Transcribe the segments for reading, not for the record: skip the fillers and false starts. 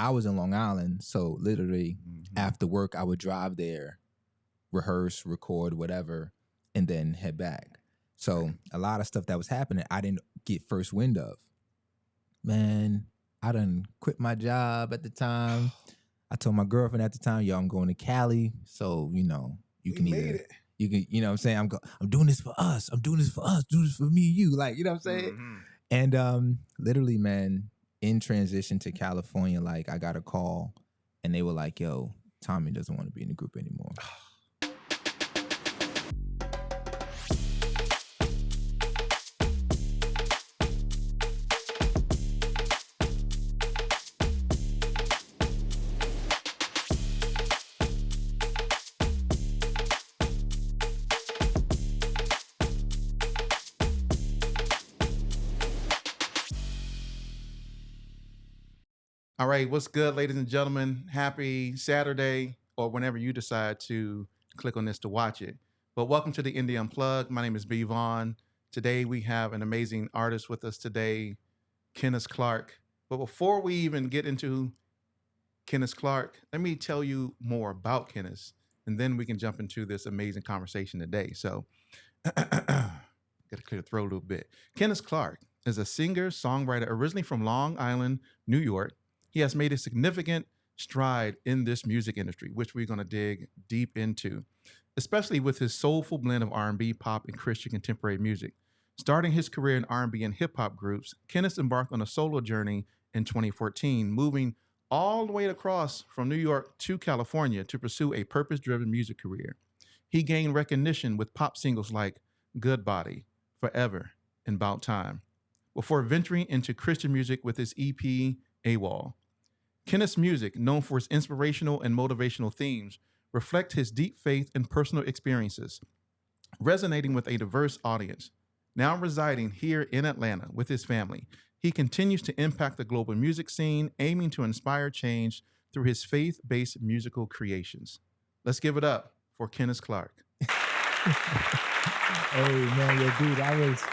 I was in Long Island, so literally after work, I would drive there, rehearse, record, whatever, and then head back. So a lot of stuff that was happening, I didn't get first wind of. Man, I done quit my job at the time. I told my girlfriend at the time, yo, I'm going to Cali. So, you know, you can you know what I'm saying? I'm doing this for us. I'm doing this for us. Do this for me and you. Like, you know what I'm saying? And literally, man, in transition to California, like I got a call and they were like, yo, Tommy doesn't want to be in the group anymore. All right, what's good, ladies and gentlemen? Happy Saturday, or whenever you decide to click on this to watch it. But welcome to the Indie Unplugged. My name is Vaughan. Today we have an amazing artist with us today, Kennis Clark. But before we even get into Kennis Clark, let me tell you more about Kennis, and then we can jump into this amazing conversation today. So, gotta clear the throat a little bit. Kennis Clark is a singer, songwriter, originally from Long Island, New York. He has made a significant stride in this music industry, which we're going to dig deep into, especially with his soulful blend of R&B, pop, and Christian contemporary music. Starting his career in R&B and hip-hop groups, Kennis embarked on a solo journey in 2014, moving all the way across from New York to California to pursue a purpose-driven music career. He gained recognition with pop singles like Good Body, Forever, and About Time, before venturing into Christian music with his EP, AWOL. Kennis' music, known for its inspirational and motivational themes, reflect his deep faith and personal experiences, resonating with a diverse audience. Now residing here in Atlanta with his family, he continues to impact the global music scene, aiming to inspire change through his faith-based musical creations. Let's give it up for Kennis Clark. Hey, man, yo, dude, that was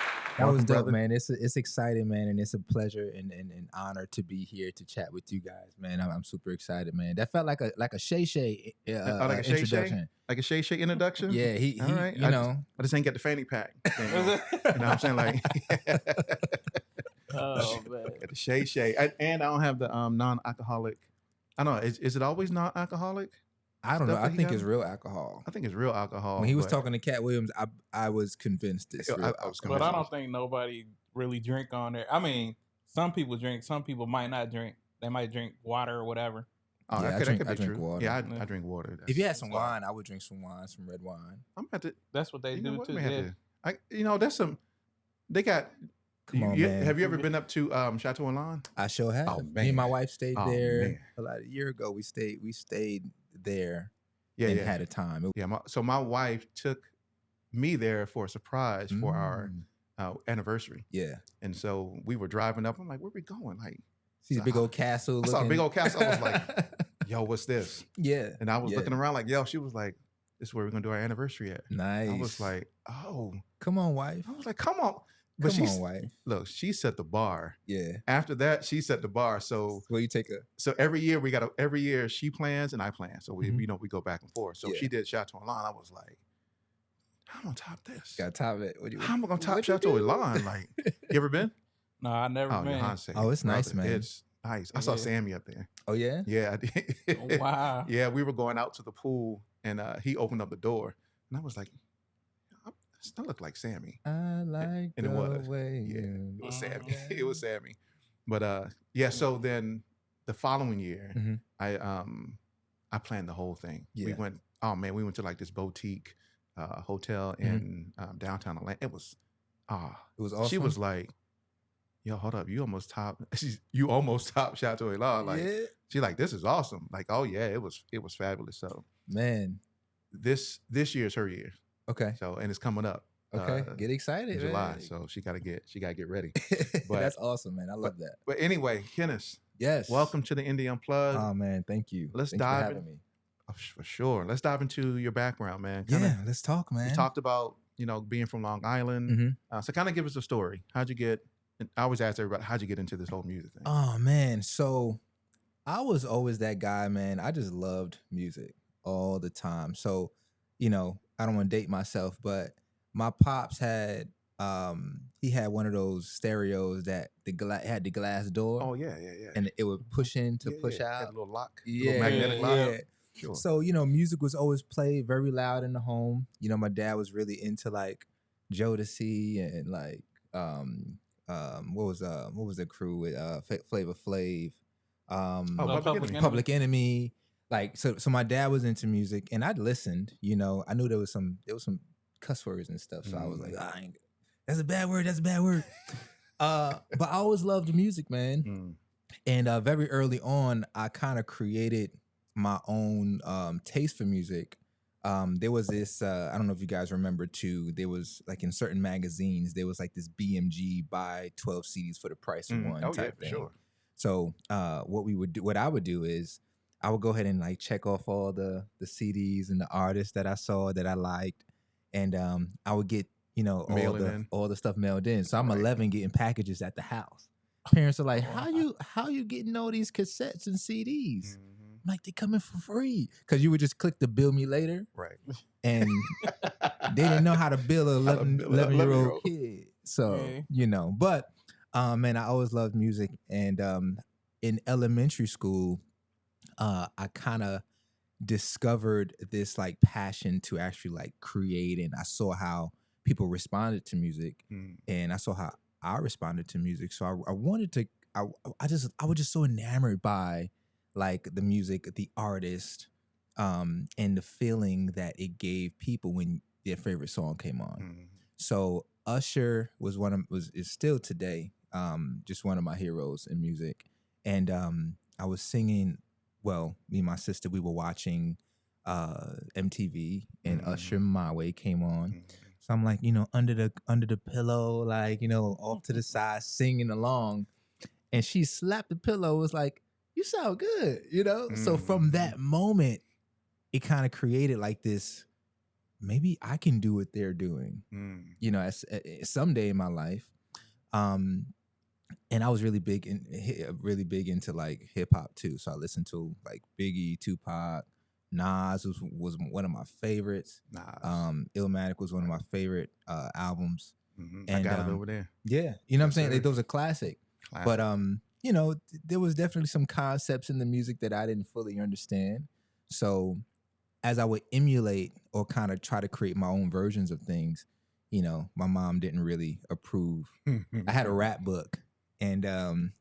dope, brother. Man. It's exciting, man, and it's a pleasure and an honor to be here to chat with you guys, man. I'm super excited, man. That felt like a Shay Shay introduction. Like a Shay Shay introduction? Yeah, he all right. You know. I just ain't get the fanny pack. You know what I'm saying? Like, oh, man. The Shay Shay. And I don't have the non-alcoholic. I don't know. Is it always non-alcoholic? I don't know. I think it's real alcohol. I think it's real alcohol. When he was talking to Cat Williams, I was convinced it's real alcohol. But I don't think nobody really drink on there. I mean, some people drink. Some people might not drink. They might drink water or whatever. Oh, yeah, I drink water. Yeah, I drink water. If you had some wine, I would drink some wine, some red wine. I'm about to. That's what they do too. There's some. They got. Come on, man. Have you ever been up to Chateau Elan? I sure have. Oh, me and my wife stayed there man. a year ago. We stayed there. And had a time. So my wife took me there for a surprise for our anniversary. Yeah. And so we were driving up. I'm like, where we going? Like, see the big old castle. I saw a big old castle. I was like, yo, what's this? Yeah. And I was looking around like, yo, she was like, this is where we're going to do our anniversary at. Nice. I was like, oh. Come on, wife. I was like, come on. But come on, wife. Look, she set the bar. Yeah. After that, she set the bar. So you take her. So every year she plans and I plan. So we we go back and forth. So she did Chateau Elan. I was like, how am I gonna top this? Gotta top it. How am I gonna top Chateau Elan? Like, you ever been? No, I never been. Oh, it's nice, man. It's nice. I saw Sammy up there. Oh yeah? Yeah, I did. Oh, wow. Yeah, we were going out to the pool and he opened up the door and I was like, that looked like Sammy. I like and it was. Way. Yeah, it was Sammy. It was Sammy. But so then the following year, I planned the whole thing. Yeah. We went to like this boutique hotel in downtown Atlanta. It was awesome. She was like, yo, hold up, you almost topped Chateau Elan. Like, she like, this is awesome. Like, oh yeah, it was fabulous. So man, this year is her year. Okay. So, and it's coming up. Okay. Get excited. In July. So she gotta get ready. But that's awesome, man. I love that. But anyway, Kennis. Yes. Welcome to the Indie Unplugged. Oh man, thank you. Let's Thanks dive for having me. For sure. Let's dive into your background, man. Let's talk, man. You talked about, being from Long Island. So kind of give us a story. How'd you get, I always ask everybody, how'd you get into this whole music thing? Oh man. So I was always that guy, man. I just loved music all the time. So, I don't want to date myself, but my pops had he had one of those stereos that had the glass door Oh yeah, yeah, yeah. and it would push in to Yeah, push yeah. Had out. a little lock, a little Yeah, magnetic lock. yeah. Sure. So, music was always played very loud in the home. My dad was really into like Jodeci and like what was the crew with Flavor Flav, Oh, Public Public Enemy. Enemy. Like so my dad was into music and I'd listened, I knew there was some cuss words and stuff. So I was like, that's a bad word, that's a bad word. But I always loved music, man. And very early on, I kind of created my own taste for music. There was this, I don't know if you guys remember too, there was like in certain magazines, there was like this BMG buy 12 CDs for the price of one Oh, type yeah, for thing. sure. So what I would do is I would go ahead and like check off all the CDs and the artists that I saw that I liked. And I would get, all the stuff mailed in. So I'm 11 getting packages at the house. Parents are like, how you getting all these cassettes and CDs? I'm like, they coming for free. Cause you would just click the bill me later. Right. And they didn't know how to bill an 11-year-old kid. So, but man, I always loved music. And in elementary school, I kind of discovered this like passion to actually like create, and I saw how people responded to music, and I saw how I responded to music. So I wanted to. I was just so enamored by like the music, the artist, and the feeling that it gave people when their favorite song came on. So Usher is still today just one of my heroes in music, and I was singing. Well, me and my sister, we were watching MTV, and Usher My Way came on. So I'm like, under the pillow, like, off to the side, singing along. And she slapped the pillow, was like, you sound good, So from that moment, it kind of created like this, maybe I can do what they're doing, someday in my life. And I was really big into like hip hop too. So I listened to like Biggie, Tupac, Nas was one of my favorites. Illmatic was one of my favorite albums. And, I got it over there. Yeah, what I'm saying? Like, those are classic. But there was definitely some concepts in the music that I didn't fully understand. So as I would emulate or kind of try to create my own versions of things, my mom didn't really approve. I had a rap book. And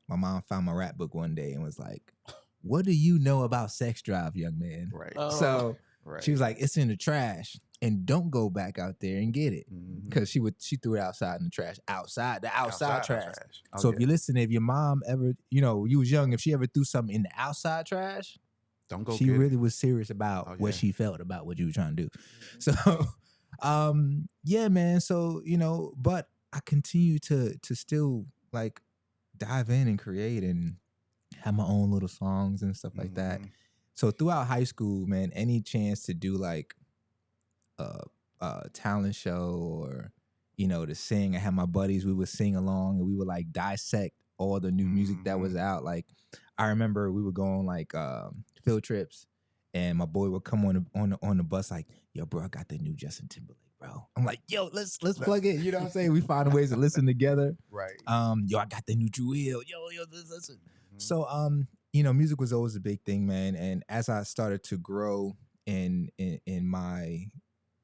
my mom found my rap book one day and was like, what do you know about sex drive, young man? Right. So she was like, it's in the trash. And don't go back out there and get it. Because she threw it outside in the trash. Outside trash. So if you listen, if your mom ever, you was young, if she ever threw something in the outside trash, don't go. She really was serious about what she felt about what you were trying to do. So yeah, man. So, but I continue to still like dive in and create and have my own little songs and stuff like that. So throughout high school, man, any chance to do like a talent show or, to sing, I had my buddies, we would sing along and we would like dissect all the new music that was out. Like I remember we would go on like field trips and my boy would come on the bus like, yo, bro, I got the new Justin Timberlake, bro. I'm like, yo, let's plug it. You know what I'm saying? We find ways to listen together. Right. Yo, I got the new Drew Hill. Yo, let's listen. So, music was always a big thing, man. And as I started to grow in my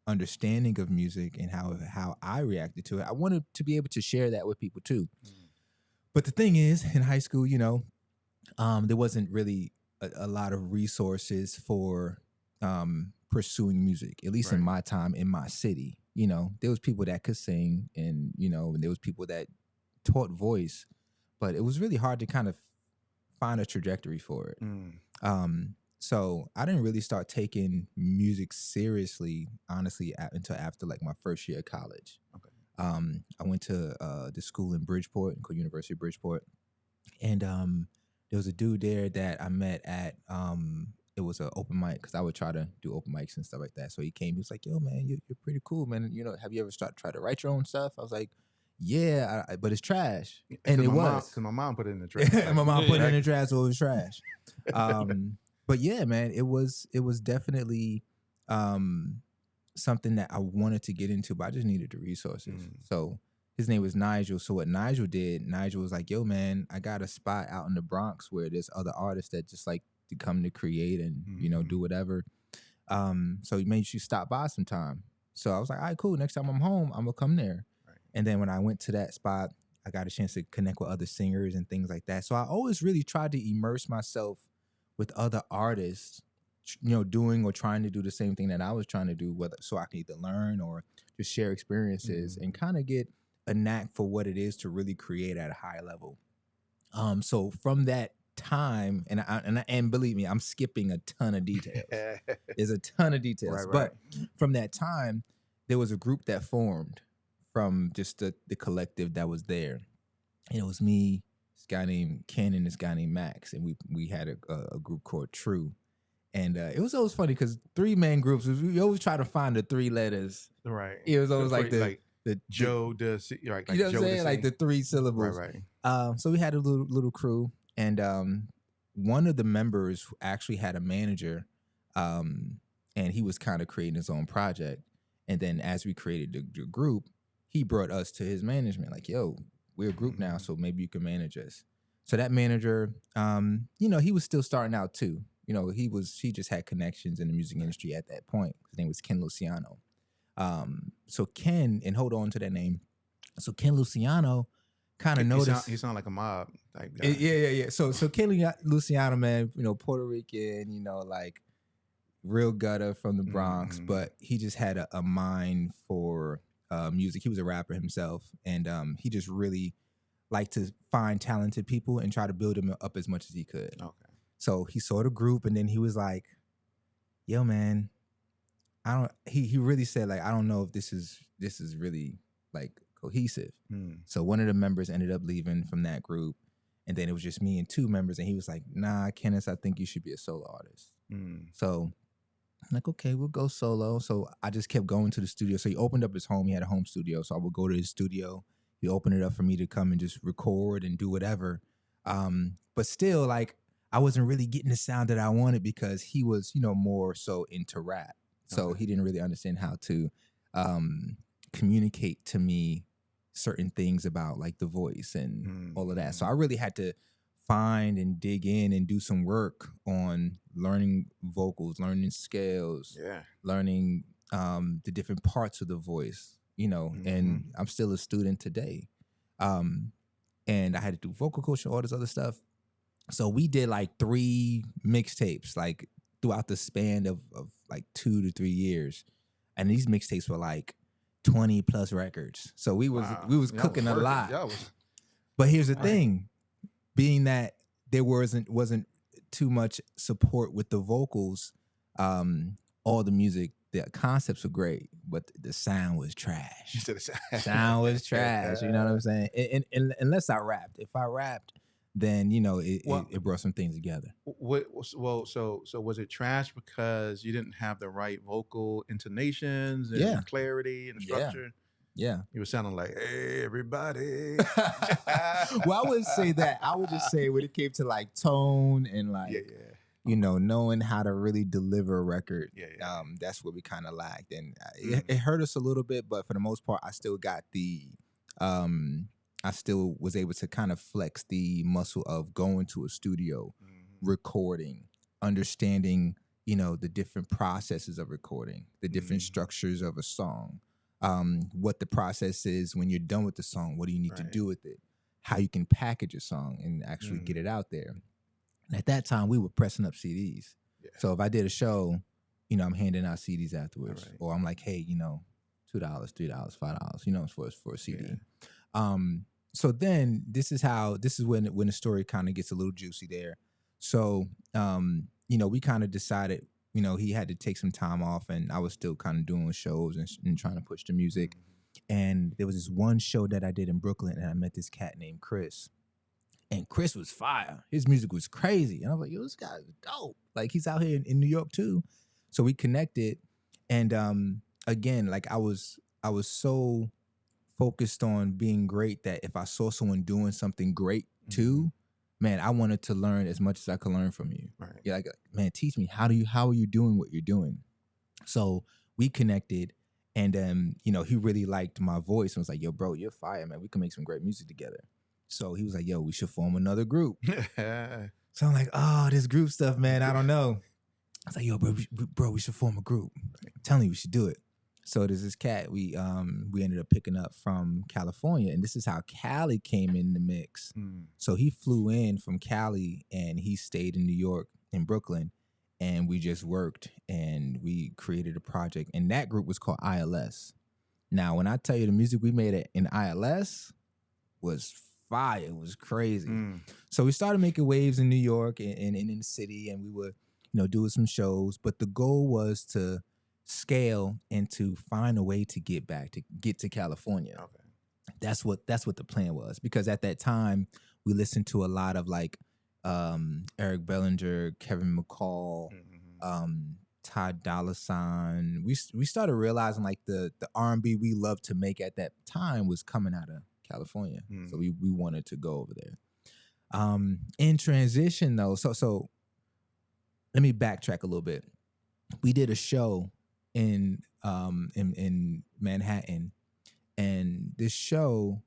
understanding of music and how I reacted to it, I wanted to be able to share that with people too. But the thing is, in high school, there wasn't really a lot of resources for pursuing music, at least in my time in my city. There was people that could sing and, and there was people that taught voice, but it was really hard to kind of find a trajectory for it. So I didn't really start taking music seriously, honestly, until after like my first year of college. Okay. I went to the school in Bridgeport, called University of Bridgeport, and there was a dude there that I met at it was an open mic because I would try to do open mics and stuff like that. So he came, he was like, "Yo, man, you're pretty cool, man. Have you ever tried to write your own stuff?" I was like, yeah, but it's trash. Because And it my mom, was. because my mom put it in the trash. And my mom Yeah. put it in the trash, so it was trash. But yeah, man, it was definitely something that I wanted to get into, but I just needed the resources. So his name was Nigel. So what Nigel did, Nigel was like, yo, man, I got a spot out in the Bronx where there's other artists that just like to come to create and, you know, do whatever. So he made you stop by sometime. So I was like, all right, cool. Next time I'm home, I'm gonna come there. Right. And then when I went to that spot, I got a chance to connect with other singers and things like that. So I always really tried to immerse myself with other artists, you know, doing or trying to do the same thing that I was trying to do, whether so I can either learn or just share experiences and kind of get a knack for what it is to really create at a high level. So from that time, and believe me, I'm skipping a ton of details. There's a ton of details, but from that time, there was a group that formed from just the collective that was there. And it was me, this guy named Ken, and this guy named Max, and we had a group called True. And it was always funny because 3-man groups, we always try to find the 3 letters. Right. It was always like the Joe does, like you know what I'm Joe saying? Like the 3 syllables. Right. So we had a little crew, and one of the members actually had a manager, and he was kind of creating his own project. And then as we created the group, he brought us to his management, like, yo, we're a group now, so maybe you can manage us. So that manager, you know, he was still starting out too. You know, he just had connections in the music industry at that point. His name was Ken Luciano. So Ken, and hold on to that name. So Ken Luciano kind of noticed. He sound like a mob type guy. Yeah. So Ken Luciano, man, you know, Puerto Rican, you know, like real gutter from the Bronx, but he just had a mind for music. He was a rapper himself, and he just really liked to find talented people and try to build them up as much as he could. Okay. So he saw the group, and then he was like, yo, man, he really said, like, I don't know if this is really like cohesive. So one of the members ended up leaving from that group, and then it was just me and 2 members, and he was like, nah, Kennis, I think you should be a solo artist. So I'm like, okay, we'll go solo. So I just kept going to the studio. So he opened up his home. He had a home studio. So I would go to his studio. He opened it up for me to come and just record and do whatever. But still, like, I wasn't really getting the sound that I wanted because he was, you know, more so into rap. So he didn't really understand how to communicate to me certain things about like the voice and all of that. So I really had to find and dig in and do some work on learning vocals, learning scales, learning the different parts of the voice, you know, and I'm still a student today. And I had to do vocal coaching, all this other stuff. So we did like 3 mixtapes, like throughout the span of like 2 to 3 years. And these mixtapes were like 20 plus records. So we was cooking a lot. But here's the thing, being that there wasn't too much support with the vocals, all the music, the concepts were great, but the sound was trash. Sound was trash. You know what I'm saying? And unless I rapped. If I rapped, then, you know, it brought some things together. So was it trash because you didn't have the right vocal intonations and clarity and structure? Yeah. You were sounding like, hey, everybody. Well, I wouldn't say that. I would just say when it came to like tone and like, you know, knowing how to really deliver a record, that's where we kind of lagged. And it hurt us a little bit, but for the most part, I still got I still was able to kind of flex the muscle of going to a studio, recording, understanding, you know, the different processes of recording, the different structures of a song, what the process is when you're done with the song, what do you need to do with it, how you can package a song and actually get it out there. And at that time, we were pressing up CDs. Yeah. So if I did a show, you know, I'm handing out CDs afterwards, or I'm like, hey, you know, $2, $3, $5, you know, for a CD. Yeah. So then this is when the story kind of gets a little juicy there. So, you know, we kind of decided, you know, he had to take some time off, and I was still kind of doing shows and trying to push the music. And there was this one show that I did in Brooklyn, and I met this cat named Chris. And Chris was fire. His music was crazy. And I was like, yo, this guy's dope. Like, he's out here in New York too. So we connected. And again, like I was so focused on being great that if I saw someone doing something great too, man, I wanted to learn as much as I could learn from you. Right. Yeah, like, man, teach me how are you doing what you're doing? So we connected, and he really liked my voice and was like, yo, bro, you're fire, man. We can make some great music together. So he was like, yo, we should form another group. So I'm like, oh, this group stuff, man, I don't know. I was like, yo, bro, we should form a group. I'm telling you, we should do it. So there's this cat we ended up picking up from California, and this is how Cali came in the mix. So he flew in from Cali, and he stayed in New York, in Brooklyn, and we just worked, and we created a project, and that group was called ILS. Now, when I tell you the music we made in ILS was fire, it was crazy. So we started making waves in New York and in the city, and we were, doing some shows, but the goal was to scale and to find a way to get to California. Okay. That's what the plan was, because at that time we listened to a lot of like Eric Bellinger, Kevin McCall, Ty Dolla $ign. We started realizing like the R&B we loved to make at that time was coming out of California. So we wanted to go over there. In transition though, so let me backtrack a little bit. We did a show in Manhattan, and this show,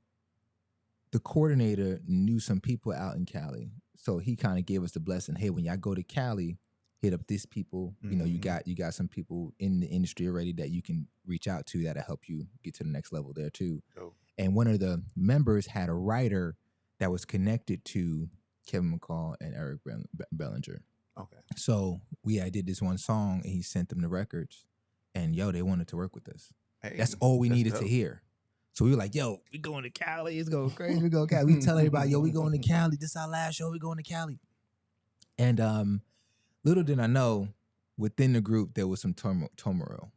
the coordinator knew some people out in Cali, so he kind of gave us the blessing. Hey, when y'all go to Cali, hit up these people. You got some people in the industry already that you can reach out to that'll help you get to the next level there too. Oh. And one of the members had a writer that was connected to Kevin McCall and Eric Bellinger. Okay. So I did this one song, and he sent them the records, and they wanted to work with us. Hey, that's all we needed to hear. So we were like, yo, we going to Cali. It's going crazy. We go to Cali. We tell everybody, yo, we going to Cali. This is our last show. We going to Cali. And little did I know, within the group, there was some turmoil.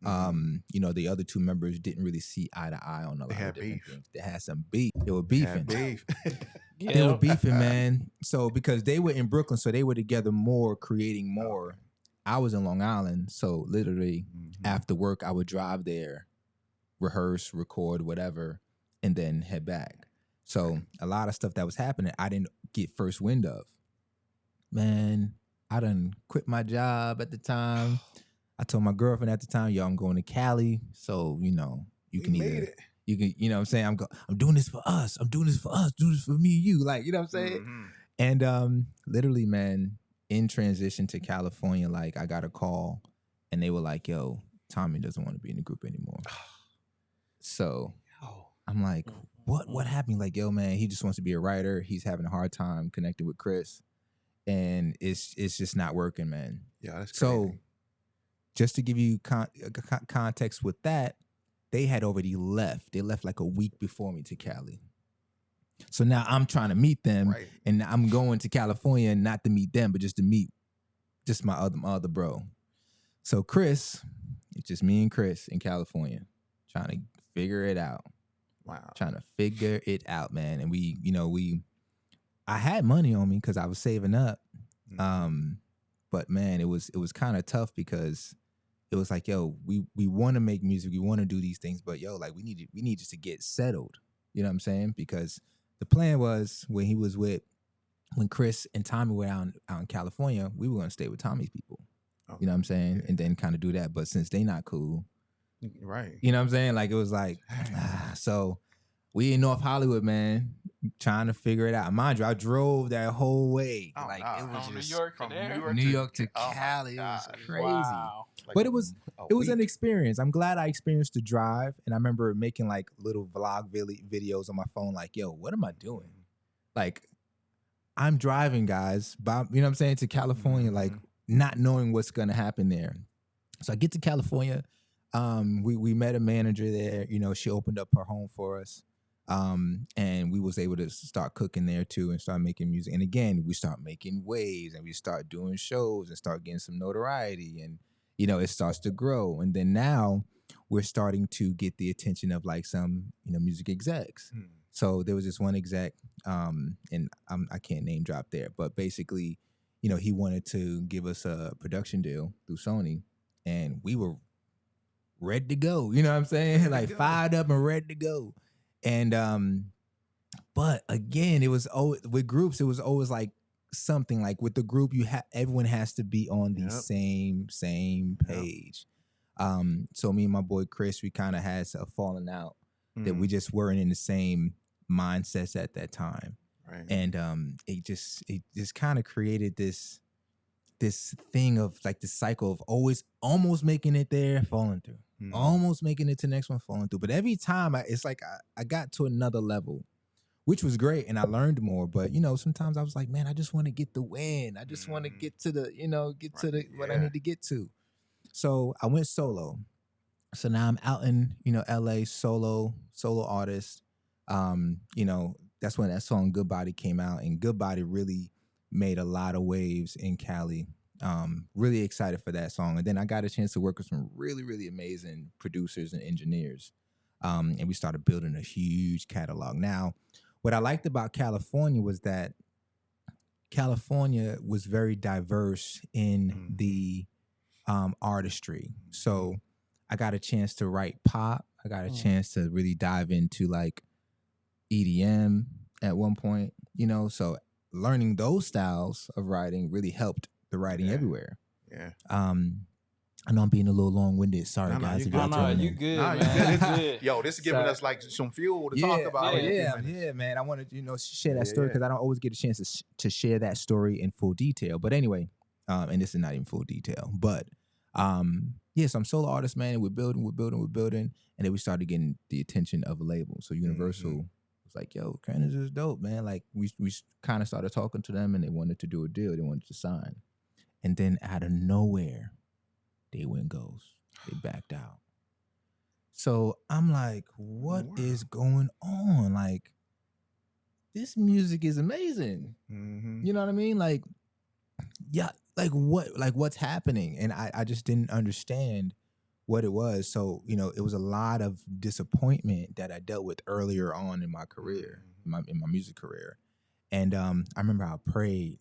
The other two members didn't really see eye to eye on a lot of different things. They had some beef. They were beefing. They were beefing, man. So because they were in Brooklyn, so they were together more, creating more. Okay. I was in Long Island, so literally after work, I would drive there, rehearse, record, whatever, and then head back. So a lot of stuff that was happening, I didn't get first wind of. Man, I done quit my job at the time. I told my girlfriend at the time, yo, I'm going to Cali. So, you can either, you can, what I'm saying? I'm doing this for us. I'm doing this for us. Do this for me and you. Like, you know what I'm saying? And literally, man, in transition to California, like I got a call and they were like, yo, Tommy doesn't want to be in the group anymore. So I'm like, what happened? Like, yo, man, he just wants to be a writer. He's having a hard time connecting with Chris. And it's just not working, man. Yeah, that's crazy. So just to give you context with that, they had already left. They left like a week before me to Cali. So now I'm trying to meet them, and I'm going to California not to meet them, but just to meet my other bro. So Chris, it's just me and Chris in California trying to figure it out. Wow. Trying to figure it out, man. And I had money on me because I was saving up. But man, it was kind of tough because it was like, yo, we want to make music, we want to do these things, but yo, like we need just to get settled. You know what I'm saying? Because the plan was when Chris and Tommy were out in California, we were going to stay with Tommy's people. Okay. You know what I'm saying? Yeah. And then kind of do that. But since they not cool, right? You know what I'm saying? Like it was like, so we in North Hollywood, man, trying to figure it out. Mind you, I drove that whole way. It was just from New York to Cali. It was crazy. Wow. But it was an experience. I'm glad I experienced the drive, and I remember making like little vlog videos on my phone. Like, yo, what am I doing? Like, I'm driving, guys, you know what I'm saying, to California, like not knowing what's gonna happen there. So I get to California. We met a manager there. She opened up her home for us. And we was able to start cooking there too and start making music. And again, we start making waves and we start doing shows and start getting some notoriety, and it starts to grow. And then now we're starting to get the attention of like some music execs. So there was this one exec, and I can't name drop there, but basically, he wanted to give us a production deal through Sony, and we were ready to go. You know what I'm saying? Ready to Like go. fired up and ready to go. And but again, it was always with groups, it was always like something like with the group, everyone has to be on the Yep. same page. So me and my boy Chris, we kind of had a falling out that we just weren't in the same mindsets at that time. Right. And it just kind of created this thing of like the cycle of always almost making it there, falling through, almost making it to the next one, falling through. But every time it's like I got to another level, which was great, and I learned more. But sometimes I was like, man, I just want to get the win. I just want to get to the, to what I need to get to. So I went solo. So now I'm out in, LA, solo artist. That's when that song Good Body came out, and Good Body really made a lot of waves in Cali. Really excited for that song. And then I got a chance to work with some really, really amazing producers and engineers. And we started building a huge catalog. Now, what I liked about California was that California was very diverse in the artistry. So I got a chance to write pop. I got a chance to really dive into like EDM at one point, so learning those styles of writing really helped the writing everywhere. Yeah. I know I'm being a little long-winded. Sorry, guys. You good, man. You good. Good. Yo, this is giving us like some fuel to talk about. Yeah, man. I wanted to share that story because I don't always get a chance to share that story in full detail. But anyway, and this is not even full detail. But so I'm solo artist, man. We're building, and then we started getting the attention of a label. So Universal was like, "Yo, Kennis is dope, man." Like we kind of started talking to them, and they wanted to do a deal. They wanted to sign, and then out of nowhere, they went ghost. They backed out. So I'm like, what is going on? Like, this music is amazing. You know what I mean? Like, yeah, like what's happening? And I just didn't understand what it was. So, it was a lot of disappointment that I dealt with earlier on in my career, in my music career. And I remember I prayed,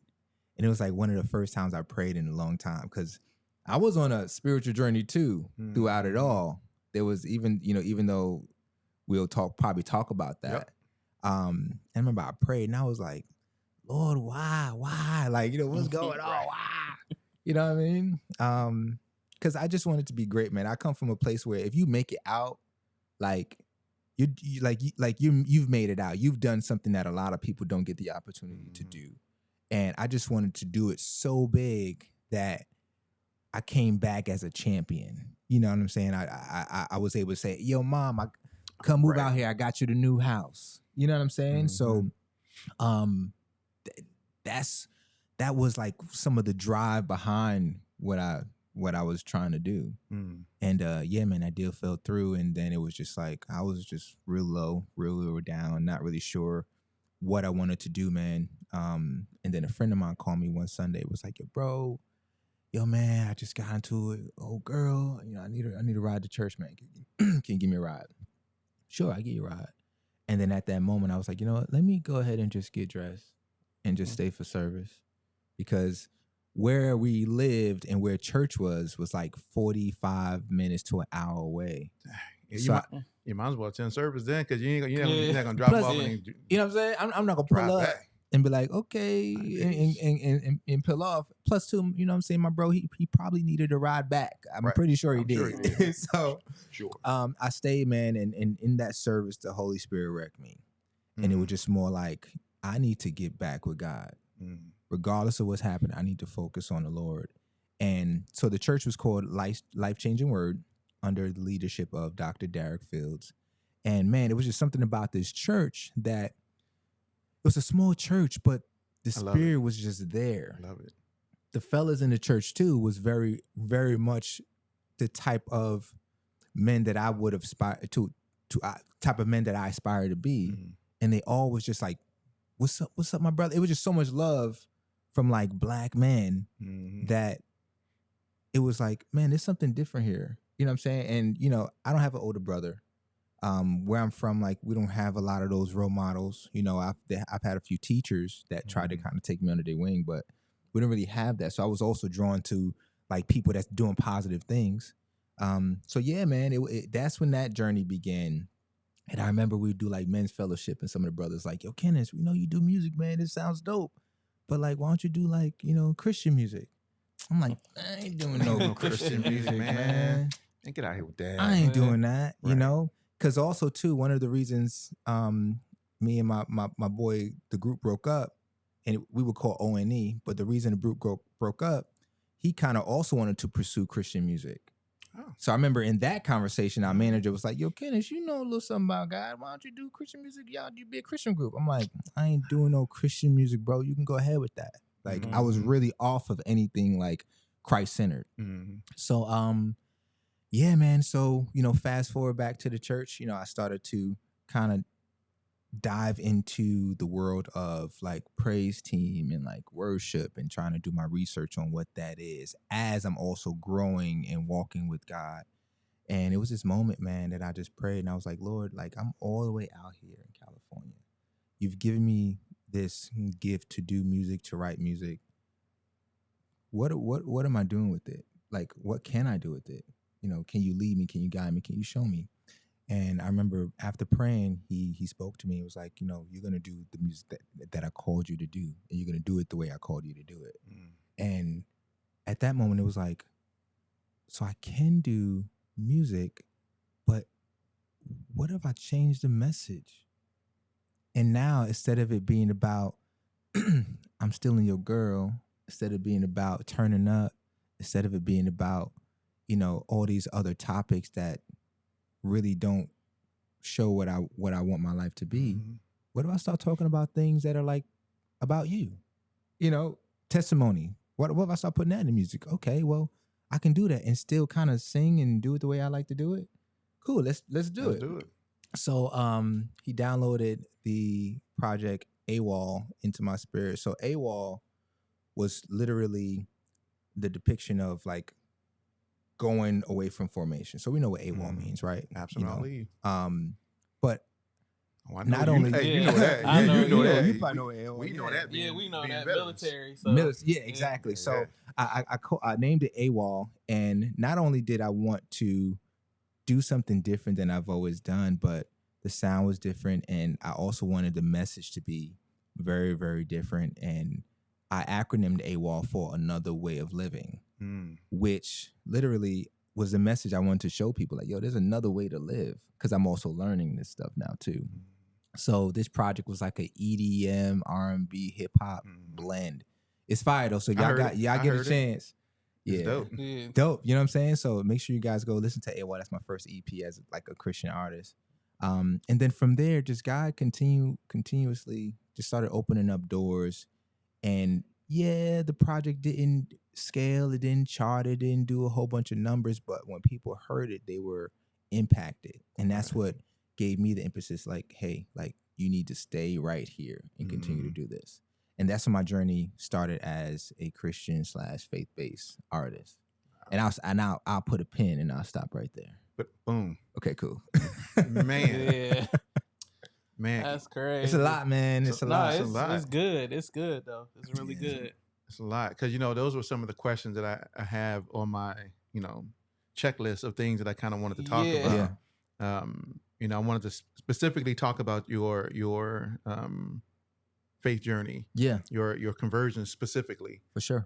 and it was like one of the first times I prayed in a long time, because I was on a spiritual journey too throughout it all. There was even though we'll probably talk about that. I remember I prayed, and I was like, Lord, why? Like, what's going on? Why? You know what I mean? Because I just wanted to be great, man. I come from a place where if you make it out, like you've made it out. You've done something that a lot of people don't get the opportunity to do. And I just wanted to do it so big that I came back as a champion. You know what I'm saying? I was able to say, yo, mom, I come move out here. I got you the new house. You know what I'm saying? So that was like some of the drive behind what I was trying to do. And man, that deal fell through. And then it was just like, I was just real low down, not really sure what I wanted to do, man. And then a friend of mine called me one Sunday. It was like, yo, man, I just got into it. Oh, girl, I need a ride to church, man. Can you give me a ride? Sure, I give you a ride. And then at that moment, I was like, you know what? Let me go ahead and just get dressed and just stay for service, because where we lived and where church was like 45 minutes to an hour away. You might as well attend service then, because you're not gonna drop off. And you know what I'm saying? I'm not gonna pull up back and be like, okay, and pull off. Plus, too, you know what I'm saying? My bro, he probably needed a ride back. I'm pretty sure he did. Sure he did. So, I stayed, man, and in that service, the Holy Spirit wrecked me. And it was just more like, I need to get back with God. Regardless of what's happening, I need to focus on the Lord. And so the church was called Life Changing Word, under the leadership of Dr. Derek Fields. And man, it was just something about this church that it was a small church, but the spirit was just there. I love it. The fellas in the church too was very, very much the type of men that I would aspire to type of men that I aspire to be. And they all was just like, what's up, my brother? It was just so much love from like black men that it was like, man, there's something different here. You know what I'm saying? And, I don't have an older brother. Where I'm from, like, we don't have a lot of those role models. I've had a few teachers that tried to kind of take me under their wing, but we don't really have that. So I was also drawn to like people that's doing positive things. So yeah, man, that's when that journey began. And I remember we would do like men's fellowship, and some of the brothers like, yo, Kennis, we know you do music, man. It sounds dope. But like, why don't you do like, Christian music? I'm like, I ain't doing no Christian music, man. And get out here with that. I ain't doing that, Right. Because also too, one of the reasons me and my boy, the group broke up, and we would call ONE, but the reason the group broke up, he kind of also wanted to pursue Christian music. Oh. So I remember in that conversation, our manager was like, yo, Kennis, you know a little something about God. Why don't you do Christian music? Y'all, you be a Christian group. I'm like, I ain't doing no Christian music, bro. You can go ahead with that. Like, I was really off of anything like Christ-centered. So, yeah, man. So, fast forward back to the church, I started to kind of dive into the world of like praise team and like worship, and trying to do my research on what that is as I'm also growing and walking with God. And it was this moment, man, that I just prayed, and I was like, Lord, like, I'm all the way out here in California. You've given me this gift to do music, to write music. What am I doing with it? Like, what can I do with it? Can you lead me? Can you guide me? Can you show me? And I remember after praying, he spoke to me. It was like, you're going to do the music that I called you to do, and you're going to do it the way I called you to do it. And at that moment, it was like, so I can do music, but what if I change the message? And now, instead of it being about, I'm stealing your girl, instead of being about turning up, instead of it being about, all these other topics that really don't show what I want my life to be. What if I start talking about things that are like about you? Testimony. What if I start putting that in the music? Okay, well, I can do that and still kind of sing and do it the way I like to do it. Cool, let's do it. So he downloaded the project AWOL into my spirit. So AWOL was literally the depiction of like going away from formation. So we know what AWOL means, right? Absolutely. But not you, only you know that. I know, you know that. You probably know what AWOL. We know that. We know that veterans. military. So Yeah, exactly. So I named it AWOL, and not only did I want to do something different than I've always done, but the sound was different, and I also wanted the message to be very, very different. And I acronymed AWOL for another way of living, which literally was the message I wanted to show people. Like, yo, there's another way to live, because I'm also learning this stuff now too. So this project was like a EDM, R&B, hip hop blend. It's fire though. So y'all get a chance. It's Yeah, dope. Dope. You know what I'm saying? So make sure you guys go listen to AWOL. That's my first EP as like a Christian artist. And then from there, just God continuously just started opening up doors. And yeah, the project didn't scale, it didn't chart, it didn't do a whole bunch of numbers, but when people heard it, they were impacted. And that's what gave me the emphasis, like, hey, like, you need to stay right here and continue to do this. And that's when my journey started as a Christian / faith-based artist. And I'll put a pin and I'll stop right there. But boom. Okay, cool. Man, Man, that's crazy. It's a lot, man. It's a lot. It's good. It's good though. It's really good. It's a lot, because those were some of the questions that I have on my checklist of things that I kind of wanted to talk about. I wanted to specifically talk about your faith journey. Yeah, your conversion specifically. For sure.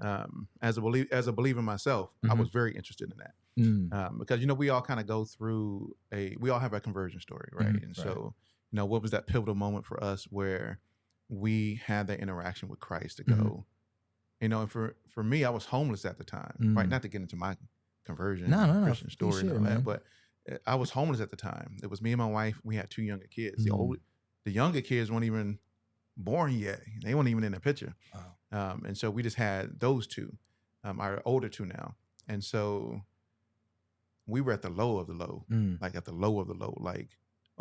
As a believer myself, I was very interested in that. Because we all kind of go through we all have a conversion story, right? And so what was that pivotal moment for us where we had that interaction with Christ to go, and for me, I was homeless at the time, right? Not to get into my conversion Christian story and all that, but I was homeless at the time. It was me and my wife. We had 2 younger kids. The younger kids weren't even born yet. They weren't even in the picture. Wow. And so we just had those 2, our older 2 now. And so we were at the low of the low, like at the low of the low, like,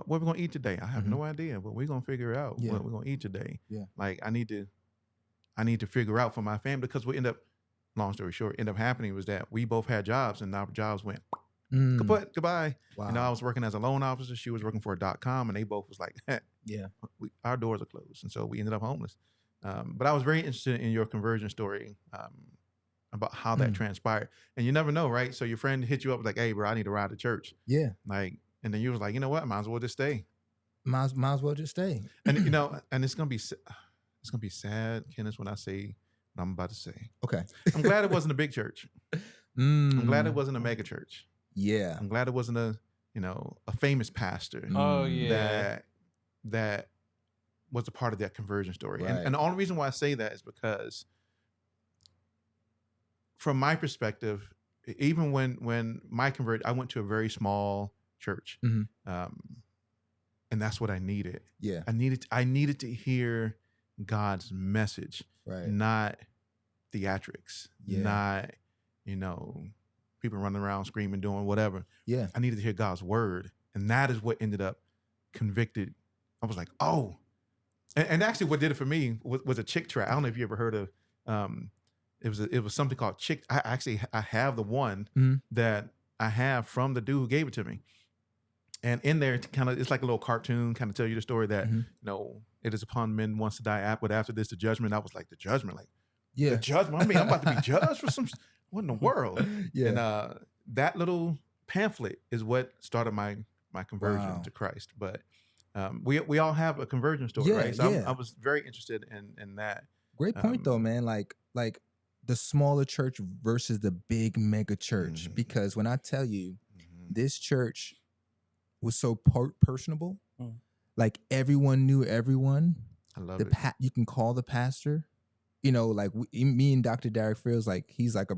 what are we going to eat today? I have no idea, but we're going to figure out what we're going to eat today. Yeah. Like, I need to figure out for my family, because long story short, ended up happening was that we both had jobs, and our jobs went goodbye. Wow. I was working as a loan officer. She was working for a .com, and they both was like, our doors are closed. And so we ended up homeless. But I was very interested in your conversion story. about how that transpired. And you never know, right? So your friend hit you up like, "Hey, bro, I need to ride to church." Yeah. Like, and then you was like, "You know what? Might as well just stay." Might as well just stay. And and it's gonna be sad, Kenneth, when I say what I'm about to say. Okay. I'm glad it wasn't a big church. I'm glad it wasn't a mega church. Yeah. I'm glad it wasn't a famous pastor. Oh yeah. That was a part of that conversion story. Right. And the only reason why I say that is because from my perspective, even when my convert, I went to a very small church. And that's what I needed. Yeah. I needed to hear God's message, Right. not theatrics, Yeah. not, people running around screaming, doing whatever. Yeah. I needed to hear God's word. And that is what ended up convicted. I was like, oh. And actually what did it for me was a chick tract. I don't know if you ever heard of, it was something called Chick. I have the one that I have from the dude who gave it to me. And in there, it's like a little cartoon, kind of tell you the story that, it is upon men once to die, but after this, the judgment. I was like, the judgment? Like, the judgment? I mean, I'm about to be judged for some, what in the world? Yeah. And that little pamphlet is what started my conversion to Christ. But we all have a conversion story, right? So I was very interested in that. Great point though, man. Like the smaller church versus the big mega church. Because when I tell you, this church was so personable. Like everyone knew everyone. I love it. You can call the pastor. Like me and Dr. Derek feels like he's like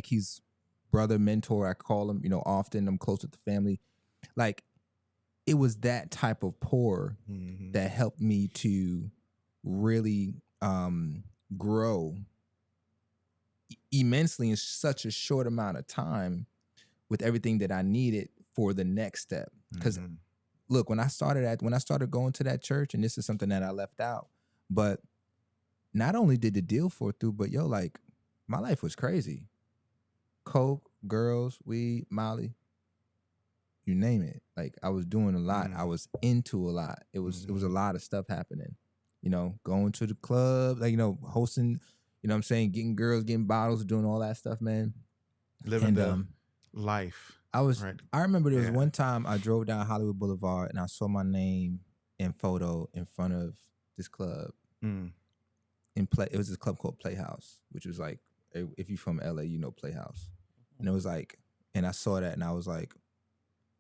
he's brother, mentor. I call him, often. I'm close with the family. Like it was that type of pour that helped me to really grow immensely in such a short amount of time with everything that I needed for the next step. Because look, when I started going to that church, and this is something that I left out, but not only did the deal fall through, but like my life was crazy. Coke, girls, weed, Molly, you name it. Like I was doing a lot. I was into a lot. It was a lot of stuff happening. Going to the club, like hosting, what I'm saying, getting girls, getting bottles, doing all that stuff, man. Living the life. I remember there was one time I drove down Hollywood Boulevard and I saw my name and photo in front of this club. It was this club called Playhouse, which was like, if you're from LA, Playhouse. And it was like, and I saw that and I was like,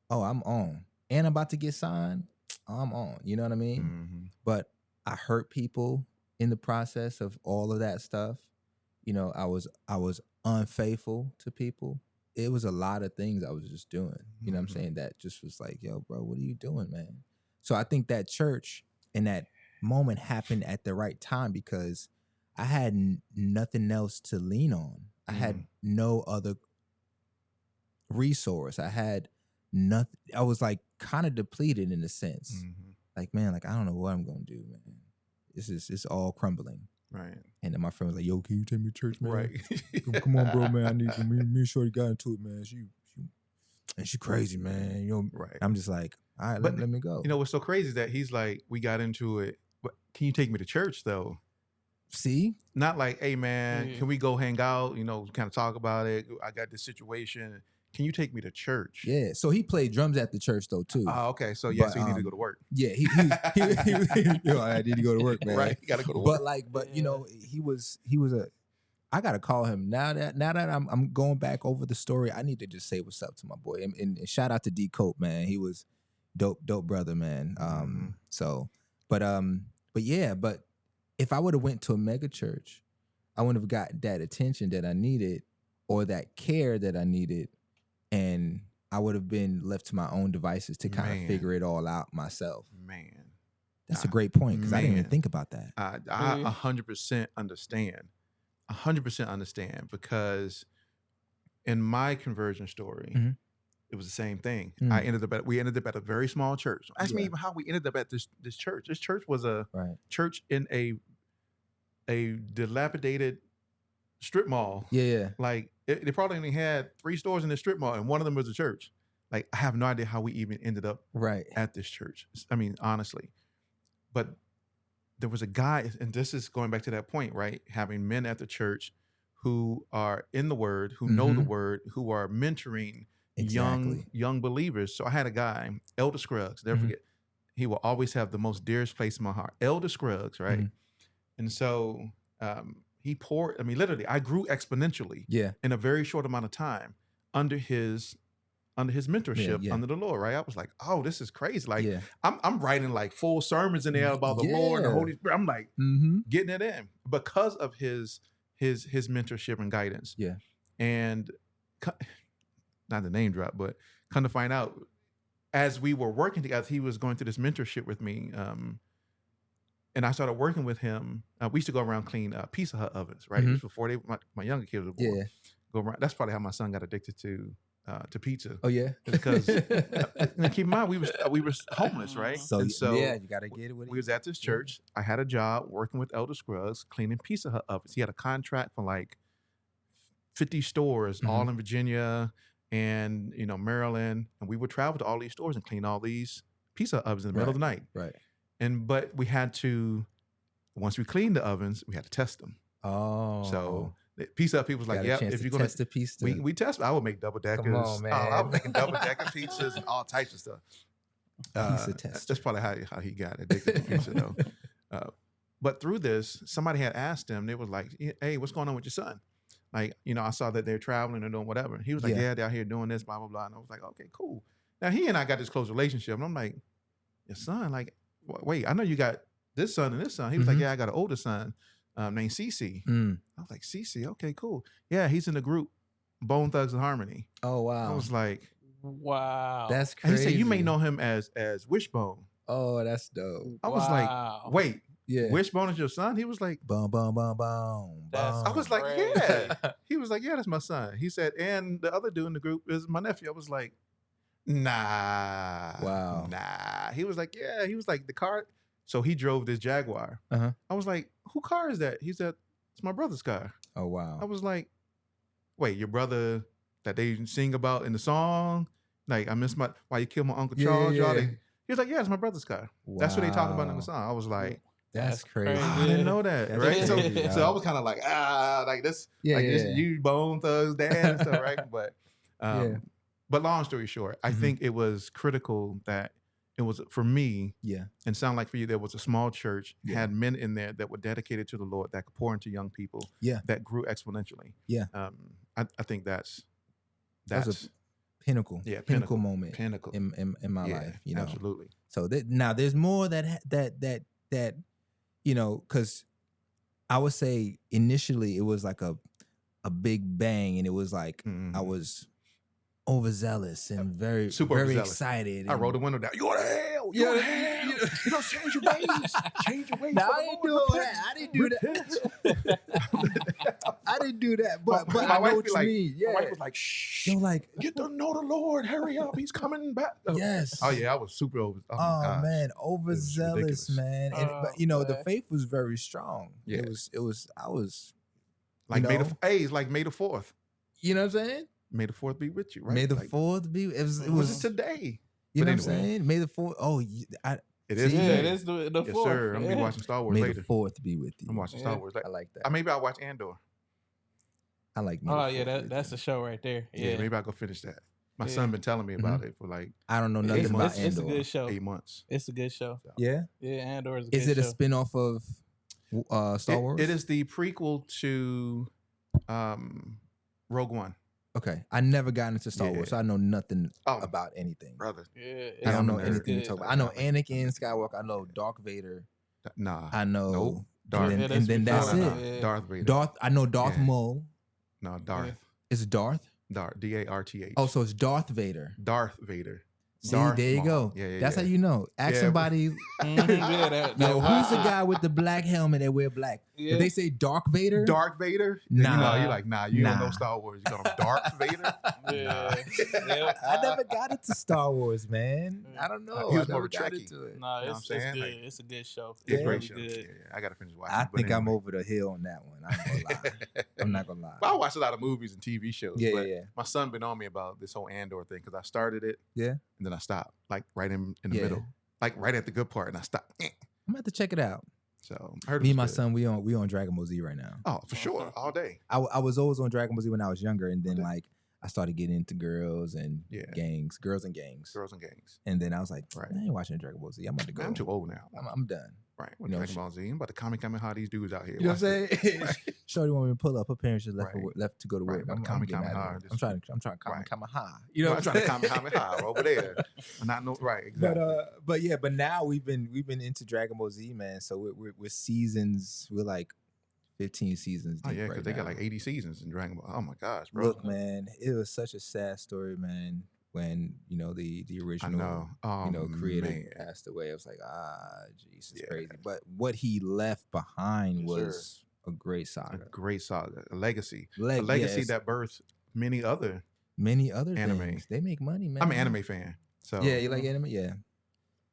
oh, I'm on. And I'm about to get signed. I'm on. You know what I mean? But I hurt people in the process of all of that stuff. I was unfaithful to people. It was a lot of things I was just doing. You know what I'm saying? That just was like, yo, bro, what are you doing, man? So I think that church and that moment happened at the right time because I had nothing else to lean on. I had no other resource. I had nothing. I was like kind of depleted in a sense. Like, man, like I don't know what I'm gonna do, man. It's all crumbling. Right. And then my friend was like, yo, can you take me to church, man? Right. Come on, bro, man. I need me and Shorty got into it, man. She crazy, man. Right. I'm just like, all right, let me go. What's so crazy is that he's like, we got into it, but can you take me to church though? See? Not like, hey man, can we go hang out? Kind of talk about it. I got this situation. Can you take me to church? Yeah. So he played drums at the church though too. Oh, okay. So yeah, so he needed to go to work. Yeah, I need to go to work, man. Right. You gotta go to work. But he was I gotta call him now that I'm going back over the story. I need to just say what's up to my boy. And shout out to D Cope, man. He was dope brother, man. But if I would have went to a mega church, I wouldn't have got that attention that I needed or that care that I needed. And I would have been left to my own devices to kind of figure it all out myself. Man. That's a great point because I didn't even think about that. I 100% understand. 100% understand because in my conversion story, it was the same thing. We ended up at a very small church. Ask me even how we ended up at this church. This church was a church in a dilapidated strip mall. Yeah. Like they probably only had 3 stores in the strip mall, and one of them was a church. Like I have no idea how we even ended up at this church. I mean, honestly, but there was a guy, and this is going back to that point, right? Having men at the church who are in the Word, who know the Word, who are mentoring young believers. So I had a guy, Elder Scruggs, never forget. He will always have the most dearest place in my heart. Elder Scruggs, right? And so he poured, I mean, literally, I grew exponentially in a very short amount of time under his mentorship, under the Lord, right? I was like, oh, this is crazy. Like I'm writing like full sermons in there about the Lord and the Holy Spirit. I'm like getting it in because of his mentorship and guidance. Yeah. And not the name drop, but come to find out, as we were working together, he was going through this mentorship with me. And I started working with him. We used to go around clean Pizza Hut ovens, right? It was before my younger kids were born. Go around. That's probably how my son got addicted to pizza. Oh yeah, because and keep in mind we were homeless, right? So yeah, you gotta get it. We was at this church. I had a job working with Elder Scruggs cleaning Pizza Hut ovens. He had a contract for like 50 stores, all in Virginia and Maryland, and we would travel to all these stores and clean all these Pizza Hut ovens in the middle of the night. Right. But we had to, once we cleaned the ovens, we had to test them. Oh. So the Pizza Hut people was like, yeah, if you're gonna test the pizza, we test. I would make double deckers. Come on, man. I was making double decker pizzas and all types of stuff. Pizza test. That's probably how he got addicted to pizza, though. But through this, somebody had asked him. They was like, "Hey, what's going on with your son?" Like, I saw that they're traveling and doing whatever. He was like, "Yeah, they're out here doing this, blah blah blah." And I was like, "Okay, cool." Now he and I got this close relationship, and I'm like, "Your son? Like, wait, I know you got this son and this son." He was like, "Yeah, I got an older son named CC." I was like, "CC? Okay, cool. Yeah, he's in the group Bone Thugs and Harmony." Oh wow! I was like, "Wow, that's crazy." And he said, "You may know him as Wishbone." Oh, that's dope. I was like, "Wait, Wishbone is your son?" He was like, "Boom, boom, boom, boom." I was like, "Yeah." He was like, "Yeah, that's my son." He said, "And the other dude in the group is my nephew." I was like, "Nah." Wow. Nah. He was like, "Yeah." He was like, "The car." So he drove this Jaguar. I was like, "Who car is that?" He said, "It's my brother's car." Oh wow. I was like, "Wait, your brother that they sing about in the song? Like, I miss why you killed my Uncle Charles?" Yeah. He was like, "Yeah, it's my brother's car." Wow. That's what they talk about in the song. I was like, that's crazy. I didn't know that. That's right? crazy, So I was kind of like, like this, this you Bone Thugs dad and stuff, right? But but long story short, I think it was critical that it was for me, and sound like for you, there was a small church, had men in there that were dedicated to the Lord, that could pour into young people, that grew exponentially. I think that's a pinnacle, pinnacle moment, pinnacle in my life. Absolutely. So now there's more that because I would say initially it was like a big bang, and it was like I was overzealous and very excited. I rolled the window down. You go to hell. You go to hell. You don't change your ways. Change your ways. No, I ain't doing that. I didn't do that. I didn't do that. But I know what you mean. Yeah. My wife was like, "Shh. You're like, get to know the Lord. Hurry up. He's coming back." Yes. Oh yeah, I was super over. Oh man, overzealous, man. And but the faith was very strong. Yeah. It was. I was like May the 4th. You know what I'm saying? May the 4th be with you, right? May the 4th be. It was today. You know what I'm saying? May the 4th. Oh, it it is. is the 4th. Yes, sir. I'm gonna be watching Star Wars later. May the 4th be with you. I'm watching Star Wars. I like that. Maybe I'll watch Andor. I like. That's the show right there. Yeah, maybe I'll go finish that. My son been telling me about it for like. I don't know nothing about Andor. It's a good show. 8 months. It's a good show. So. Yeah. Andor is a good show. Is it a spinoff of Star Wars? It is the prequel to Rogue One. Okay, I never got into Star Wars, so I know nothing about anything, brother. Yeah, I don't know anything to talk about. I know Anakin Skywalker. I know Darth Vader. Nah, I know. Nope. Darth, and then that's it. Yeah. Darth Vader. I know Darth Maul. No, Darth. It's Darth. Darth. Oh, so it's Darth Vader. Darth Vader. See, there you go. That's how you know. Ask somebody. Who's the guy with the black helmet that wear black? Did they say Dark Vader? Dark Vader? Nah. You're like, you don't know Star Wars. You call him Dark Vader? I never got into Star Wars, man. I don't know. He was I more never of a got Trekkie. into it. No, it's good. Like, it's a good show. It's great show. Yeah, I got to finish watching. I think I'm over the hill on that one. I'm not gonna lie. Well, I watch a lot of movies and TV shows. Yeah. My son been on me about this whole Andor thing because I started it. Yeah. And then I stopped, like right in the middle, like right at the good part, and I stopped. I'm gonna have to check it out. So I heard Me it and my was good. son, we on Dragon Ball Z right now. Oh, for sure, all day. I was always on Dragon Ball Z when I was younger, and then like I started getting into girls and gangs. Girls and gangs. And then I was like, Right. I ain't watching Dragon Ball Z. I'm about to go. Man, I'm too old now. I'm done. Right. With Dragon Ball Z. I'm about to Kamehameha these dudes out here. You know what I'm Watch saying? this. Shorty want me to pull up. Her parents just left Right. left to go to work. Right, I'm about to getting mad at Kamehameha her. this- I'm trying to Right. Kamehameha. You know I'm what trying to I'm saying? Kamehameha over there. Not no right, exactly. But now we've been into Dragon Ball Z, man. So we're seasons. We're like 15 seasons Oh deep yeah, right because they got now. like 80 seasons in Dragon Ball. Oh my gosh, bro. Look, man, it was such a sad story, man. When the original creator man. passed away, I was like, Jesus, crazy. But what he left behind was a great saga, A great saga, a legacy, yes. that birthed many other anime. things. They make money, man. I'm an anime fan, so yeah, you like anime, yeah.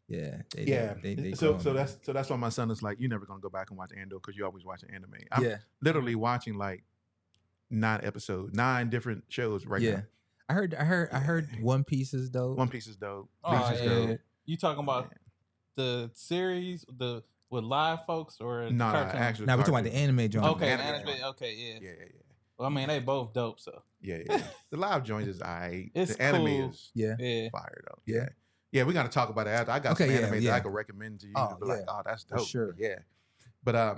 They so that's why my son is like, you're never gonna go back and watch Andor because you always watching anime. I'm literally watching like 9 different shows right now. I heard One Piece is dope. One Piece is dope. Oh, Bleach is dope. You talking about the series, with live folks or No, cartoon? actually, Now we're talking about the anime joint. Okay, anime joint. okay, yeah. Yeah. Well, I mean, they both dope, so Yeah. The live joint is aight. It's the anime cool. is yeah. fire though. Yeah. Yeah, we got to talk about it after. I got some anime yeah. that I could recommend to you. Oh, Be like, oh, that's dope. For sure. Yeah. But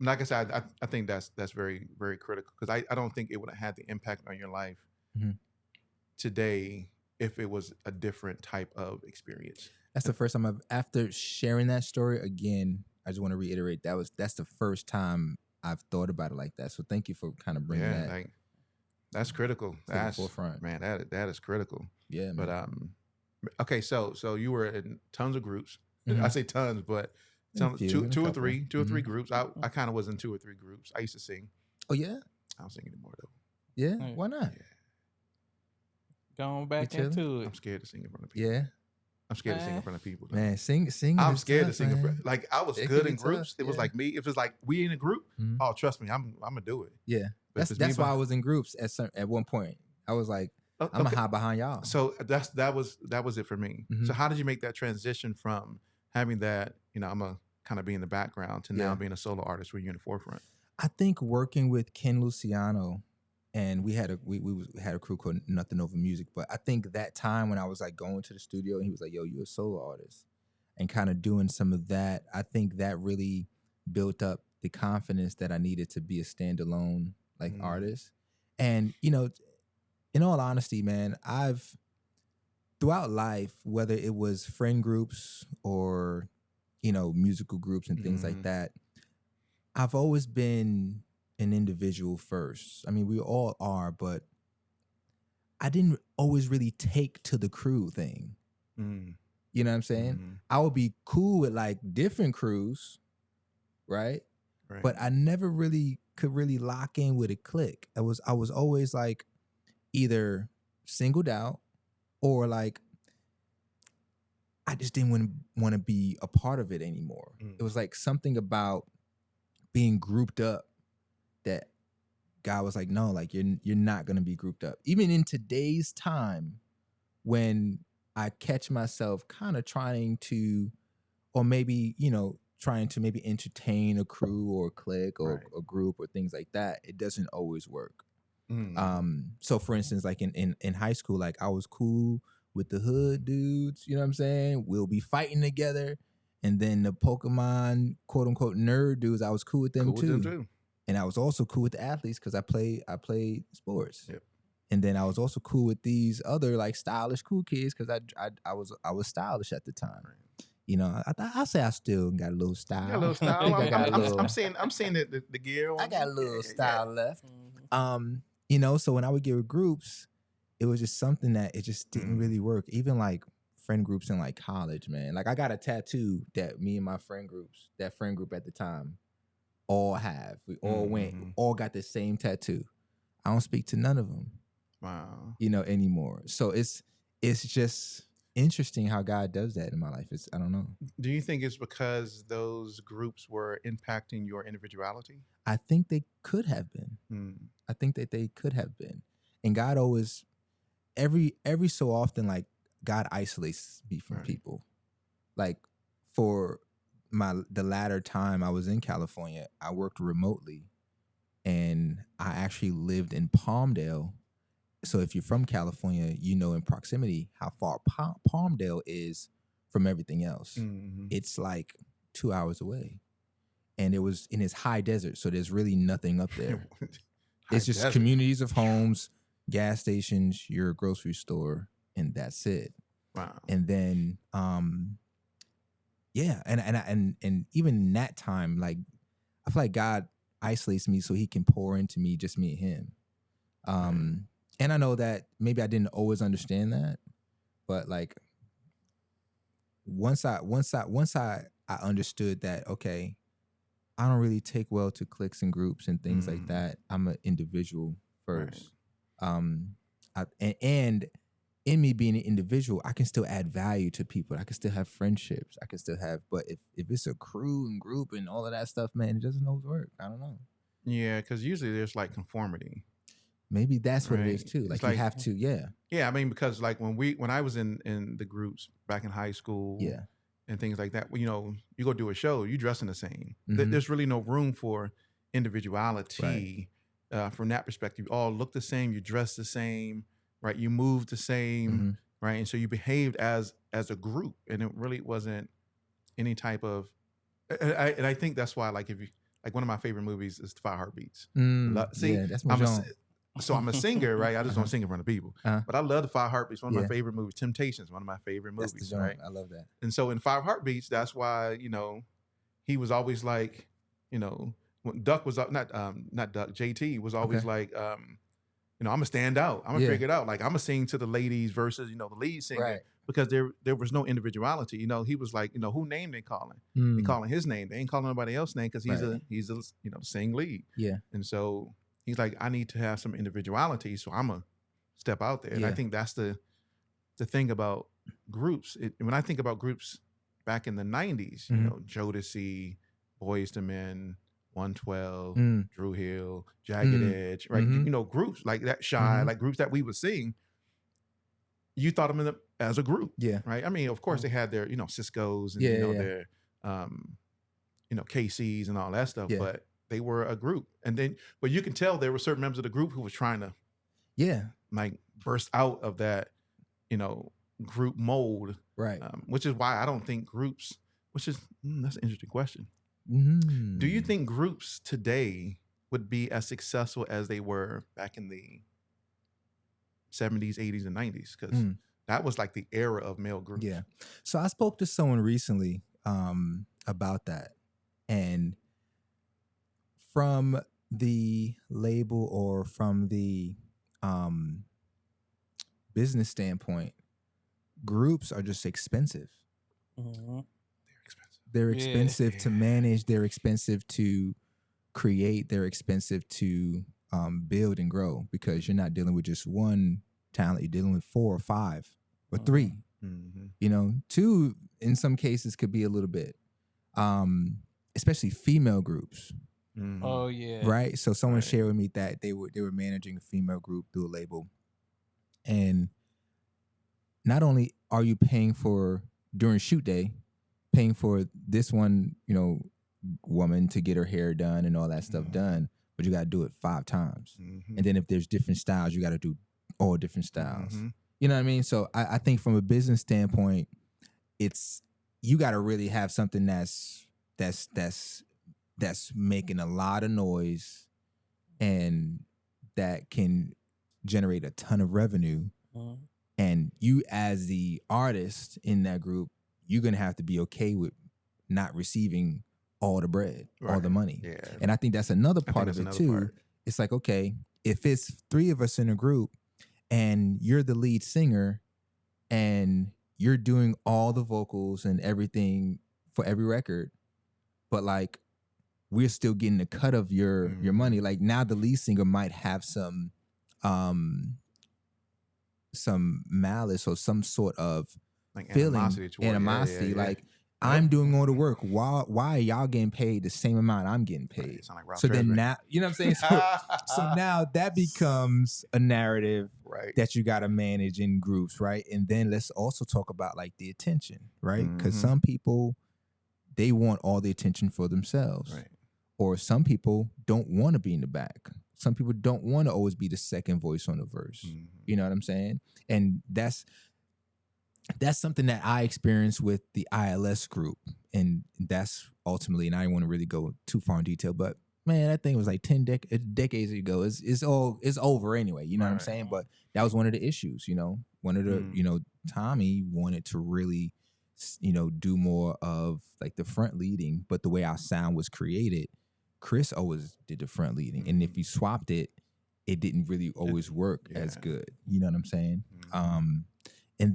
like I said, I think that's very, very critical because I don't think it would have had the impact on your life today if it was a different type of experience. That's the first time after sharing that story again. I just want to reiterate that's the first time I've thought about it like that. So thank you for kind of bringing that. Like, that's critical. To That's the forefront. Man, that is critical. Yeah, man. But okay, so you were in tons of groups. Mhm. I say tons, but A few, two or a three couple. groups. I kind of was in 2 or 3 groups. I used to sing. Oh yeah, I don't sing anymore though. yeah. Right. Why not? Yeah. Going back You chilling? into it. I'm scared to sing in front of people. Yeah, I'm scared to sing in front of people. Though. man. Sing. I'm is scared tough, to sing in man. front. Like I was It good can in be groups. tough, It was yeah. like me. If it's like we in a group, Mhm. oh trust me, I'm gonna do it. Yeah, But if it's that's me why I was in groups at one point. I was like, I'm gonna hide behind y'all. So that was it for me. Mhm. So how did you make that transition from having that, I'm gonna kind of be in the background to now being a solo artist where you're in the forefront? I think working with Ken Luciano, and we had a crew called Nothing Over Music. But I think that time when I was like going to the studio and he was like, "Yo, you're a solo artist," and kind of doing some of that, I think that really built up the confidence that I needed to be a standalone artist. And in all honesty, man, I've throughout life, whether it was friend groups or musical groups and things like that, I've always been an individual first. I mean, we all are, but I didn't always really take to the crew thing. You know what I'm saying? I would be cool with like different crews, right? But I never really could really lock in with a clique. I was always like either singled out or like I just didn't want to be a part of it anymore. It was like something about being grouped up that God was like, no, like you're not gonna be grouped up. Even in today's time, when I catch myself kind of trying to, or maybe trying to maybe entertain a crew or a clique or a group or things like that, it doesn't always work. So for instance, like in high school, like I was cool with the hood dudes, you know what I'm saying? We'll be fighting together. And then the Pokemon quote unquote nerd dudes, I was cool with them too. And I was also cool with the athletes because I played sports. Yep. And then I was also cool with these other like stylish cool kids because I was stylish at the time. I say I still got a little style. You got a little style. I got a little, I'm seeing the gear on. I got a little style left. Mm-hmm. So when I would get with groups, it was just something that it just didn't really work. Even like friend groups in like college, man. Like I got a tattoo that me and my friend group at the time, all have. We all all got the same tattoo. I don't speak to none of them. Wow. Anymore. So it's just interesting how God does that in my life. I don't know. Do you think it's because those groups were impacting your individuality? I think they could have been. I think that they could have been. And God always, every so often, like God isolates me from people. Like for the latter time I was in California, I worked remotely, and I actually lived in Palmdale. So if you're from California, you know in proximity how far Palmdale is from everything else. Mm-hmm. It's like 2 hours away, and it was in this high desert, so there's really nothing up there. It's just communities of homes, gas stations, your grocery store, and that's it. Wow. And then, yeah, and even in that time, like I feel like God isolates me so He can pour into me, just me and Him. And I know that maybe I didn't always understand that, but like once I understood that, okay, I don't really take well to cliques and groups and things like that. I'm an individual first. And in me being an individual, I can still add value to people. I can still have friendships. I can still have, but if it's a crew and group and all of that stuff, man, it doesn't always work. I don't know. Yeah, because usually there's like conformity. Maybe that's what it is too. Like you have to, yeah. Yeah, I mean, because like when I was in the groups back in high school, Yeah, and things like that, you know, you go do a show, you dress in the same. Mhm. There's really no room for individuality from that perspective. You all look the same, you dress the same, right? You move the same, Mhm. right? And so you behaved as a group, and it really wasn't any type of. And I think that's why, like, if you like, one of my favorite movies is Five Heartbeats. See, yeah, that's my genre. So I'm a singer, right? I just don't sing in front of people. Uh-huh. But I love the Five Heartbeats. One of my Yeah. favorite movies. Temptations, one of my favorite That's movies, the genre. right? I love that. And so in Five Heartbeats, that's why, you know, he was always like, you know, when Duck was not Duck, JT was always like, you know, I'm gonna stand out. I'm gonna figure it out. Like I'm gonna sing to the ladies versus, you know, the lead singer. Right. Because there was no individuality. You know, he was like, you know, who name they calling? They calling his name. They ain't calling nobody else's name because he's a you know, sing lead. Yeah. And so he's like, I need to have some individuality, so I'm gonna step out there. And I think that's the thing about groups. When I think about groups back in the 90s, you know, Jodeci, Boyz II Men, 112, Drew Hill, Jagged Edge, right? You know, groups like that, Shy, like groups that we would sing. You thought of them as a group, right? I mean, of course, they had their, you know, Cisco's and you know their, you know, KC's and all that stuff, but they were a group. And then, but you can tell there were certain members of the group who were trying to, like burst out of that, you know, group mold, right? Which is why I don't think groups. Which is that's an interesting question. Mm. Do you think groups today would be as successful as they were back in the 70s, 80s, and 90s? Because that was like the era of male groups. Yeah. So I spoke to someone recently about that. And from the label or from the business standpoint, groups are just expensive. Mm-hmm. They're expensive. They're expensive to manage. They're expensive to create. They're expensive to build and grow because you're not dealing with just one talent. You're dealing with 4 or 5 or 3. You know, 2 in some cases could be a little bit. Especially female groups. Oh yeah. Right. So someone shared with me that they were managing a female group through a label, and not only are you paying for during shoot day, paying for this one, you know, woman to get her hair done and all that stuff done, but you got to do it 5 times, and then if there's different styles, you got to do all different styles. You know what I mean? So I think from a business standpoint, it's you got to really have something that's making a lot of noise and that can generate a ton of revenue. And you as the artist in that group, you're going to have to be okay with not receiving all the bread, all the money. Yeah. And I think that's another part of it too. It's like, okay, if it's 3 of us in a group and you're the lead singer and you're doing all the vocals and everything for every record, but like we're still getting a cut of your money. Like now the lead singer might have some malice or some sort of like feeling, animosity. Like I'm doing all the work. Why are y'all getting paid the same amount I'm getting paid? Sound like Ralph So Tresvant. then now, you know what I'm saying? So now that becomes a narrative that you got to manage in groups, right? And then let's also talk about like the attention, right? Because some people they want all the attention for themselves. Right. Or some people don't want to be in the back. Some people don't want to always be the second voice on the verse. Mhm. You know what I'm saying? And that's something that I experienced with the ILS group. And that's ultimately, and I don't want to really go too far in detail, but man, that thing was like 10 decades ago. It's over anyway. You know what I'm Right. saying? But that was one of the issues, you know. One of the, you know, Tommy wanted to really, you know, do more of like the front leading, but the way our sound was created, Chris always did the front leading. And if you swapped it, it didn't really always work as good. You know what I'm saying? And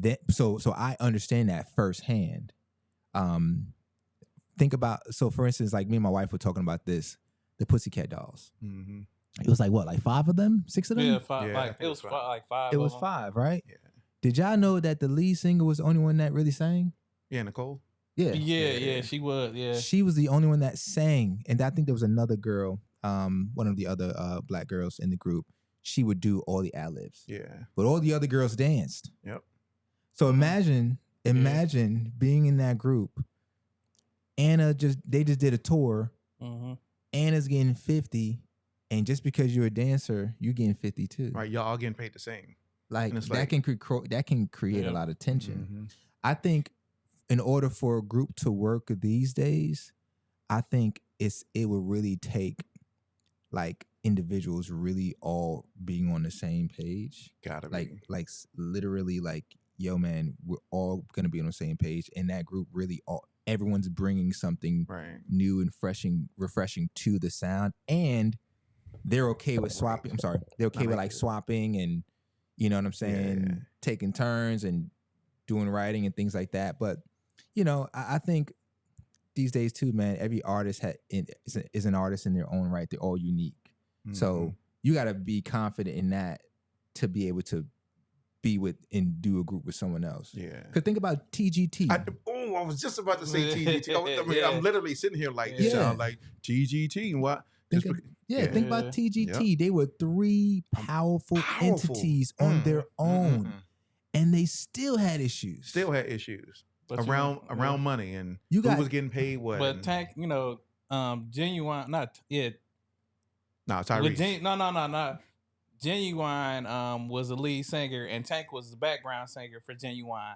then so I understand that firsthand. Think about, so for instance, like me and my wife were talking about this, the Pussycat Dolls. It was like what, like 5 of them, 6 of them? Yeah, 5. Like it was 5, like 5. It was 5, right? Yeah. Did y'all know that the lead singer was the only one that really sang? Yeah, Nicole. Yeah. Yeah, she was. Yeah, she was the only one that sang, and I think there was another girl, one of the other black girls in the group. She would do all the ad-libs. Yeah. But all the other girls danced. Yep. So imagine being in that group. They just did a tour. Anna's getting 50, and just because you're a dancer, you're getting 50 too. Right, y'all all getting paid the same. Like that can create a lot of tension. I think in order for a group to work these days, I think it would really take like individuals really all being on the same page. Gotta be. Like literally like, yo man, we're all gonna be on the same page. And that group really everyone's bringing something new and refreshing to the sound, and they're okay with swapping. I'm sorry, they're okay with like swapping, and you know what I'm saying, taking turns and doing writing and things like that. But you know, I think these days too, man, every artist is an artist in their own right. They're all unique, so you got to be confident in that to be able to be with and do a group with someone else. Yeah. Because think about TGT. I was just about to say TGT. I'm literally sitting here like, this sound like TGT. And what? Think about TGT. Yep. They were 3 powerful entities on their own, and they still had issues. But around money and who was getting paid what. But Tank, you know, Genuine, not it. No, Tyrese. No. Genuine was the lead singer, and Tank was the background singer for Genuine.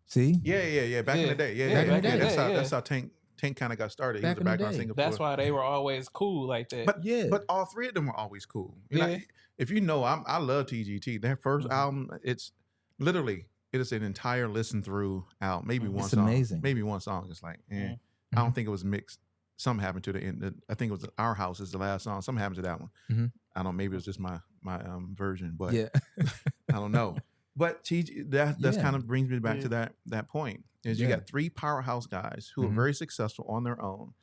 See? Yeah. Back in the day. That's how Tank kind of got started. He was a background singer. That's why they were always cool like that. But all 3 of them were always cool. If you know, I love TGT. Their first album, it's literally, it is an entire listen through album. Maybe one song. Amazing. Maybe one song. It's like, I don't think it was mixed. Something happened to the end. I think it was Our House is the last song. Something happened to that one. I don't know. Maybe it was just my version, but I don't know. But that's kind of brings me back to that point. Is you got 3 powerhouse guys who are very successful on their own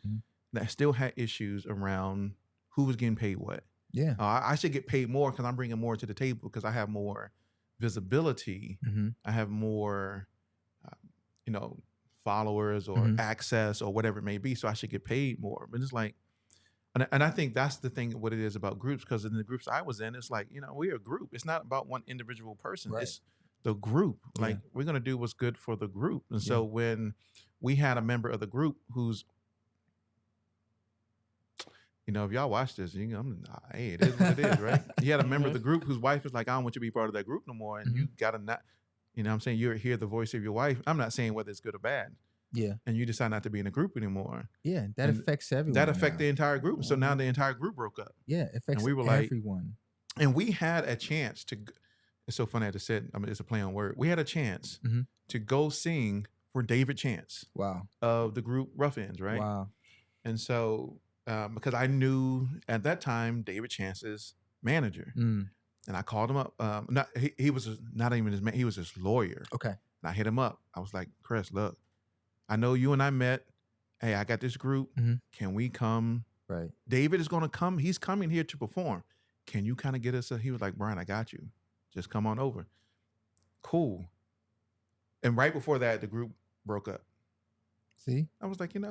that still had issues around who was getting paid what. Yeah, I should get paid more because I'm bringing more to the table because I have more visibility. I have more, followers or access or whatever it may be. So I should get paid more. But it's like, and I think that's the thing, what it is about groups, because in the groups I was in, it's like, we're a group. It's not about one individual person. Right. It's the group. Like, we're going to do what's good for the group. And so when we had a member of the group who's, if y'all watch this, hey, it is what it is, right? You had a member of the group whose wife is like, I don't want you to be part of that group no more. And you got to not, what I'm saying, you hear the voice of your wife. I'm not saying whether it's good or bad. Yeah. And you decide not to be in a group anymore. Yeah, that affects everyone. That affects the entire group. So now the entire group broke up. Yeah, it affects everyone. And we had a chance to, it's so funny I just said, it's a play on word. We had a chance to go sing for David Chance. Wow. Of the group Rough Ends, right? Wow. And so, because I knew at that time David Chance's manager. And I called him up. He was not even his man, he was his lawyer. Okay. And I hit him up. I was like, Chris, look, I know you and I met. Hey, I got this group. Can we come? Right. David is going to come. He's coming here to perform. Can you kind of get us? He was like, Brian, I got you. Just come on over. Cool. And right before that, the group broke up. See? I was like, and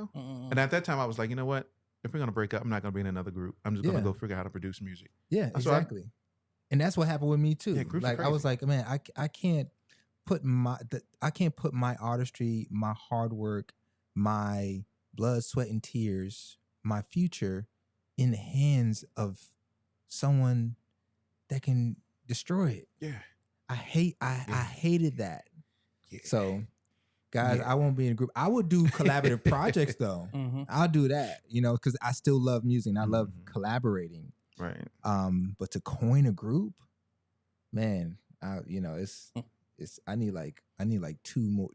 at that time I was like, you know what? If we're going to break up, I'm not going to be in another group. I'm just going to go figure out how to produce music. Yeah, exactly. And that's what happened with me too. Yeah, like I was like, man, I can't put my artistry, my hard work, my blood, sweat, and tears, my future in the hands of someone that can destroy it. Yeah. I hated that. Yeah. So guys, Yeah. I won't be in a group. I would do collaborative projects though. I'll do that, because I still love music and I love collaborating. Right. But to coin a group, man, it's I need like two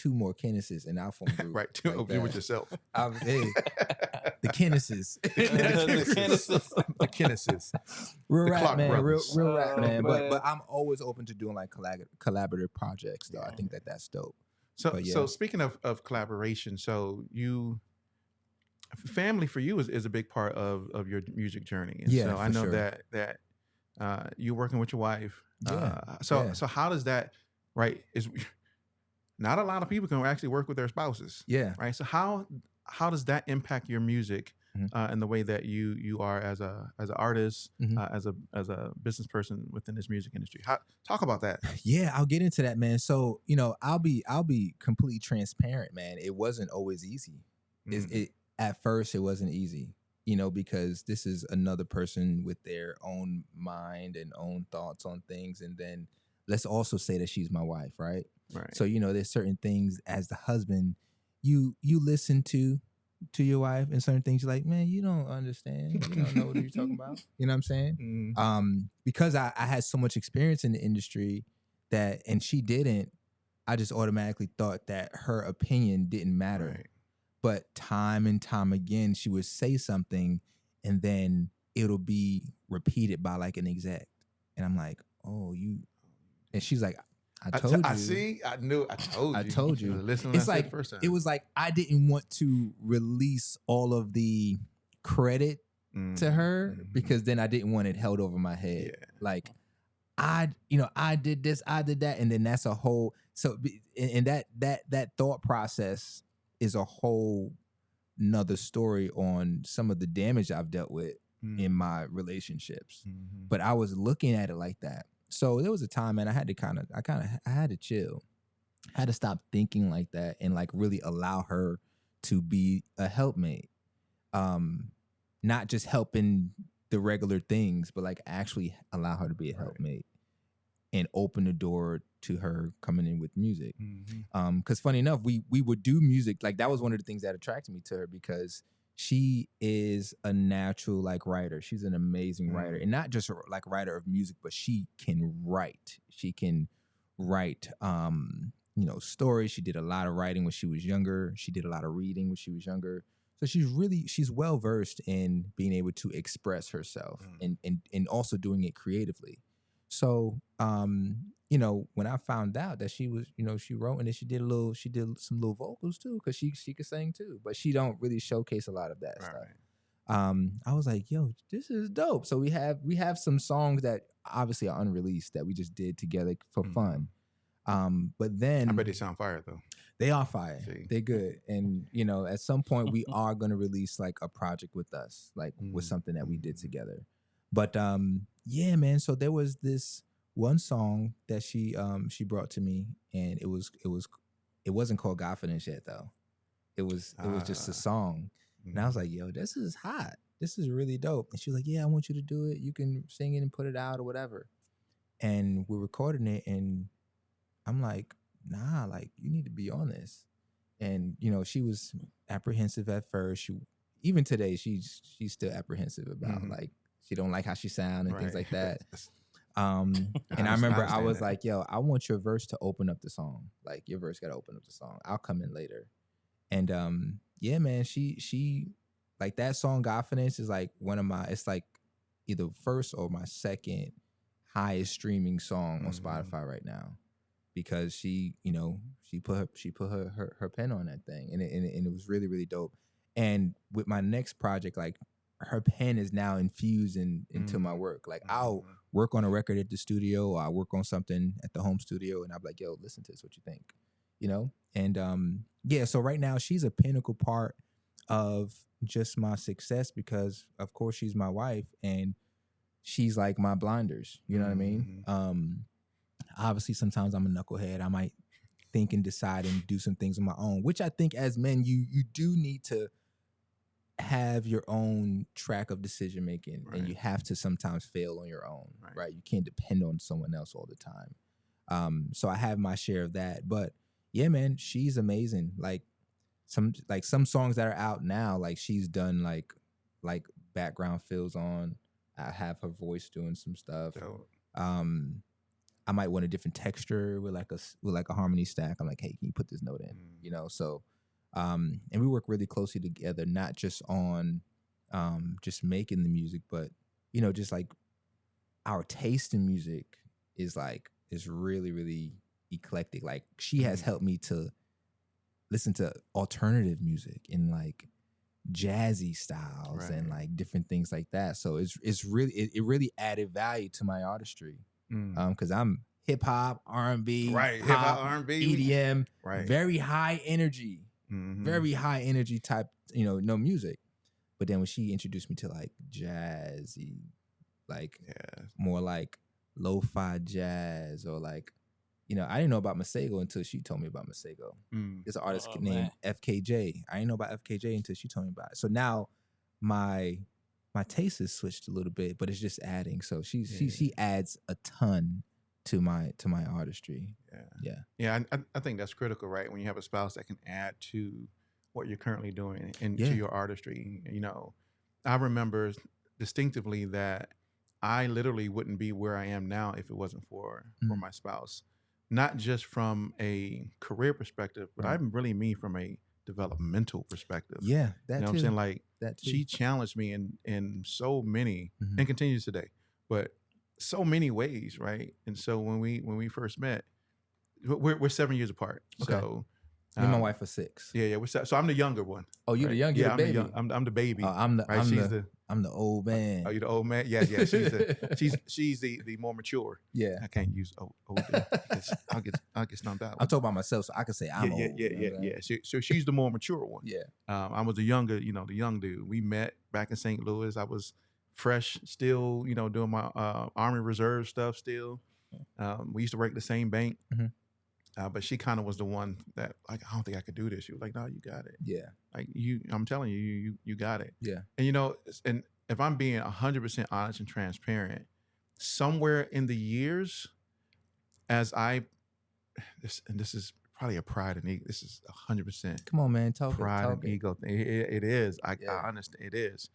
more Kennises and I'll form a group. Right. Like Do it yourself. The Kennises. The Kennises. Real The rap, Clark man. brothers. Real rap, man. man. But I'm always open to doing like collaborative projects though. I think that's dope. So speaking of collaboration, so family for you is a big part of your music journey. And so I know that you're working with your wife. So how does that, right? Is not a lot of people can actually work with their spouses. Yeah. Right. So how does that impact your music and the way that you are as an artist, as a business person within this music industry? Talk about that. Yeah, I'll get into that, man. So, I'll be completely transparent, man. It wasn't always easy. At first it wasn't easy, because this is another person with their own mind and own thoughts on things. And then let's also say that she's my wife, right? Right. So, there's certain things as the husband, you listen to your wife, and certain things you're like, man, you don't understand. You don't know what you're talking about. You know what I'm saying? Because I had so much experience in the industry and she didn't, I just automatically thought that her opinion didn't matter. Right. But time and time again, she would say something and then it'll be repeated by like an exec. And I'm like, oh, and she's like, I told you. I see. I knew. I told you. I told you. Listen, it's like the first time. It was like I didn't want to release all of the credit to her because then I didn't want it held over my head. Yeah. Like I did this, I did that, and then that's a whole. So and that thought process is a whole nother story on some of the damage I've dealt with in my relationships. But I was looking at it like that. So there was a time, man, I had to chill. I had to stop thinking like that and like really allow her to be a helpmate. Not just helping the regular things, but like actually allow her to be a helpmate and open the door to her coming in with music. Because funny enough, we would do music. Like that was one of the things that attracted me to her because she is a natural like writer. She's an amazing writer, and not just like writer of music, but she can write. She can write, stories. She did a lot of writing when she was younger. She did a lot of reading when she was younger. So she's well versed in being able to express herself and also doing it creatively. So, when I found out that she was, she wrote and then she did some little vocals too, because she could sing too, but she don't really showcase a lot of that stuff. I was like, yo, this is dope. So we have some songs that obviously are unreleased that we just did together for fun. But then I bet they sound fire though. They are fire. They're good. And, at some point we are going to release like a project with us, like with something that we did together. But, yeah, man. So there was this one song that she brought to me, and it wasn't called Godfidence yet though. It was just a song. And I was like, yo, this is hot. This is really dope. And she was like, yeah, I want you to do it. You can sing it and put it out or whatever. And we're recording it, and I'm like, nah, like you need to be on this. And, she was apprehensive at first. Even today, she's still apprehensive about like, she don't like how she sound and things like that. And I remember I was like, yo, I want your verse to open up the song. Like your verse got to open up the song. I'll come in later. And yeah, man, she like that song Godfidence is like it's like either first or my second highest streaming song on Spotify right now, because she put her pen on that thing, and it was really, really dope. And with my next project, like her pen is now infused into my work. Like I'll work on a record at the studio, or I work on something at the home studio, and I'll be like, yo, listen to this, what you think? And yeah, so right now she's a pinnacle part of just my success, because of course she's my wife and she's like my blinders, you know what I mean? Obviously sometimes I'm a knucklehead. I might think and decide and do some things on my own, which I think as men, you do need to have your own track of decision making, and you have to sometimes fail on your own, right? You can't depend on someone else all the time. So I have my share of that, but yeah, man, she's amazing. Like some songs that are out now, like she's done like background fills on. I have her voice doing some stuff. I might want a different texture with like a harmony stack. I'm like, hey, can you put this note in? You know, so and we work really closely together, not just on just making the music, but you know, just like our taste in music is really, really eclectic. Like she has helped me to listen to alternative music and like jazzy styles and like different things like that. So it's really it really added value to my artistry. Because I'm hip hop, R&B, hip hop, R&B, EDM, very high energy, very high energy type, you know, no music. But then when she introduced me to like jazzy, like more like lo-fi jazz, or like, you know, I didn't know about Masego until she told me about Masego. There's an artist named FKJ. I didn't know about FKJ until she told me about it. So now my taste has switched a little bit, but it's just adding. So she adds a ton to my artistry. I think that's critical, right? When you have a spouse that can add to what you're currently doing and to your artistry. You know, I remember distinctively that I literally wouldn't be where I am now if it wasn't for my spouse. Not just from a career perspective, but I really mean from a developmental perspective. Yeah, that you know too. what I'm saying? Like that too. She challenged me in so many and continues today, but so many ways, right? And so when we first met, we're 7 years apart. Okay. So me and my wife are 6. Yeah. So I'm the younger one. Oh, you're the younger. Yeah, baby. I'm the baby. I'm the old man. Oh, you're the old man. Yeah. She's the more mature. Yeah. I can't use old because I'll get stumped out. I'm talking about myself, so I can say I'm old. Yeah. So she's the more mature one. Yeah. I was the younger, the young dude. We met back in St. Louis. I was fresh, still, doing my Army Reserve stuff. Still, we used to work at the same bank. But she kind of was the one that, like, I don't think I could do this. She was like, no, you got it. Yeah. Like I'm telling you, you got it. Yeah. And and if I'm being 100% honest and transparent, somewhere in the years, as this is probably a pride and ego. This is 100%. Come on, man, talk pride talk and ego thing. It is. I understand. It is.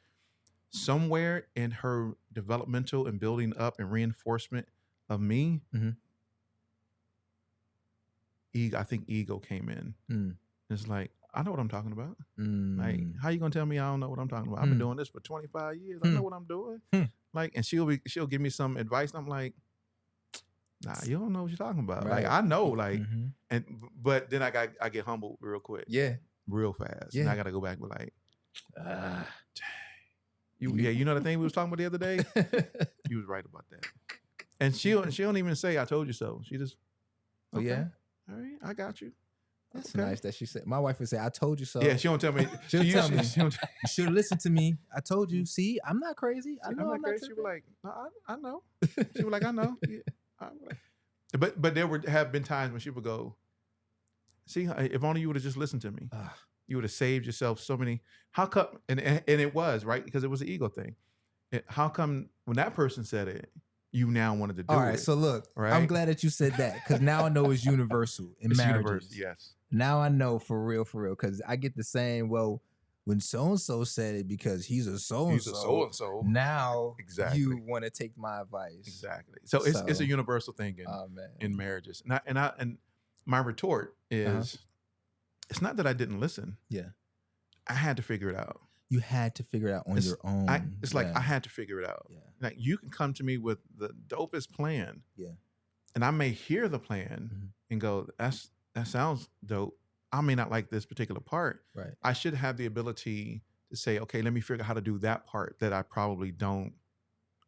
Somewhere in her developmental and building up and reinforcement of me. I think ego came in. It's like, I know what I'm talking about. Like, how you gonna tell me I don't know what I'm talking about? I've been doing this for 25 years. I know what I'm doing. Like, and she'll give me some advice, and I'm like, nah, you don't know what you're talking about. Right. Like, I know, like, but then I get humbled real quick. Yeah. Real fast. Yeah. And I gotta go back with like, you know the thing we was talking about the other day? You was right about that. And she don't even say I told you so. She just, okay. Oh yeah. All right, I got you. That's nice that she said. My wife would say, "I told you so." Yeah, she don't tell me. She'll tell me. You should listen to me. I told you. See, I'm not crazy. I know I'm not crazy. She was like, no, I know. She was like, I know. Yeah, but there have been times when she would go, "See, if only you would have just listened to me, you would have saved yourself so many." How come? And it was right because it was an ego thing. How come when that person said it, you now wanted to do it? All right, so look, right? I'm glad that you said that because now I know it's universal in marriages. Universal, yes. Now I know for real, because I get the saying, well, when so-and-so said it because he's a so-and-so, now you want to take my advice. Exactly. So it's a universal thing in marriages. And my retort is, it's not that I didn't listen. Yeah. I had to figure it out. You had to figure it out on your own. I had to figure it out. Yeah. Like, you can come to me with the dopest plan. Yeah. And I may hear the plan and go, that sounds dope. I may not like this particular part. Right. I should have the ability to say, okay, let me figure out how to do that part that I probably don't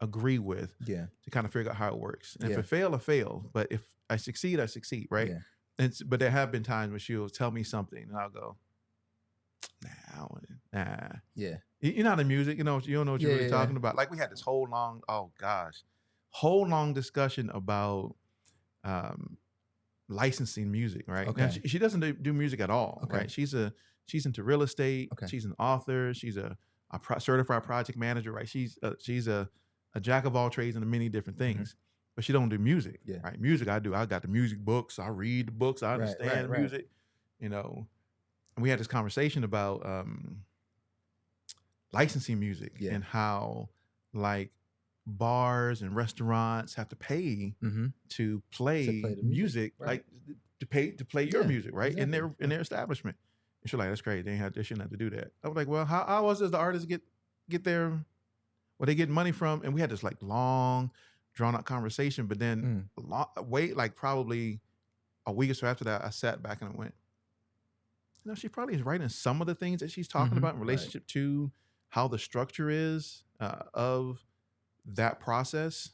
agree with. Yeah. To kind of figure out how it works. And if it fail, I fail. But if I succeed, I succeed. Right. Yeah. But there have been times when she'll tell me something and I'll go, nah. Yeah. You're not in music, you don't know what you're really talking about. Like, we had this whole long discussion about licensing music, right? Now Okay. she doesn't do music at all, Okay. right? She's into real estate. Okay. She's an author. She's a certified project manager, right? She's a jack of all trades and many different things, but she don't do music, Yeah. right? Music I do. I got the music books. I read the books. I understand music, you know. And we had this conversation about licensing music and how like bars and restaurants have to pay to play the music, right. like to play your music, right? Exactly. In their establishment. And she's like, that's great. They shouldn't have to do that. I was like, well, how else does the artist get their what they get money from? And we had this like long, drawn out conversation. But then like probably a week or so after that, I sat back and I went, you know, she probably is right in some of the things that she's talking about in relationship to how the structure is of that process.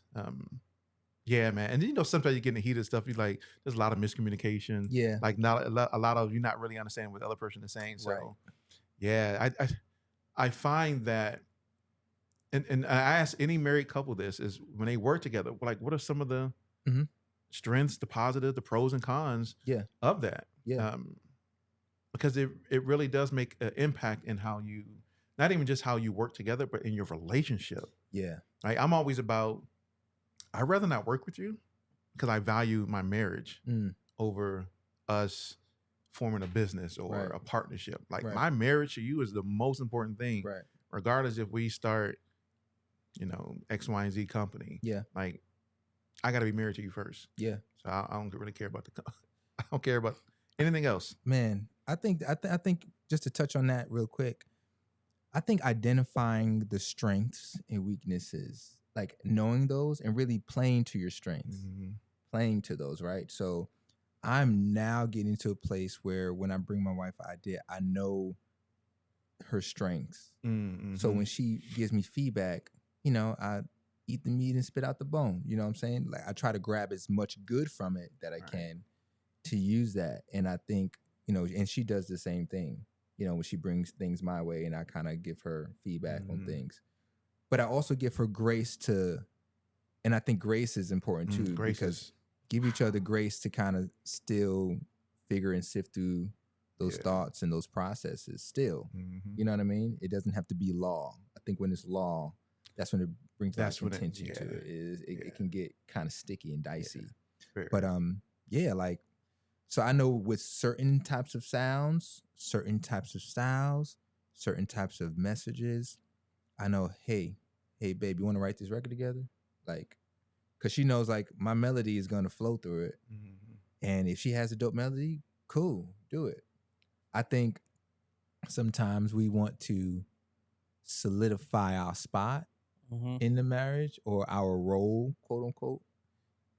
Yeah, man. And you know, sometimes you get in the heat of stuff. You like, there's a lot of miscommunication. Yeah. Like not a lot of you not really understanding what the other person is saying. So, yeah, I find that, and I ask any married couple this is when they work together, like, what are some of the strengths, the positive, the pros and cons of that? Yeah. Because it really does make an impact in how you, not even just how you work together, but in your relationship. Yeah. Right? I'm always about, I'd rather not work with you because I value my marriage over us forming a business or a partnership. Like my marriage to you is the most important thing, regardless if we start, you know, X, Y, and Z company. Yeah. Like I got to be married to you first. Yeah. So I don't really care about I don't care about anything else. Man, I think just to touch on that real quick, I think identifying the strengths and weaknesses, like knowing those and really playing to your strengths, playing to those, right? So I'm now getting to a place where when I bring my wife an idea, I know her strengths. So when she gives me feedback, you know, I eat the meat and spit out the bone. You know what I'm saying? Like I try to grab as much good from it that I can to use that. And I think, you know, and she does the same thing, you know, when she brings things my way and I kind of give her feedback on things. But I also give her grace to, and I think grace is important too, because give each other grace to kind of still figure and sift through those thoughts and those processes still. You know what I mean? It doesn't have to be law. I think when it's law, that's when it brings that contention to it. It can get kind of sticky and dicey. But like, so I know with certain types of sounds, certain types of styles, certain types of messages, I know, hey, babe, you want to write this record together? Like, because she knows like my melody is going to flow through it. And if she has a dope melody, cool, do it. I think sometimes we want to solidify our spot in the marriage or our role, quote unquote,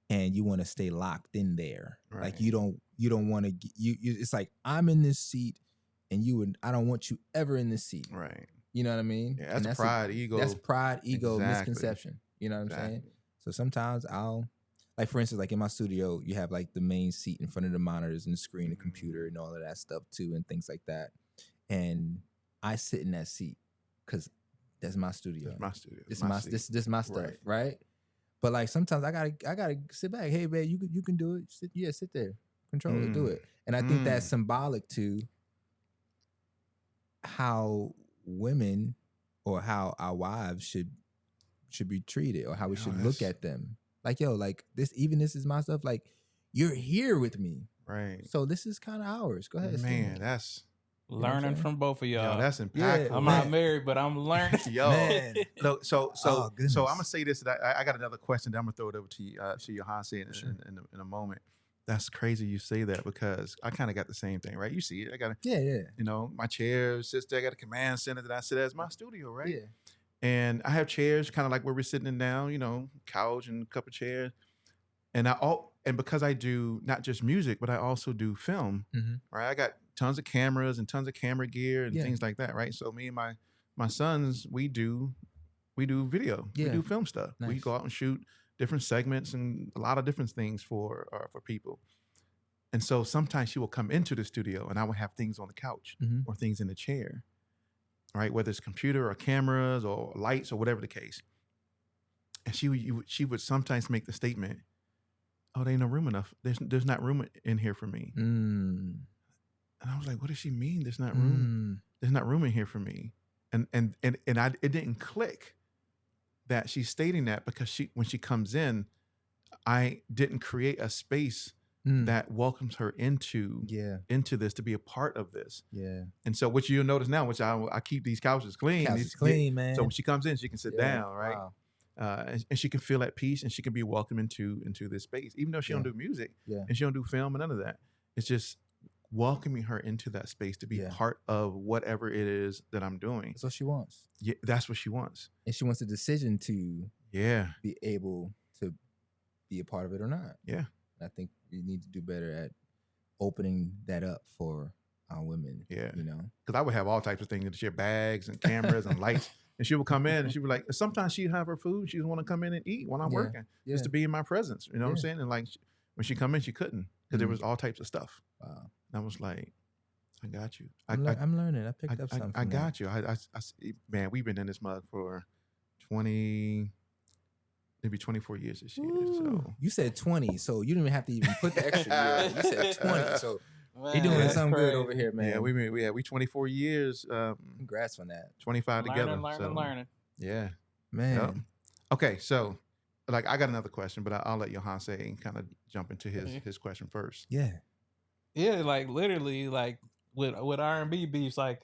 and you want to stay locked in there. Like you don't want to you it's like I'm in this seat and I don't want you ever in this seat. Right. You know what I mean? Yeah, that's pride, ego. That's pride, ego, misconception. You know what I'm saying? So sometimes I'll, like for instance, like in my studio, you have like the main seat in front of the monitors and the screen, the computer and all of that stuff too and things like that. And I sit in that seat because that's my studio. That's my studio. This is my stuff, right? But like sometimes I gotta sit back. Hey, babe, you can do it. Sit there, control it, do it. And I think that's symbolic to how women or how our wives should be treated or how we should look at them. Like, yo, like this is my stuff. Like, you're here with me, right? So this is kind of ours. Go ahead, man. That's learning from both of y'all. Yo, that's impactful. I'm not married, but I'm learning. Yo, man. So I'm gonna say this. I got another question. That I'm gonna throw it over to you, Vaughan, in a moment. That's crazy you say that because I kind of got the same thing, right? You see it. I got you know, my chair sits there. I got a command center that I sit as my studio, right? Yeah. And I have chairs kind of like where we're sitting in now, you know, couch and a couple chairs. And because I do not just music, but I also do film, right? I got tons of cameras and tons of camera gear and things like that, right? So me and my sons, we do video, we do film stuff. Nice. We go out and shoot different segments and a lot of different things for people. And so sometimes she will come into the studio and I will have things on the couch or things in the chair, right? Whether it's computer or cameras or lights or whatever the case. And she would sometimes make the statement, oh, there ain't no room enough. There's not room in here for me. Mm. And I was like, what does she mean? There's not room. There's not room in here for me. And it didn't click that she's stating that because when she comes in, I didn't create a space that welcomes her into this, to be a part of this. Yeah. And so what you'll notice now, which I keep these couches clean. Couches clean, man. So when she comes in, she can sit down, right? Wow. And she can feel at peace, and she can be welcomed into this space, even though she don't do music and she don't do film and none of that. It's just welcoming her into that space to be part of whatever it is that I'm doing. That's what she wants. Yeah, that's what she wants. And she wants a decision to be able to be a part of it or not. Yeah. I think we need to do better at opening that up for our women. Yeah. You know? Because I would have all types of things, share bags and cameras and lights. And she would come in and she'd be like, sometimes she'd have her food. She'd want to come in and eat when I'm working, just to be in my presence. You know what I'm saying? And like when she come in, she couldn't because there was all types of stuff. Wow. And I was like, I got you. I'm learning. I picked up something. I got you. Man, we've been in this mug for 24 years this year. So you said 20, so you didn't even have to even put the extra year. You said 20, so Man, you're doing something crazy. good over here, man. Yeah, we 24 years. Congrats on that. 25 together. Learning. Yeah, man. Yep. Okay, so like I got another question, but I'll let Johan say and kind of jump into his question first. Yeah. Yeah, like literally, like with R&B beefs, like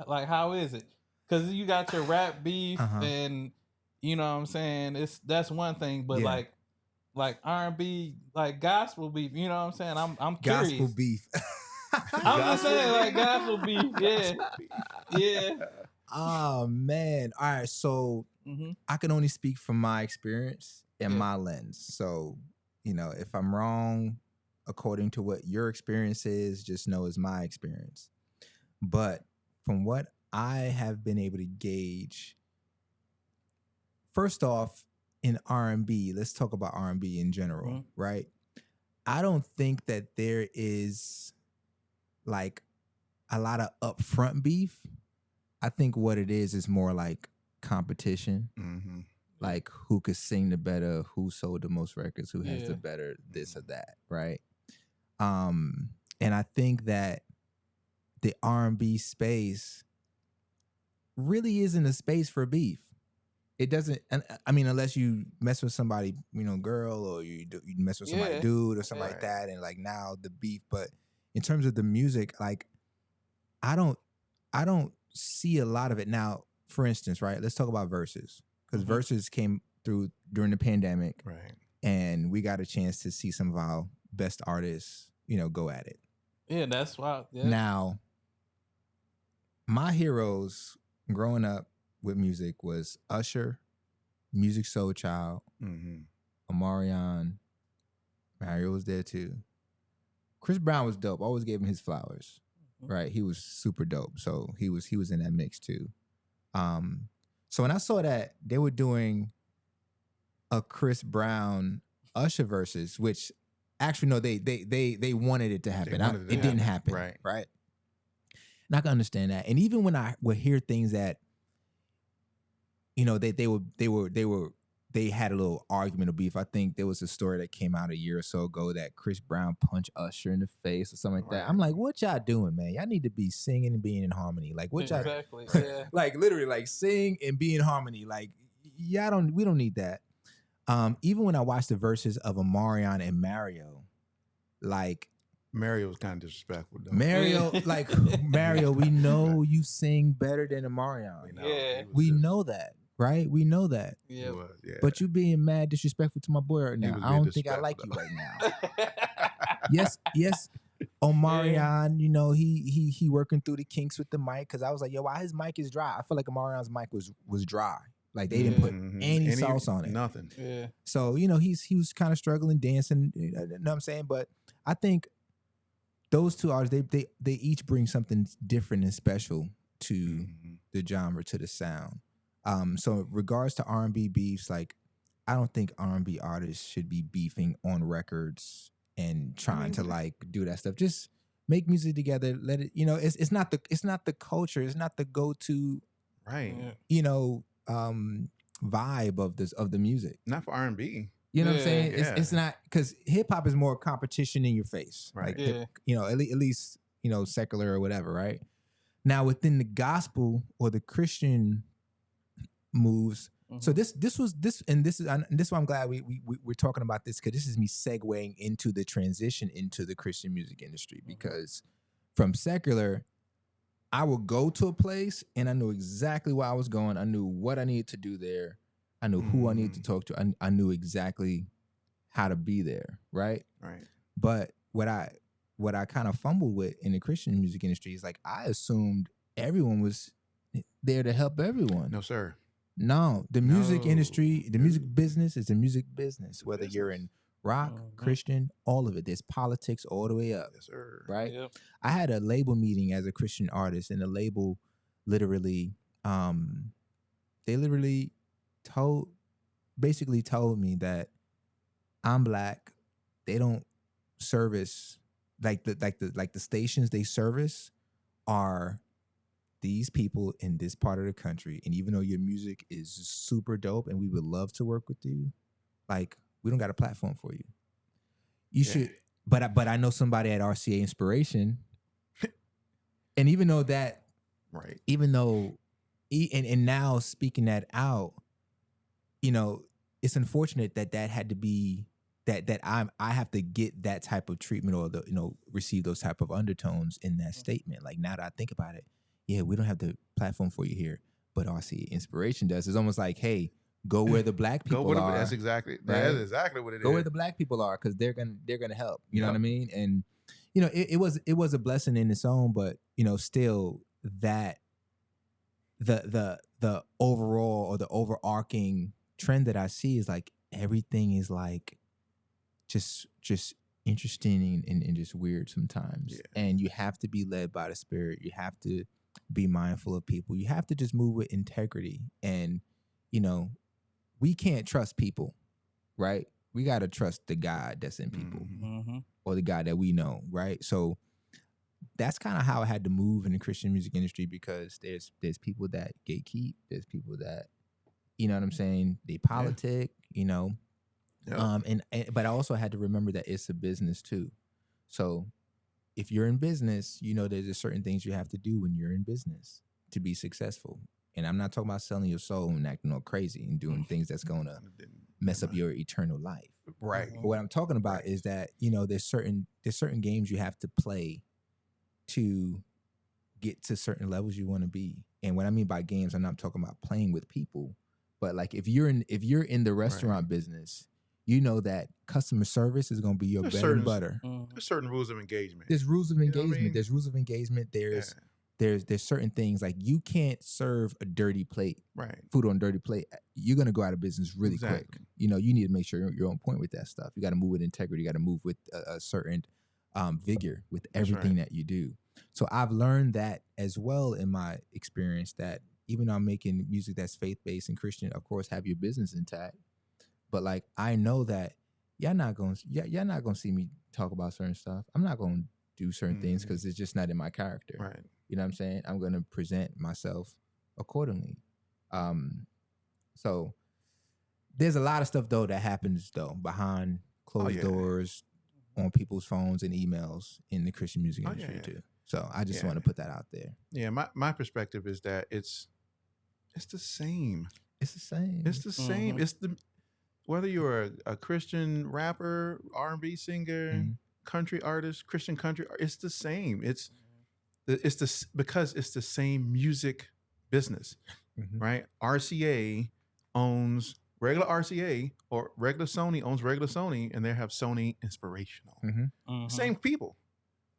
how is it? Because you got your rap beef, and you know what I'm saying. That's one thing, but like R&B, like gospel beef. You know what I'm saying. I'm curious. Gospel beef. I'm just saying, like gospel beef. Yeah, yeah. Oh man. All right. So I can only speak from my experience and my lens. So if I'm wrong, according to what your experience is, just know it's my experience. But from what I have been able to gauge, first off, in R&B, let's talk about R&B in general, right? I don't think that there is like a lot of upfront beef. I think what it is more like competition. Like who could sing the better, who sold the most records, who has the better this or that, right? And I think that the R&B space really isn't a space for beef. It doesn't. I mean, unless you mess with somebody, girl, or you mess with somebody, dude, or something like that, and like now the beef. But in terms of the music, like I don't see a lot of it now. For instance, right? Let's talk about Versus, because Versus came through during the pandemic, right? And we got a chance to see some of our best artists, go at it. Yeah, that's why. Yeah. Now, my heroes growing up with music was Usher, Music Soul Child, Omarion, Mario was there too. Chris Brown was dope. I always gave him his flowers, right? He was super dope. So he was in that mix too. So when I saw that they were doing a Chris Brown Usher versus, which actually no, they wanted it to happen. It didn't happen, right? And I can understand that. And even when I would hear things that they had a little argument of beef. I think there was a story that came out a year or so ago that Chris Brown punched Usher in the face or something like that. I'm like, what y'all doing, man? Y'all need to be singing and being in harmony. Like what y'all exactly? Yeah. like literally like sing and be in harmony. Like we don't need that. Even when I watched the verses of Omarion and Mario, like Mario was kind of disrespectful though. Mario, we know you sing better than Omarion. We know that. Right? We know that. Yeah. But you being mad disrespectful to my boy right now. I don't think I like you right now. Yes. Omarion, he working through the kinks with the mic, because I was like, why his mic is dry? I feel like Omarion's mic was dry. Like they didn't put any sauce on it. Nothing. Yeah. So, he was kind of struggling dancing, you know what I'm saying? But I think those two artists, they each bring something different and special to the genre, to the sound. So in regards to R&B beefs, like I don't think R&B artists should be beefing on records and trying to like do that stuff. Just make music together. Let it, it's not the culture. It's not the go-to, right? Vibe of the music. Not for R&B. You know what I'm saying? Yeah. It's not, because hip hop is more competition in your face, Right. Like at least secular or whatever, right? Now within the gospel or the Christian moves. So this is why I'm glad we're talking about this, because this is me segueing into the transition into the Christian music industry, because from secular, I would go to a place and I knew exactly where I was going. I knew what I needed to do there. I knew who I needed to talk to. I knew exactly how to be there, right? Right. But what I kind of fumbled with in the Christian music industry is like, I assumed everyone was there to help everyone. No, sir. No, the music industry, the music business is a music business. Whether you're in rock, Christian, all of it. There's politics all the way up. Yes, sir. Right? Yep. I had a label meeting as a Christian artist, and the label literally, they literally basically told me that I'm black. They don't service like the stations they service are these people in this part of the country, and even though your music is super dope and we would love to work with you, like, we don't got a platform for you. You should, but I know somebody at RCA Inspiration, and even though that, right, even though, and now speaking that out, it's unfortunate that had to be that I have to get that type of treatment, or receive those type of undertones in that statement. Like, now that I think about it, yeah, we don't have the platform for you here, but RC Inspiration does. It's almost like, hey, go where the black people are. That's exactly what it is. Go where the black people are, because they're gonna help. You know what I mean? And it was a blessing in its own, but still, that the overall or the overarching trend that I see is like, everything is like just interesting and just weird sometimes. And you have to be led by the Spirit. You have to be mindful of people. You have to just move with integrity. And we can't trust people, right? We got to trust the God that's in people, or the God that we know, right? So that's kind of how I had to move in the Christian music industry, because there's people that gatekeep, there's people that, you know what I'm saying, they politic, but I also had to remember that it's a business too. So if you're in business, there's just certain things you have to do when you're in business to be successful. And I'm not talking about selling your soul and acting all crazy and doing things that's going to mess up your eternal life. Right. But what I'm talking about is that, there's certain games you have to play to get to certain levels you want to be. And what I mean by games, I'm not talking about playing with people, but like, if you're in the restaurant business, that customer service is going to be your bread and butter. There's certain rules of engagement. There's rules of engagement. There's rules of engagement. There's certain things, like, you can't serve a dirty plate, food on a dirty plate. You're going to go out of business really quick. You need to make sure you're on point with that stuff. You got to move with integrity. You got to move with a certain vigor with everything that you do. So I've learned that as well in my experience, that even though I'm making music that's faith-based and Christian, of course, have your business intact. But like, I know that y'all not gonna see me talk about certain stuff. I'm not gonna do certain things because it's just not in my character. Right. You know what I'm saying? I'm gonna present myself accordingly. So there's a lot of stuff though that happens though behind closed doors, on people's phones and emails in the Christian music industry too. So I just want to put that out there. Yeah, my perspective is that it's the same. It's the same. It's the same. It's whether you're a Christian rapper, R&B singer, country artist, Christian country, it's the same. Because it's the same music business, right? RCA owns regular RCA, or regular Sony owns regular Sony, and they have Sony Inspirational. Same people,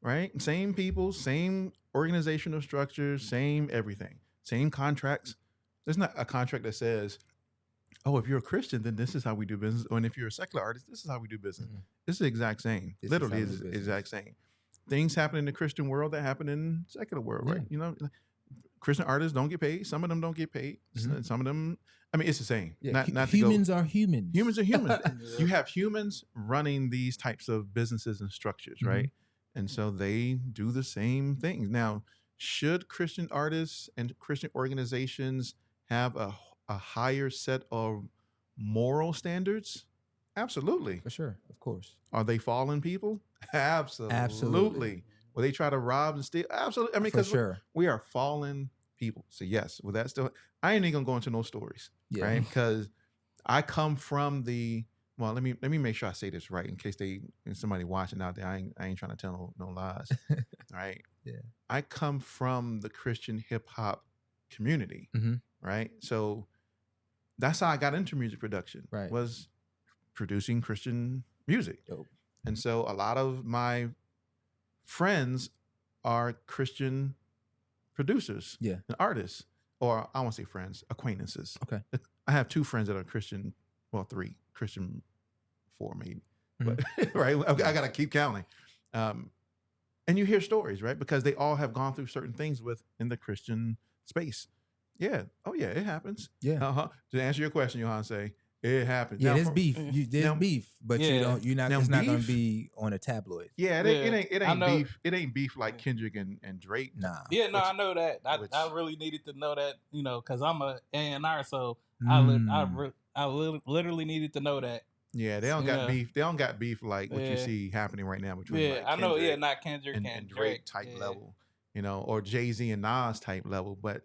right? Same people, same organizational structure, same everything, same contracts. There's not a contract that says, oh, if you're a Christian, then this is how we do business. Or if you're a secular artist, this is how we do business. It's the exact same. Literally, it's the exact same. Things happen in the Christian world that happen in the secular world, right? Christian artists don't get paid. Some of them don't get paid. Some of them, I mean, it's the same. Yeah. Humans are humans. Humans are humans. You have humans running these types of businesses and structures, right? And so they do the same things. Now, should Christian artists and Christian organizations have a higher set of moral standards? Absolutely. For sure. Of course. Are they fallen people? Absolutely. Will they try to rob and steal? Absolutely. I mean, because we are fallen people. So yes, well, that's still. I ain't even gonna go into no stories, right? Because I come from the. Well, let me make sure I say this right in case somebody watching out there. I ain't trying to tell no lies. Right. Yeah. I come from the Christian hip hop community. Right. So that's how I got into music production. Right. Was producing Christian music. Dope. And so a lot of my friends are Christian producers and artists, or I won't say friends, acquaintances. Okay. I have 2 friends that are Christian, well, 3, Christian 4 maybe, but right. I got to keep counting. And you hear stories, right? Because they all have gone through certain things in the Christian space. Yeah. Oh yeah, it happens. Yeah. To answer your question, Johan, say, it happens. Yeah, there's beef. There's beef, but you're not. It's not going to be on a tabloid. Yeah, it ain't beef. It ain't beef like Kendrick and Drake. Nah. Yeah, no, I know that. I really needed to know that, because I'm a A&R, so I literally needed to know that. Yeah, they don't got beef. They don't got beef like what you see happening right now between like I know. Kendrick Not Kendrick and Drake type level, or Jay-Z and Nas type level. But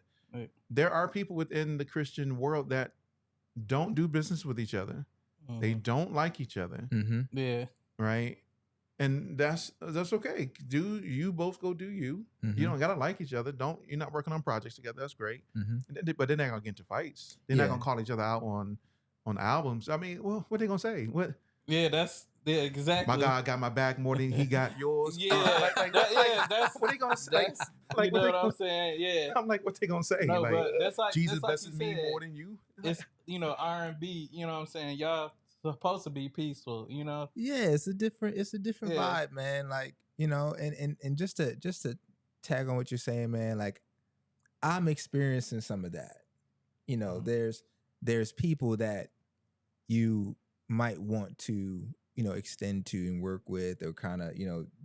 there are people within the Christian world that don't do business with each other. They don't like each other. Yeah. Right. And that's okay. You both go do you. You don't gotta like each other. You're not working on projects together. That's great. But they're not gonna get into fights. They're not gonna call each other out on albums. I mean, well, what are they gonna say? What? Yeah, that's exactly. My God got my back more than he got yours. Yeah, that's what are they gonna say? Like, you know what I'm saying? Yeah. I'm like, what they gonna say? No, like, but that's like Jesus that's blesses me more than you. It's R&B. You know what I'm saying? Y'all supposed to be peaceful. Yeah, it's a different vibe, man. Like, and just to tag on what you're saying, man. Like, I'm experiencing some of that. There's people that you might want to extend to and work with, or kind of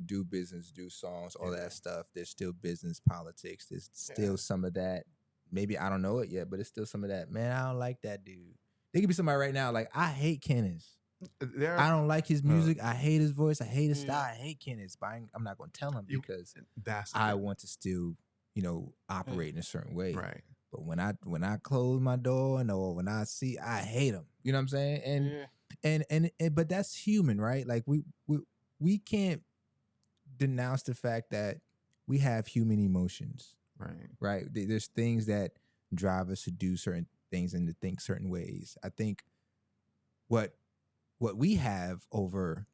do business, do songs, all that stuff. There's still business, politics. There's still some of that. Maybe I don't know it yet, but it's still some of that. Man, I don't like that dude. There could be somebody right now like, I hate Kennis. I don't like his music. I hate his voice. I hate his style. I hate Kennis. But I'm not going to tell him because I want to still operate in a certain way. Right. But when I close my door or when I hate him. You know what I'm saying? And but that's human, right? Like we can't denounce the fact that we have human emotions. Right. There's things that drive us to do certain things and to think certain ways. I think what we have over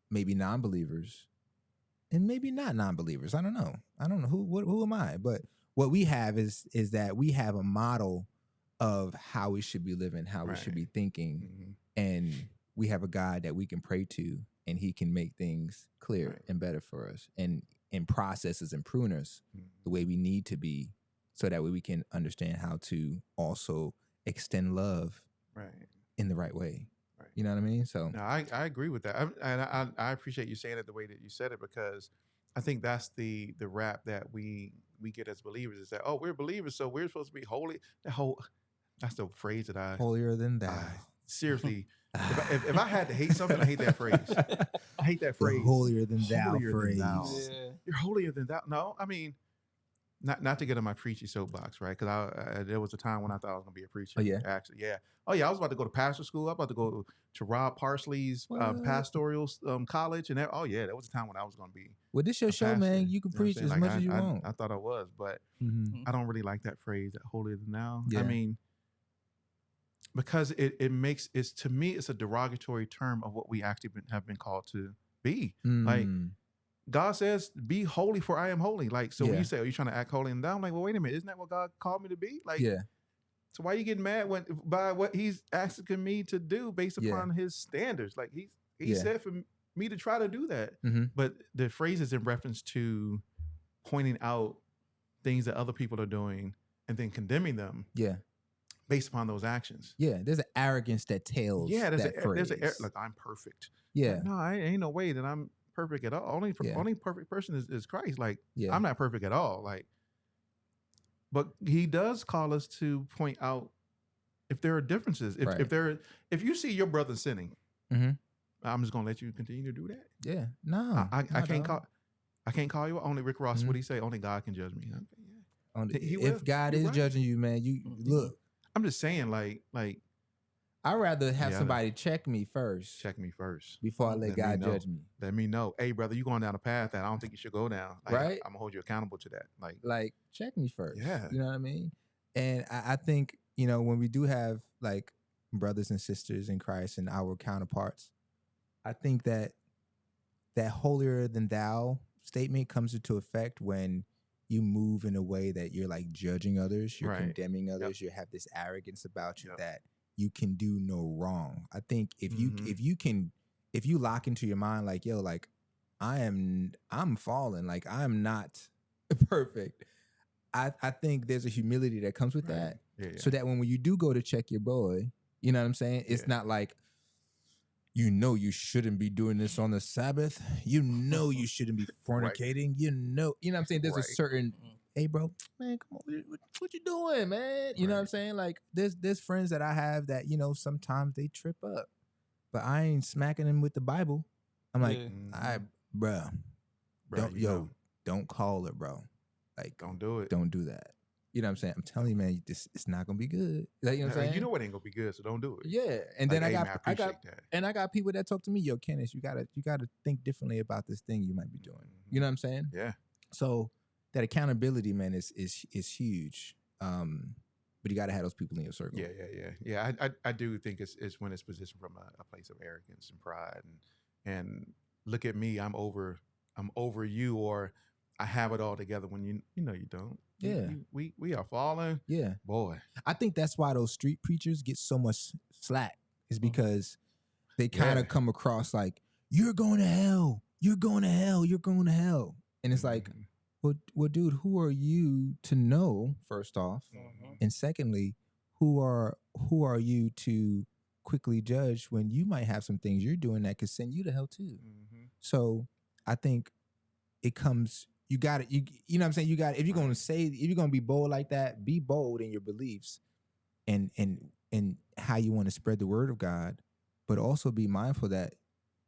maybe non-believers and maybe not non-believers. I don't know who am I, but what we have is that we have a model of how we should be living, how we should be thinking, and we have a God that we can pray to, and He can make things clear and better for us, and process us and prune us the way we need to be, so that way we can understand how to also extend love in the right way. You know what I mean? So no, I agree with that. I appreciate you saying it the way that you said it, because I think that's the rap that we get as believers, is that, oh, we're believers, so we're supposed to be holy. That's the phrase that holier than thou. Seriously, if I had to hate something, I hate that phrase. I hate that phrase. The holier than thou phrase. Yeah. You're holier than thou. No, I mean, not to get on my preachy soapbox, right? Because there was a time when I thought I was going to be a preacher. Oh, yeah? Actually, yeah. Oh, yeah, I was about to go to pastor school. I was about to go to Rob Parsley's pastoral college. And oh, yeah, that was a time when I was going to be Well, this your show, pastor. man. You can preach as much as you want. I thought I was, but I don't really like that phrase, that holier than thou. Yeah. I mean, because it makes, to me, it's a derogatory term of what we actually have been called to be. Like, God says, be holy for I am holy. Like, so when you say, are you trying to act holy and thou? I'm like, well, wait a minute. Isn't that what God called me to be? Like, so why are you getting mad by what He's asking me to do based upon His standards? Like, he said for me to try to do that. But the phrase is in reference to pointing out things that other people are doing and then condemning them. Based upon those actions. There's an arrogance that tails that phrase. Like, I'm perfect. Yeah. Like, no, I ain't no way that I'm perfect at all. Only perfect person is Christ. Like, I'm not perfect at all. Like, but He does call us to point out if there are differences, if you see your brother sinning, I'm just gonna let you continue to do that. Yeah, no, I can't call you. Only Rick Ross. What he say? Only God can judge me. Okay, yeah. If God is judging you, man, you look. I'm just saying, like I'd rather have somebody check me first. Check me first before I let God judge me. Let me know. Hey, brother, you going down a path that I don't think you should go down. Like, right? I'm gonna hold you accountable to that. Like check me first. Yeah. You know what I mean? And I think, you know, when we do have like brothers and sisters in Christ and our counterparts, I think that holier than thou statement comes into effect when you move in a way that you're like judging others, you're condemning others, you have this arrogance about you that you can do no wrong. I think if you lock into your mind like, yo, like I'm fallen, like I'm not perfect. I think there's a humility that comes with that. Yeah. So that when you do go to check your boy, you know what I'm saying? It's not like, you know, you shouldn't be doing this on the Sabbath. You know, you shouldn't be fornicating. You know what I'm saying? There's a certain, hey, bro, man, come on, what you doing, man? You know what I'm saying? Like, there's friends that I have that, you know, sometimes they trip up, but I ain't smacking them with the Bible. I'm like, bro, don't call it, bro. Like, don't do it. Don't do that. You know what I'm saying? I'm telling you, man, it's not gonna be good. Like, you know what I'm saying? You know it ain't gonna be good, so don't do it. Yeah, and then I got people that talk to me, yo, Kennis, you gotta think differently about this thing you might be doing. You know what I'm saying? Yeah. So that accountability, man, is huge. But you gotta have those people in your circle. Yeah. I do think it's when it's positioned from a place of arrogance and pride and look at me, I'm over you, or I have it all together when you know you don't. Yeah. We are falling. Yeah. Boy. I think that's why those street preachers get so much slack, is because they kind of come across like, you're going to hell. You're going to hell. You're going to hell. And it's like, well, dude, who are you to know, first off? And secondly, who are you to quickly judge when you might have some things you're doing that could send you to hell too? So I think it comes, you got it. You know what I'm saying? You got, if you're going to be bold like that, be bold in your beliefs and how you want to spread the word of God, but also be mindful that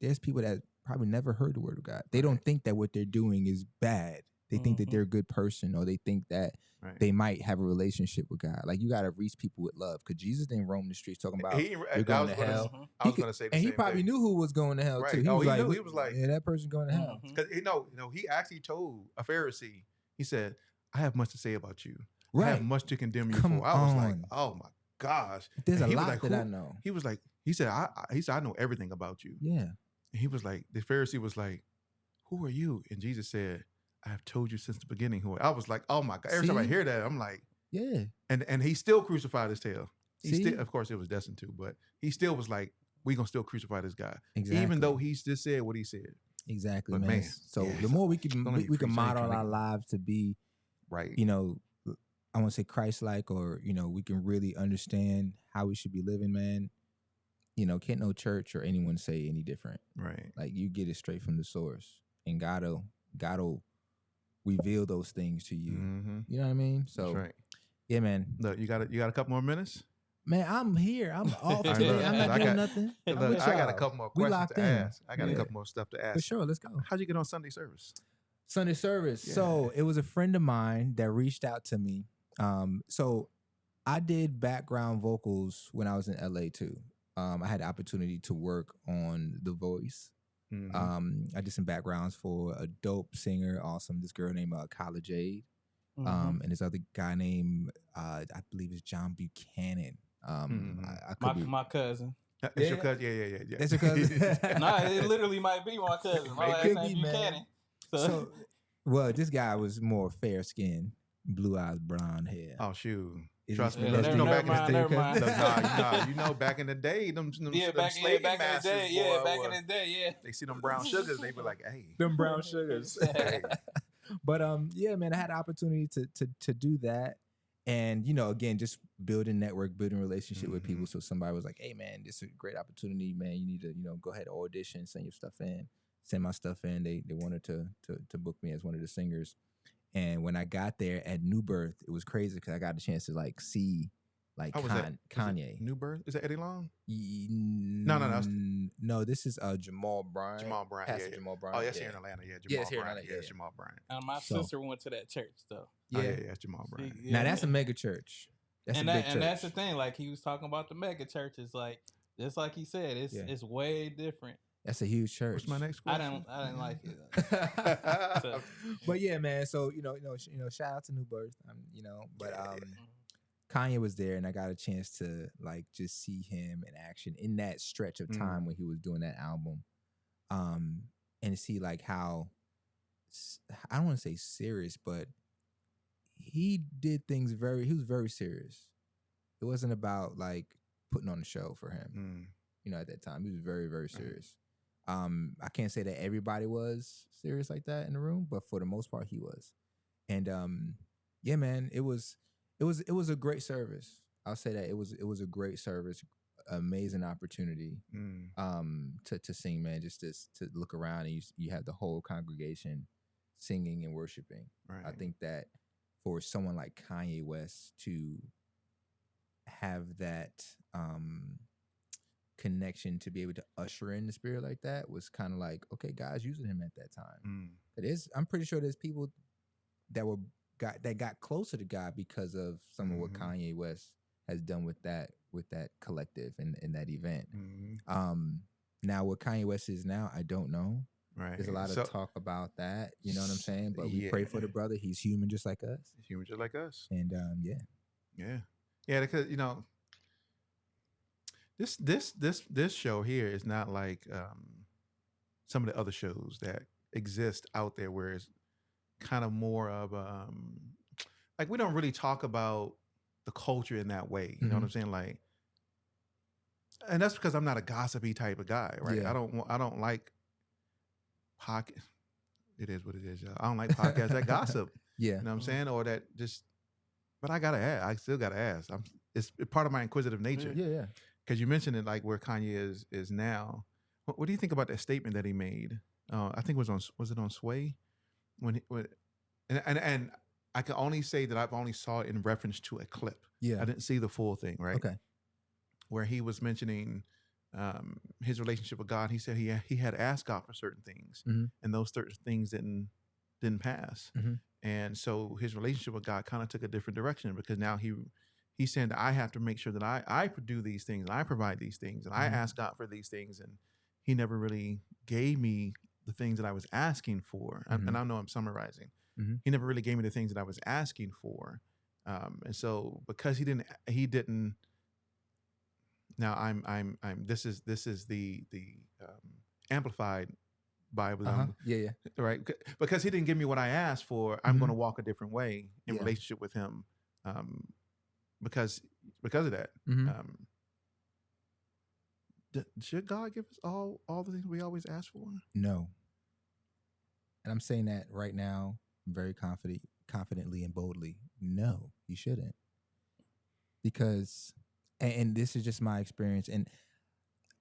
there's people that probably never heard the word of God. They don't think that what they're doing is bad. They think that they're a good person, or they think that they might have a relationship with God. Like, you got to reach people with love, because Jesus didn't roam the streets talking about you're going to hell. I was going to say the same thing. And he probably knew who was going to hell too. He was like, yeah, that person going to hell. Because he actually told a Pharisee, he said, I have much to say about you. I have much to condemn you for. I was like, oh my gosh. There's a lot that I know. He was like, he said, I know everything about you. Yeah. And he was like, the Pharisee was like, who are you? And Jesus said, I have told you since the beginning who I was like, oh my God. Every time I hear that, I'm like, yeah. And he still crucified his tail. He still, of course, it was destined to, but he still was like, we're going to still crucify this guy. Exactly. Even though he's just said what he said. Exactly, but man. So the more we can model our lives to be, you know, I want to say Christ-like, or, you know, we can really understand how we should be living, man. You know, can't no church or anyone say any different. Right. Like, you get it straight from the source, and God'll reveal those things to you. You know what I mean? So, that's right. Yeah, man. Look, you got a couple more minutes? Man, I'm here. I'm off today. I'm not doing nothing. Look, I got a couple more questions to ask. I got a couple more stuff to ask. For sure, let's go. How'd you get on Sunday service? Sunday service. Yeah. So it was a friend of mine that reached out to me. So I did background vocals when I was in LA too. I had the opportunity to work on The Voice. I did some backgrounds for a dope singer, awesome. This girl named Kyla Jade. And this other guy named I believe it's John Buchanan. My cousin. It's your cousin? Yeah. That's your cousin? Nah, it literally might be my cousin. My last name Buchanan. So, well, this guy was more fair skinned, blue eyes, brown hair. Oh shoot. Trust me. Never mind. You know, back in the day, them back in the day, they see them brown sugars, they be like, hey. Them brown sugars. Hey. But yeah, man, I had the opportunity to do that. And, you know, again, just building network, building relationship with people. So somebody was like, hey, man, this is a great opportunity, man. You need to, you know, go ahead and audition, send your stuff in, send my stuff in. They wanted to book me as one of the singers. And when I got there at New Birth, it was crazy because I got a chance to like see like How was that? Kanye. New Birth? Is that Eddie Long? No. No, this is Jamal Bryant. Jamal Bryant. Pastor Yeah. Jamal Bryant. Oh, that's here in Atlanta. Yeah, Jamal Yeah, it's here in Bryant. Atlanta. Yeah, Yeah. Jamal Bryant. And my sister went to that church though. Yeah, oh, yeah, it's Jamal Bryant. Yeah. Now that's a mega church. That's a big church. And that's the thing. Like he was talking about the mega churches. Like just like he said, it's way different. That's a huge church. What's my next question? I didn't like it. So, but yeah, man. So you know, shout out to New Birth. But Kanye was there, and I got a chance to like just see him in action in that stretch of time when he was doing that album, and to see like how I don't want to say serious, but he did things he was very serious. It wasn't about like putting on a show for him. At that time, he was very, very serious. I can't say that everybody was serious like that in the room, but for the most part, he was. And yeah, man, it was a great service. I'll say that it was a great service, amazing opportunity to sing, man. Just to look around and you have the whole congregation singing and worshiping. Right. I think that for someone like Kanye West to have that connection to be able to usher in the spirit like that was kind of like, okay, God's using him at that time. I'm pretty sure there's people that got closer to God because of some of what Kanye West has done with that collective and that event. Now what Kanye West is now, I don't know. Right. There's a lot of talk about that. You know what I'm saying? But we pray for the brother. He's human just like us. He's human just like us. And yeah, because this show here is not like some of the other shows that exist out there, where it's kind of more of like we don't really talk about the culture in that way. You know what I'm saying? Like, and that's because I'm not a gossipy type of guy, right? Yeah. I don't like pocket. It is what it is. I don't like podcasts that gossip. Yeah. You know what I'm saying? Or that just. But I gotta ask. I still gotta ask. It's part of my inquisitive nature. Yeah. Because you mentioned it, like where Kanye is now. What do you think about that statement that he made? I think was it on Sway? And I can only say that I've only saw it in reference to a clip. Yeah. I didn't see the full thing, right? Okay. Where he was mentioning his relationship with God. He said he had asked God for certain things, and those certain things didn't pass. And so his relationship with God kind of took a different direction, because now he's saying that I have to make sure that I do these things and I provide these things and I ask God for these things, and he never really gave me the things that I was asking for. And I know I'm summarizing. He never really gave me the things that I was asking for. And so because he didn't. Now I'm this is the amplified Bible. Yeah. Right. Because he didn't give me what I asked for, I'm going to walk a different way in relationship with him. Because of that. Should God give us all the things we always ask for? No. And I'm saying that right now, very confidently and boldly. No, you shouldn't. Because, and this is just my experience, and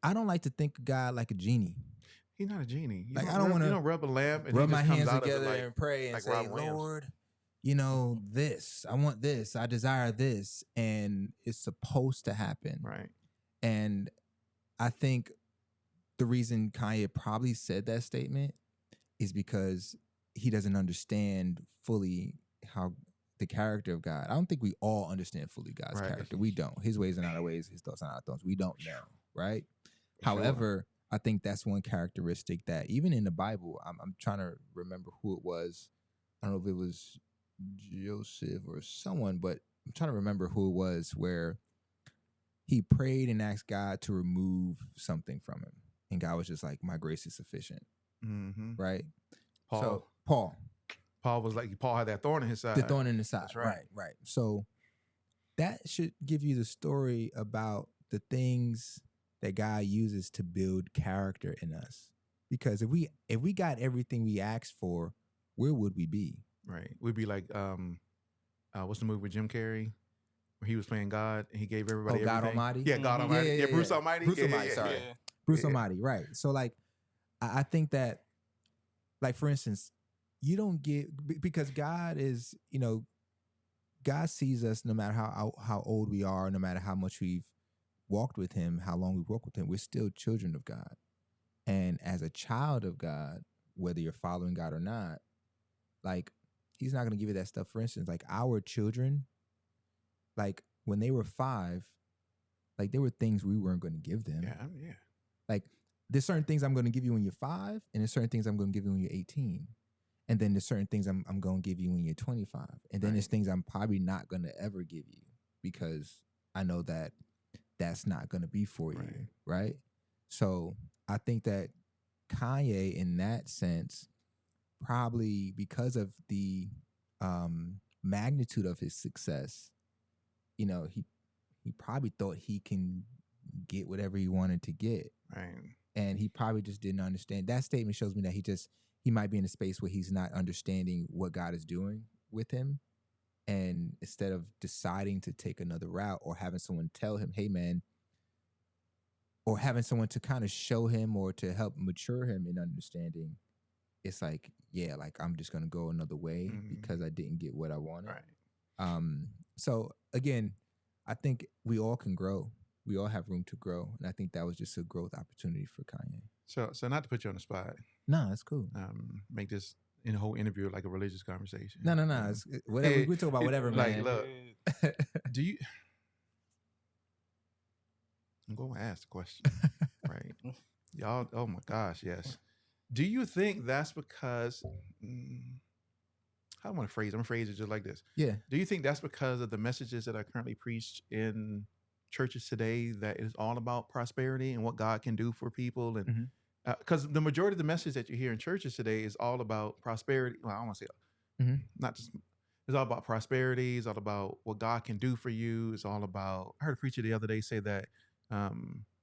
I don't like to think of God like a genie. He's not a genie. Like, I don't want to rub a lamp and rub my hands out together like, and pray and like say, Lord, this, I want this, I desire this, and it's supposed to happen. Right. And I think the reason Kanye probably said that statement is because he doesn't understand fully how the character of God. I don't think we all understand fully God's character. We don't. His ways are not our ways. His thoughts are not our thoughts. We don't know, right? However, I think that's one characteristic that even in the Bible, I'm trying to remember who it was. I don't know if it was Joseph or someone, but I'm trying to remember who it was, where he prayed and asked God to remove something from him. And God was just like, my grace is sufficient. Right? Paul was like, Paul had that thorn in his side. The thorn in his side. That's right. Right. So that should give you the story about the things that God uses to build character in us. Because if we got everything we asked for, where would we be? Right. We'd be like, what's the movie with Jim Carrey? Where he was playing God and he gave everybody everything. God Almighty? Yeah, God Almighty. Yeah, Bruce Almighty. Bruce Almighty, sorry. Bruce Almighty, right. So like, I think that, like, for instance, you don't get, because God is, God sees us no matter how old we are, no matter how much we've walked with him, how long we've walked with him, we're still children of God. And as a child of God, whether you're following God or not, like he's not going to give you that stuff. For instance, like our children, like when they were 5, like there were things we weren't going to give them. Yeah. Like there's certain things I'm going to give you when you're 5, and there's certain things I'm going to give you when you're 18. And then there's certain things I'm going to give you when you're 25. And then there's things I'm probably not going to ever give you because I know that that's not going to be for you, right? So I think that Kanye, in that sense, probably because of the magnitude of his success, you know, he probably thought he can get whatever he wanted to get. Right. And he probably just didn't understand. That statement shows me that he might be in a space where he's not understanding what God is doing with him. And instead of deciding to take another route or having someone tell him, hey, man, or having someone to kind of show him or to help mature him in understanding, it's like, yeah, like I'm just going to go another way because I didn't get what I wanted. Right. So again, I think we all can grow. We all have room to grow. And I think that was just a growth opportunity for Kanye. So not to put you on the spot. No, that's cool. Make this whole interview like a religious conversation. No. It's whatever. We talk about whatever, like, man. Look, do you... I'm going to ask the question, right? Y'all, oh my gosh, yes. Do you think that's because... how do I want to phrase it? I'm going to phrase it just like this. Yeah. Do you think that's because of the messages that are currently preached in churches today that is all about prosperity and what God can do for people? And because the majority of the message that you hear in churches today is all about prosperity. Well, I don't want to say not just... It's all about prosperity. It's all about what God can do for you. It's all about... I heard a preacher the other day say that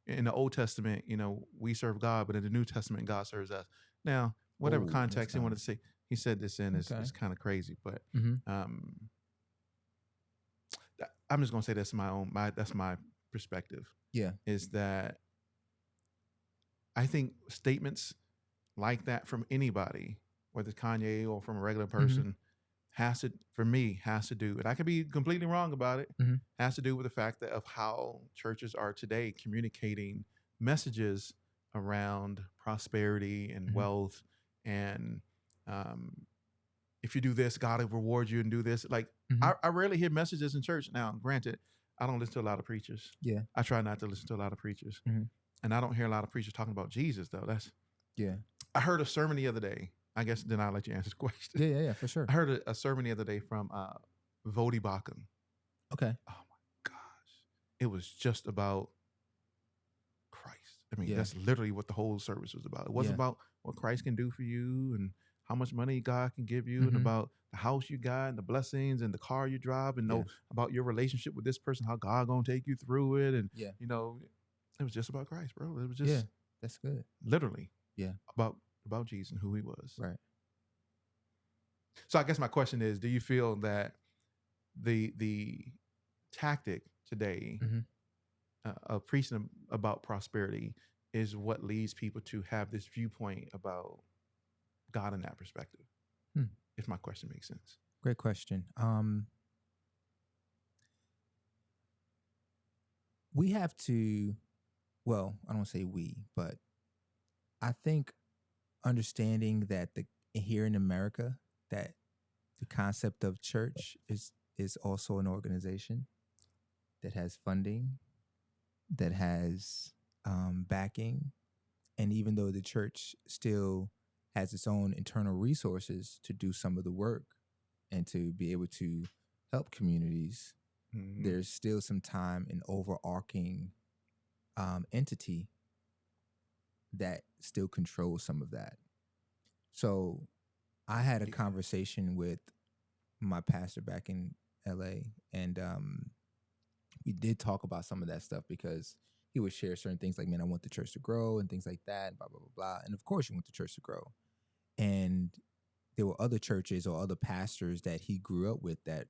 in the Old Testament, you know, we serve God, but in the New Testament, God serves us. Now, whatever context he wanted to say, he said this in is kind of crazy, but I'm just gonna say that's that's my perspective. Yeah, is that I think statements like that from anybody, whether it's Kanye or from a regular person, has to do, and I could be completely wrong about it, has to do with the fact of how churches are today communicating messages around prosperity and wealth, and if you do this, God will reward you, and do this. Like I rarely hear messages in church. Now, granted, I don't listen to a lot of preachers. Yeah, I try not to listen to a lot of preachers, and I don't hear a lot of preachers talking about Jesus though. I heard a sermon the other day. I guess then I'll let you answer the question. Yeah, for sure. I heard a sermon the other day from Vaughan. Okay. Oh my gosh. It was just about Christ. I mean, that's literally what the whole service was about. It wasn't about what Christ can do for you and how much money God can give you and about the house you got and the blessings and the car you drive and about your relationship with this person, how God gonna take you through it. And, you know, it was just about Christ, bro. It was just... that's good. Literally. Yeah. About Jesus and who he was. Right. So I guess my question is, do you feel that the tactic today of preaching about prosperity is what leads people to have this viewpoint about God in that perspective? If my question makes sense. Great question. We have to, well, I don't want to say we, but I think understanding that here in America, that the concept of church is also an organization that has funding, that has backing, and even though the church still has its own internal resources to do some of the work and to be able to help communities, there's still some time an overarching entity that still controls some of that. So I had a conversation with my pastor back in LA, and we did talk about some of that stuff because he would share certain things like, man, I want the church to grow and things like that, blah, blah, blah, blah. And of course you want the church to grow. And there were other churches or other pastors that he grew up with that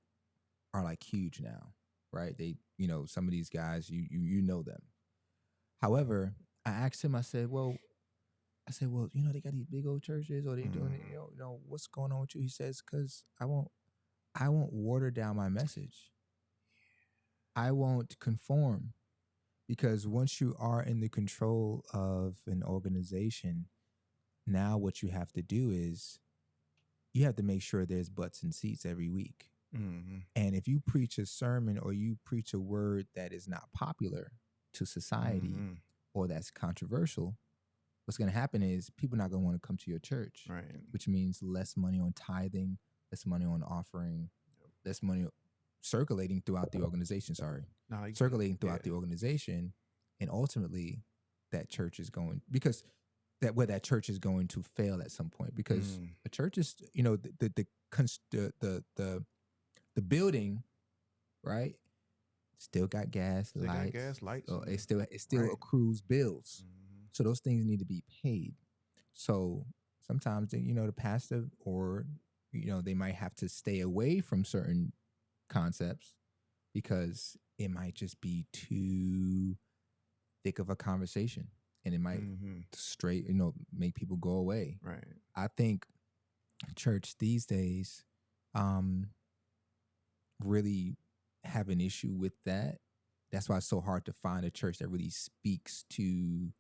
are like huge now, right? They, you know, some of these guys, you know them. However, I asked him, I said, well, you know, they got these big old churches, or they doing it, you know, what's going on with you? He says, because I want I won't water down my message. I won't conform, because once you are in the control of an organization, now what you have to do is you have to make sure there's butts and seats every week. Mm-hmm. And if you preach a sermon or you preach a word that is not popular to society Mm-hmm. or that's controversial, what's going to happen is people are not going to want to come to your church, Right. which means less money on tithing, less money on offering, less money circulating throughout the organization. Circulating throughout the organization, and ultimately that church is going, because that church is going to fail at some point, because a church is, the building, right, still got gas, lights. So it still accrues bills. Mm-hmm. So those things need to be paid. So sometimes, the pastor, or they might have to stay away from certain concepts because it might just be too thick of a conversation, and it might straight, make people go away. Right. I think church these days really have an issue with that. That's why it's so hard to find a church that really speaks to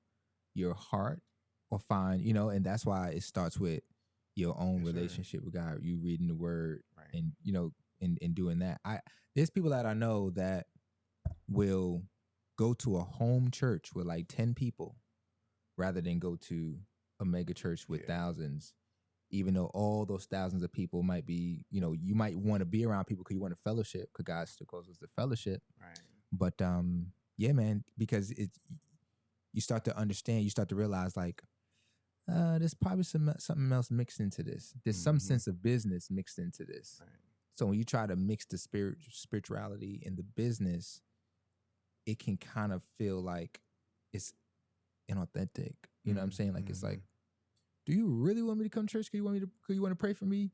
your heart, or find, and that's why it starts with your own relationship with God, you reading the word, right. and, and doing that. There's people that I know that will go to a home church with like 10 people rather than go to a mega church with thousands, even though all those thousands of people might be, you might want to be around people because you want to fellowship, because God still calls us to fellowship. Right. But yeah, man, because you start to understand, you start to realize, like, there's probably something else mixed into this. There's some sense of business mixed into this. Right. So when you try to mix the spirituality and the business, it can kind of feel like it's inauthentic. You know what I'm saying? Like, it's like, do you really want me to come to church? Because you want to pray for me?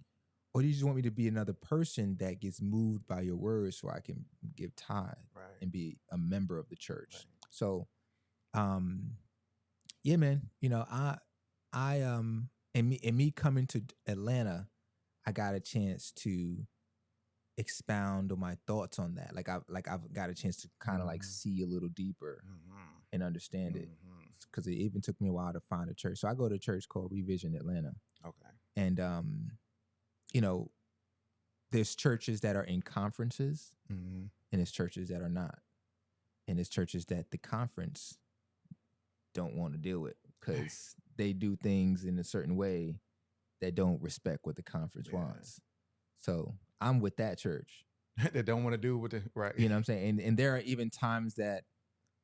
Or do you just want me to be another person that gets moved by your words so I can give tithe and be a member of the church? Right. So, yeah, man, and me coming to Atlanta, I got a chance to expound on my thoughts on that. Like I've got a chance to kind of like see a little deeper and understand it, because it even took me a while to find a church. So I go to a church called Revision Atlanta. Okay. And there's churches that are in conferences, and there's churches that are not, and there's churches that the conference don't want to deal with because they do things in a certain way that don't respect what the conference wants. So I'm with that church. They don't want to do with the right. You know what I'm saying? And there are even times that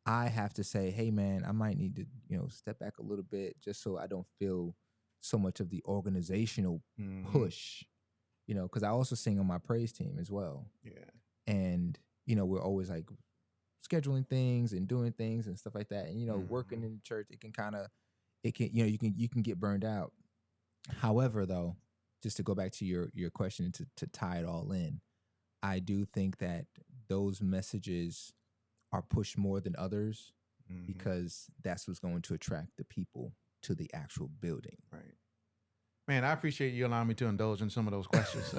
I have to say, hey man, I might need to, step back a little bit just so I don't feel so much of the organizational push, because I also sing on my praise team as well. Yeah. And, we're always like scheduling things and doing things and stuff like that. And, working in the church, you can get burned out. However, though, just to go back to your question, to tie it all in, I do think that those messages are pushed more than others because that's what's going to attract the people to the actual building. Right. Man, I appreciate you allowing me to indulge in some of those questions.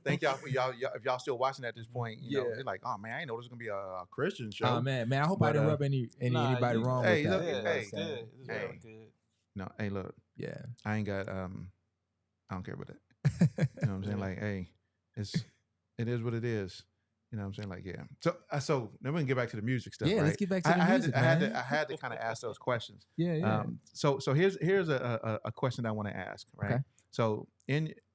Thank y'all for y'all. If y'all still watching at this point, you're like, oh man, I ain't know this was gonna be a Christian show. Oh man, I hope I didn't rub anybody wrong with that. It's good. It's real good. No, hey, look. Yeah, I ain't got. I don't care about that. You know what I'm saying? Like, hey, it is what it is. You know what I'm saying? Like, yeah. So then we can get back to the music stuff. Yeah, right? let's get back to the music. I had to kind of ask those questions. Yeah. So here's a question that I want to ask. Right. Okay. So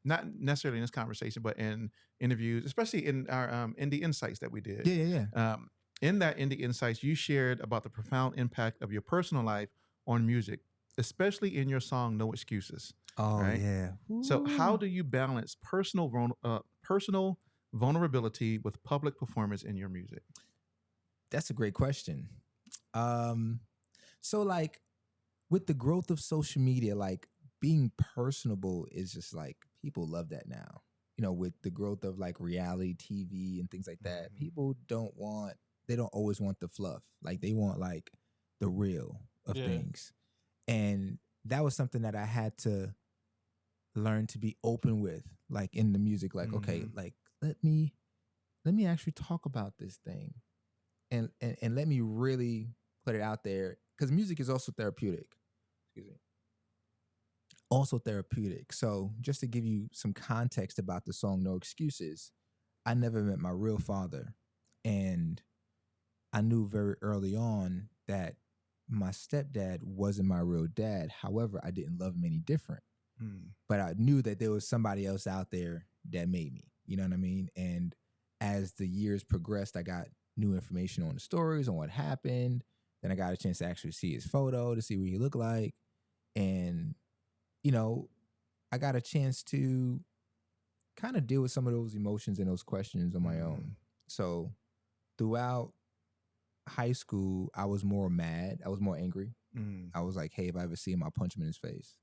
not necessarily in this conversation, but in interviews, especially in our Indie Insights that we did. Yeah. In that Indie Insights, you shared about the profound impact of your personal life on music, especially in your song "No Excuses." Oh right? Yeah. Ooh. So how do you balance personal vulnerability with public performance in your music? That's a great question. So like with the growth of social media, like being personable is just like people love that now. With the growth of like reality TV and things like that, people don't always want the fluff. Like they want like the real of things. And that was something that I had to learn to be open with, like in the music, like, okay, like let me actually talk about this thing, and let me really put it out there, because music is also therapeutic. Excuse me. Also therapeutic. So just to give you some context about the song No Excuses, I never met my real father, and I knew very early on that my stepdad wasn't my real dad. However, I didn't love him any different. But I knew that there was somebody else out there that made me. You know what I mean? And as the years progressed, I got new information on the stories, on what happened. Then I got a chance to actually see his photo, to see what he looked like. And, you know, I got a chance to kind of deal with some of those emotions and those questions on my own. So throughout high school, I was more mad. I was more angry. I was like, hey, if I ever see him, I'll punch him in his face.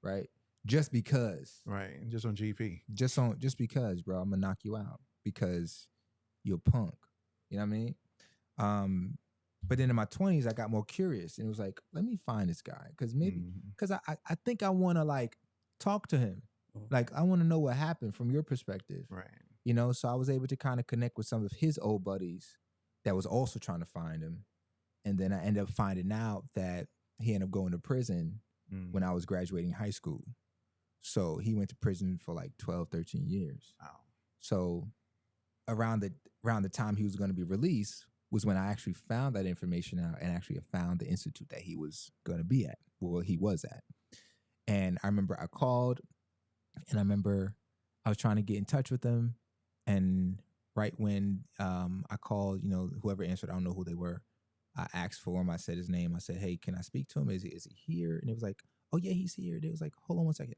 Right? Just because. Right. Just on GP. Just because, bro, I'm gonna knock you out because you're a punk. You know what I mean? But then in my 20s, I got more curious, and it was like, let me find this guy, because I think I want to like talk to him. Like, I want to know what happened from your perspective. Right. You know, so I was able to kind of connect with some of his old buddies that was also trying to find him. And then I ended up finding out that he ended up going to prison when I was graduating high school. So he went to prison for like 12, 13 years. Wow. So around the time he was going to be released was when I actually found that information out and actually found the institute that he was going to be at, well, he was at. And I remember I called, and I remember I was trying to get in touch with him. And right when I called, you know, whoever answered, I don't know who they were. I asked for him. I said his name. I said, hey, can I speak to him? Is he here? And it was like, oh, yeah, he's here. And it was like, hold on one second.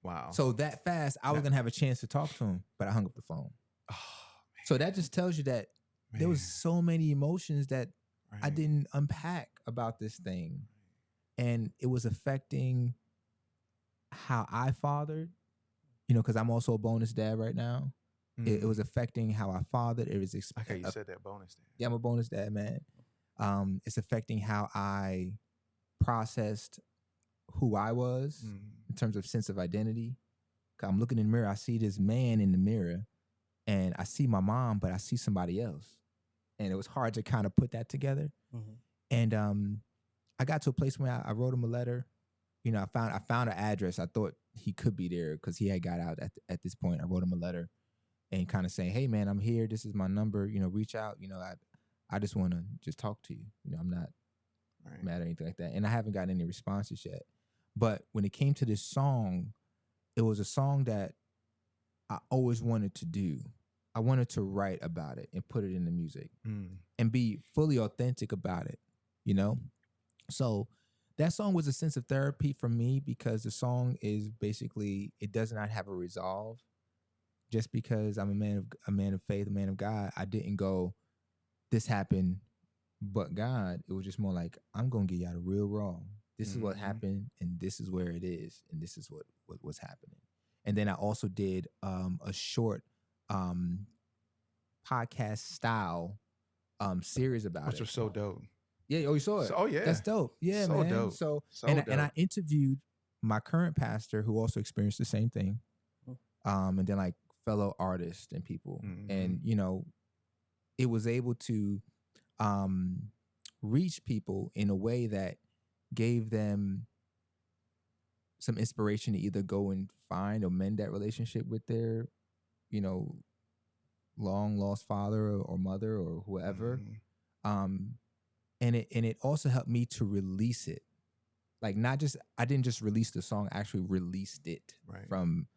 Wow. So that fast, I was going to have a chance to talk to him, but I hung up the phone. Oh, so that just tells you that there was so many emotions that I didn't unpack about this thing. And it was affecting how I fathered, you know, because I'm also a bonus dad right now. It was affecting how I fathered. It was okay, you said that bonus dad. Yeah, I'm a bonus dad, man. It's affecting how I processed who I was in terms of sense of identity. I'm looking in the mirror. I see this man in the mirror, and I see my mom, but I see somebody else. And it was hard to kind of put that together. And I got to a place where I wrote him a letter. You know, I found an address. I thought he could be there because he had got out at this point. I wrote him a letter and kind of saying, hey, man, I'm here. This is my number. You know, reach out. You know, I just want to just talk to you. You know, I'm not mad or anything like that. And I haven't gotten any responses yet. But when it came to this song, it was a song that I always wanted to do. I wanted to write about it and put it in the music and be fully authentic about it, you know? So that song was a sense of therapy for me, because the song is basically, it does not have a resolve. Just because I'm a man of faith, a man of God, I didn't go, this happened, but God. It was just more like, I'm going to get you out of real raw. This is what happened, and this is where it is, and this is what's happening. And then I also did a short podcast style series about Which it. was so dope. Yeah, oh, you saw it? Oh, yeah. That's dope. Yeah, so man. Dope. So dope. And I interviewed my current pastor, who also experienced the same thing, and then like fellow artists and people. And, you know, it was able to reach people in a way that gave them some inspiration to either go and find or mend that relationship with their, you know, long lost father or mother or whoever. And it also helped me to release it. Like, I didn't just release the song, I actually released it from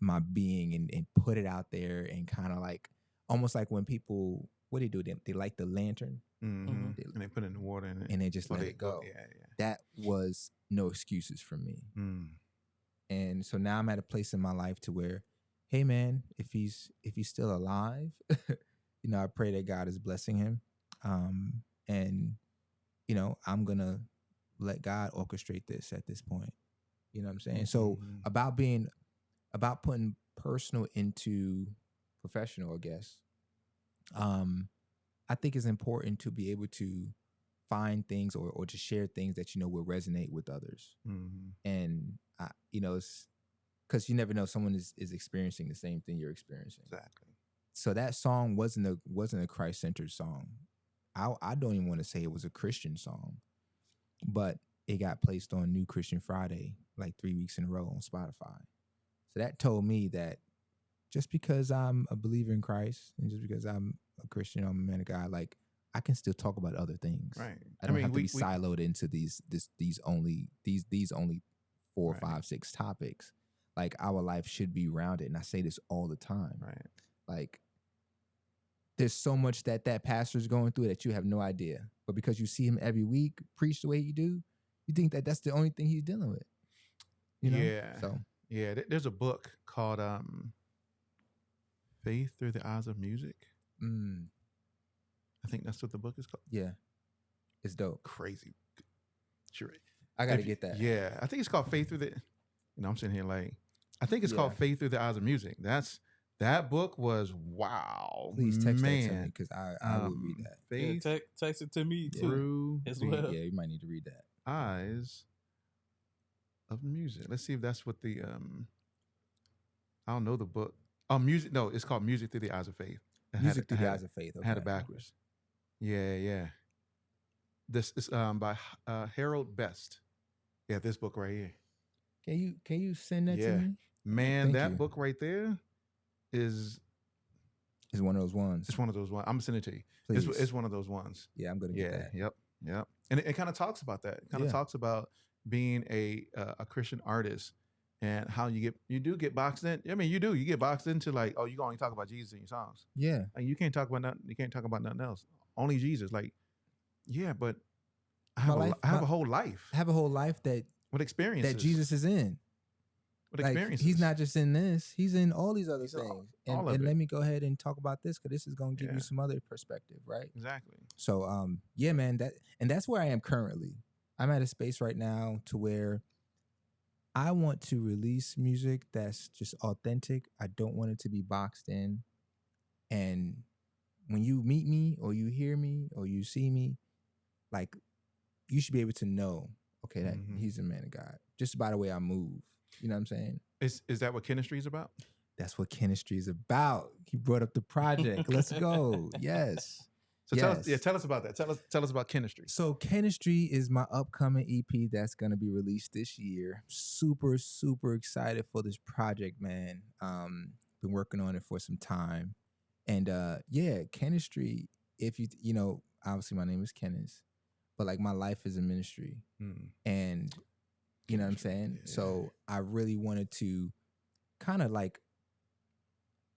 my being and put it out there, and kind of like, almost like when people, what do? They light the lantern. And they put it in the water and they just let it go. Yeah. That was No Excuses for me. And so now I'm at a place in my life to where, hey man, if he's still alive, you know, I pray that God is blessing him. And, you know, I'm gonna let God orchestrate this at this point. You know what I'm saying? So about putting personal into professional, I guess. I think it's important to be able to find things or to share things that, you know, will resonate with others. And, you know, because you never know, someone is experiencing the same thing you're experiencing. Exactly. So that song wasn't a Christ-centered song. I don't even want to say it was a Christian song, but it got placed on New Christian Friday like 3 weeks in a row on Spotify. So that told me that just because I'm a believer in Christ and just because I'm a Christian, I'm a man of God, like I can still talk about other things. Right. I don't have to be siloed into these only 4, right. 5, 6 topics. Like our life should be rounded, and I say this all the time. Right. Like there's so much that pastor's going through that you have no idea, but because you see him every week preach the way you do, you think that that's the only thing he's dealing with. You know? Yeah. So yeah, there's a book called Faith Through the Eyes of Music. I think that's what the book is called. Yeah, it's dope. Crazy. Sure. I got to get that. Yeah, I think it's called Faith Through the. I'm sitting here like, I think it's called Faith Through the Eyes of Music. That book was wow. Please text that to me because I will read that. Faith text it to me too. As well. Yeah, you might need to read that. Eyes of Music. Let's see if that's what the I don't know the book. Oh, music. No, it's called Music Through the Eyes of Faith. Music Through the Eyes of Faith. I had it backwards. Yeah. This is by Harold Best. Yeah, this book right here. Can you send that to me? Man, that book right there is one of those ones. It's one of those ones. I'm gonna send it to you. It's one of those ones. Yeah, I'm gonna get that. Yep. And it kind of talks about that. It kind of talks about being a Christian artist and how you get boxed in. I mean, you get boxed into like, oh, you can only talk about Jesus in your songs. Yeah. Like you can't talk about nothing else. Only Jesus. Like, yeah, but I have a whole life. I have a whole life that what experiences that Jesus is in. What experiences? He's not just in this. He's in all these other things. All and let me go ahead and talk about this because this is going to give you some other perspective, right? Exactly. So, yeah, man, that's where I am currently. I'm at a space right now to where I want to release music that's just authentic. I don't want it to be boxed in. And when you meet me or you hear me or you see me, like you should be able to know, okay, that he's a man of God just by the way I move. You know what I'm saying? Is that what Chemistry is about? That's what Chemistry is about. He brought up the project. Let's go. Yes. So tell us about that. Tell us about Chemistry. So Chemistry is my upcoming EP that's gonna be released this year. Super, super excited for this project, man. Been working on it for some time. And Chemistry, if you know, obviously my name is Kennis, but like my life is a ministry. And you know what I'm saying? Yeah. So I really wanted to kind of like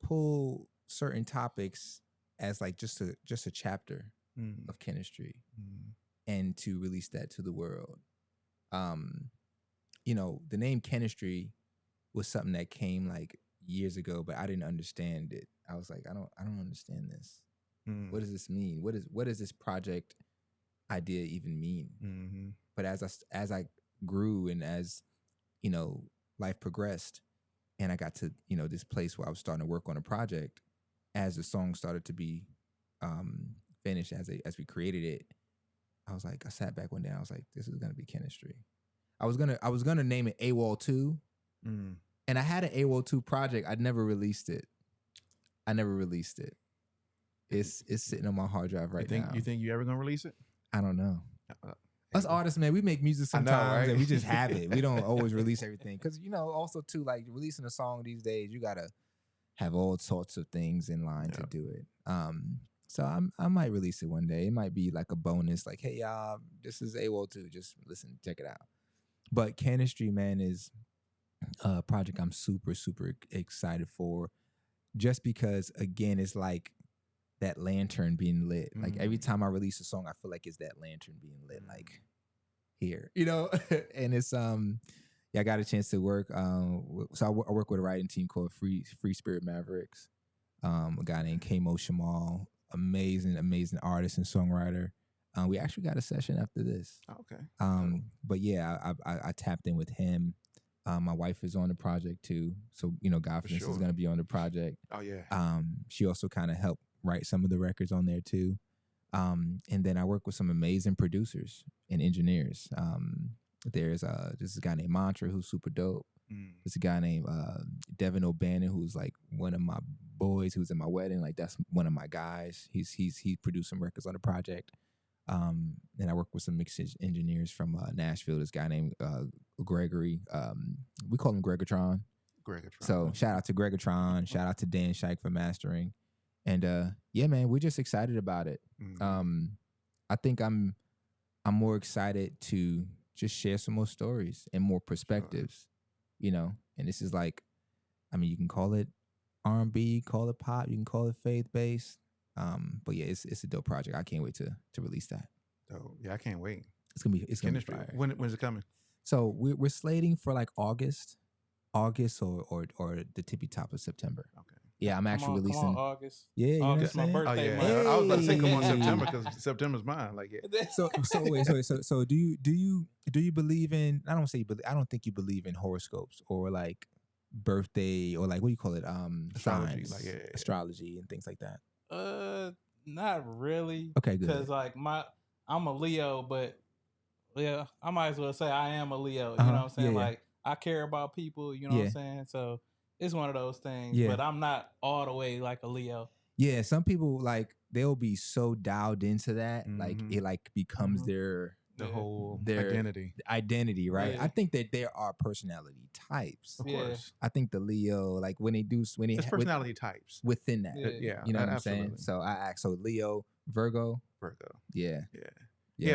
pull certain topics as like just a chapter of Chemistry and to release that to the world. You know, the name Chemistry was something that came like years ago, but I didn't understand it. I was like, I don't understand this. What does this mean? What does this project idea even mean? But as I grew and as you know life progressed and I got to this place where I was starting to work on a project, as the song started to be finished, as we created it, I sat back one day, I was like, this is gonna be Chemistry. I was gonna name it AWOL 2 and I had an AWOL 2 project. I never released it. It's sitting on my hard drive right now. You think you ever gonna release it? I don't know. Us artists, man, we make music sometimes right? And we just have it. We don't always release everything. Because, also, too, like, releasing a song these days, you got to have all sorts of things in line to do it. So I might release it one day. It might be like a bonus, like, hey, y'all, this is AWOL 2. Just listen, check it out. But Chemistry, man, is a project I'm super, super excited for. Just because, again, it's like that lantern being lit. Like every time I release a song, I feel like it's that lantern being lit, like here, and it's, I got a chance to work. So I work with a writing team called Free Spirit Mavericks. A guy named Kamo Shamal, amazing artist and songwriter. We actually got a session after this. Okay. But yeah, I tapped in with him. My wife is on the project too. So, Godfidence is going to be on the project. Oh yeah. She also kind of helped write some of the records on there too. And then I work with some amazing producers and engineers. There's this guy named Mantra who's super dope. There's a guy named Devin O'Bannon, who's like one of my boys who's in my wedding. Like that's one of my guys. He produced some records on the project. And I work with some mixage engineers from Nashville. This guy named Gregory. We call him Gregotron. So shout out to Gregotron. Shout out to Dan Shike for mastering. And yeah, man, we're just excited about it. I think I'm more excited to just share some more stories and more perspectives, you know. And this is like, I mean, you can call it R&B, call it pop, you can call it faith-based. But yeah, it's a dope project. I can't wait to release that. Oh yeah, I can't wait. It's gonna be fire. When's it coming? So we're slating for like August or the tippy top of September. Okay. Yeah, I'm actually releasing. Come on, August. Yeah, you August, know what my I'm saying? birthday month. I was about to say come on Hey. September because September's mine. Like yeah. So do you believe in? I don't think you believe in horoscopes or like birthday or like what do you call it? Astrology, signs, like, astrology and things like that. Not really. Okay, good. Because like I'm a Leo, but yeah, I might as well say I am a Leo. You know what I'm saying? Yeah, yeah. Like I care about people. You know what I'm saying? So it's one of those things. Yeah. But I'm not all the way like a Leo. Yeah, some people like they'll be so dialed into that, like it like becomes their whole their identity, right? Yeah. I think that there are personality types. Of Yeah. course. I think the Leo, like when There's personality types within that, Yeah. you know what I'm absolutely. saying? So I ask, so Leo, Virgo, yeah,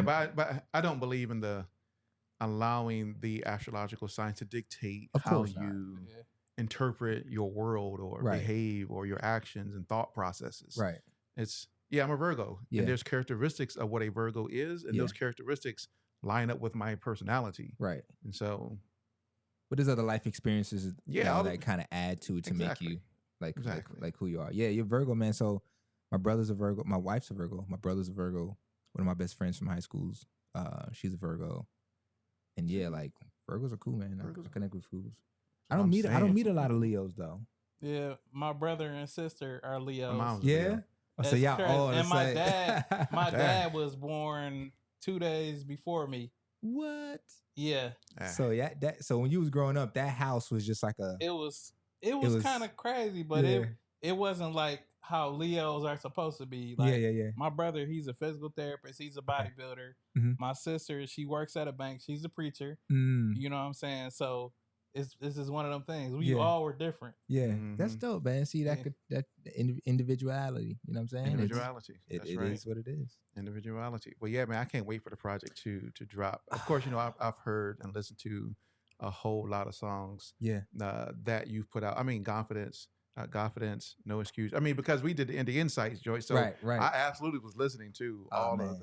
but I don't believe in the allowing the astrological signs to dictate Of how course not. you interpret your world or Right. behave or your actions and thought processes. right, I'm a Virgo. Yeah. And there's characteristics of what a Virgo is, and Yeah. those characteristics line up with my personality. right. And so But there's other life experiences, Yeah, that kind of add to it to Exactly. make you like Exactly. who you are. Yeah, you're Virgo, man. So my brother's a Virgo, my wife's a Virgo, my brother's a Virgo. One of my best friends from high school's, she's a Virgo, and yeah, like Virgos are cool, man. I connect with fools. I don't meet a lot of Leos though. Yeah, my brother and sister are Leos. My mom's a Yeah. Leo. So That's y'all crazy. all the And my same. dad, my Dang. dad was born 2 days before me. What? Yeah, So yeah, so when you was growing up, that house was just like a it was was- kind of crazy, but Yeah. it wasn't like how Leos are supposed to be. Like yeah. my brother, he's a physical therapist, he's a bodybuilder. Mhm. My sister, she works at a bank, she's a preacher. Mm, You know what I'm saying? So this is one of them things. We Yeah. all were different. yeah, that's Mhm. dope, man. See that Yeah. individuality. You know what I'm saying? Individuality. It That's is right. what it is. Individuality. Well, yeah, man, I can't wait for the project to drop. Of course, I've heard and listened to a whole lot of songs Yeah. that you've put out. I mean, Confidence, No Excuse. I mean, because we did the Indie Insights, Joyce. So Right. I absolutely was listening to Oh, all man.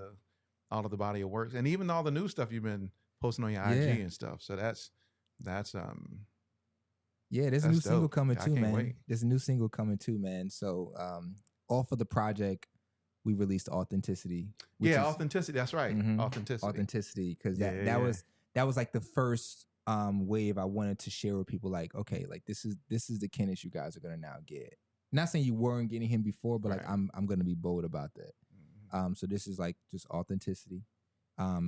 of the body of works, and even all the new stuff you've been posting on your Yeah. IG and stuff. So that's Yeah, there's a That's new single dope. coming I too, can't man. wait. There's a new single coming too, man. So off of the project, we released Authenticity. which is- authenticity. That's right, Mhm. authenticity. Authenticity, because Yeah, that yeah. was like the first wave I wanted to share with people. Like, okay, like this is the Kennis you guys are gonna now get. Not saying you weren't getting him before, but like Right. I'm gonna be bold about that. Mhm. So this is like just Authenticity,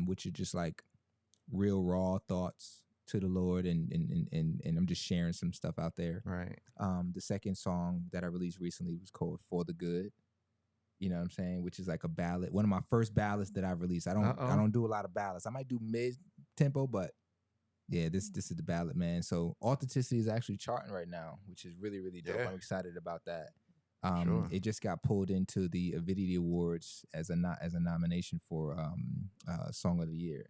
which is just like real raw thoughts to the Lord, and I'm just sharing some stuff out there. Right. The second song that I released recently was called For the Good. You know what I'm saying? Which is like a ballad. One of my first ballads that I released. I don't do a lot of ballads. I might do mid tempo, but yeah, this is the ballad, man. So Authenticity is actually charting right now, which is really, really dope. Yeah. I'm excited about that. Sure. It just got pulled into the Avidity Awards as a nomination for Song of the Year.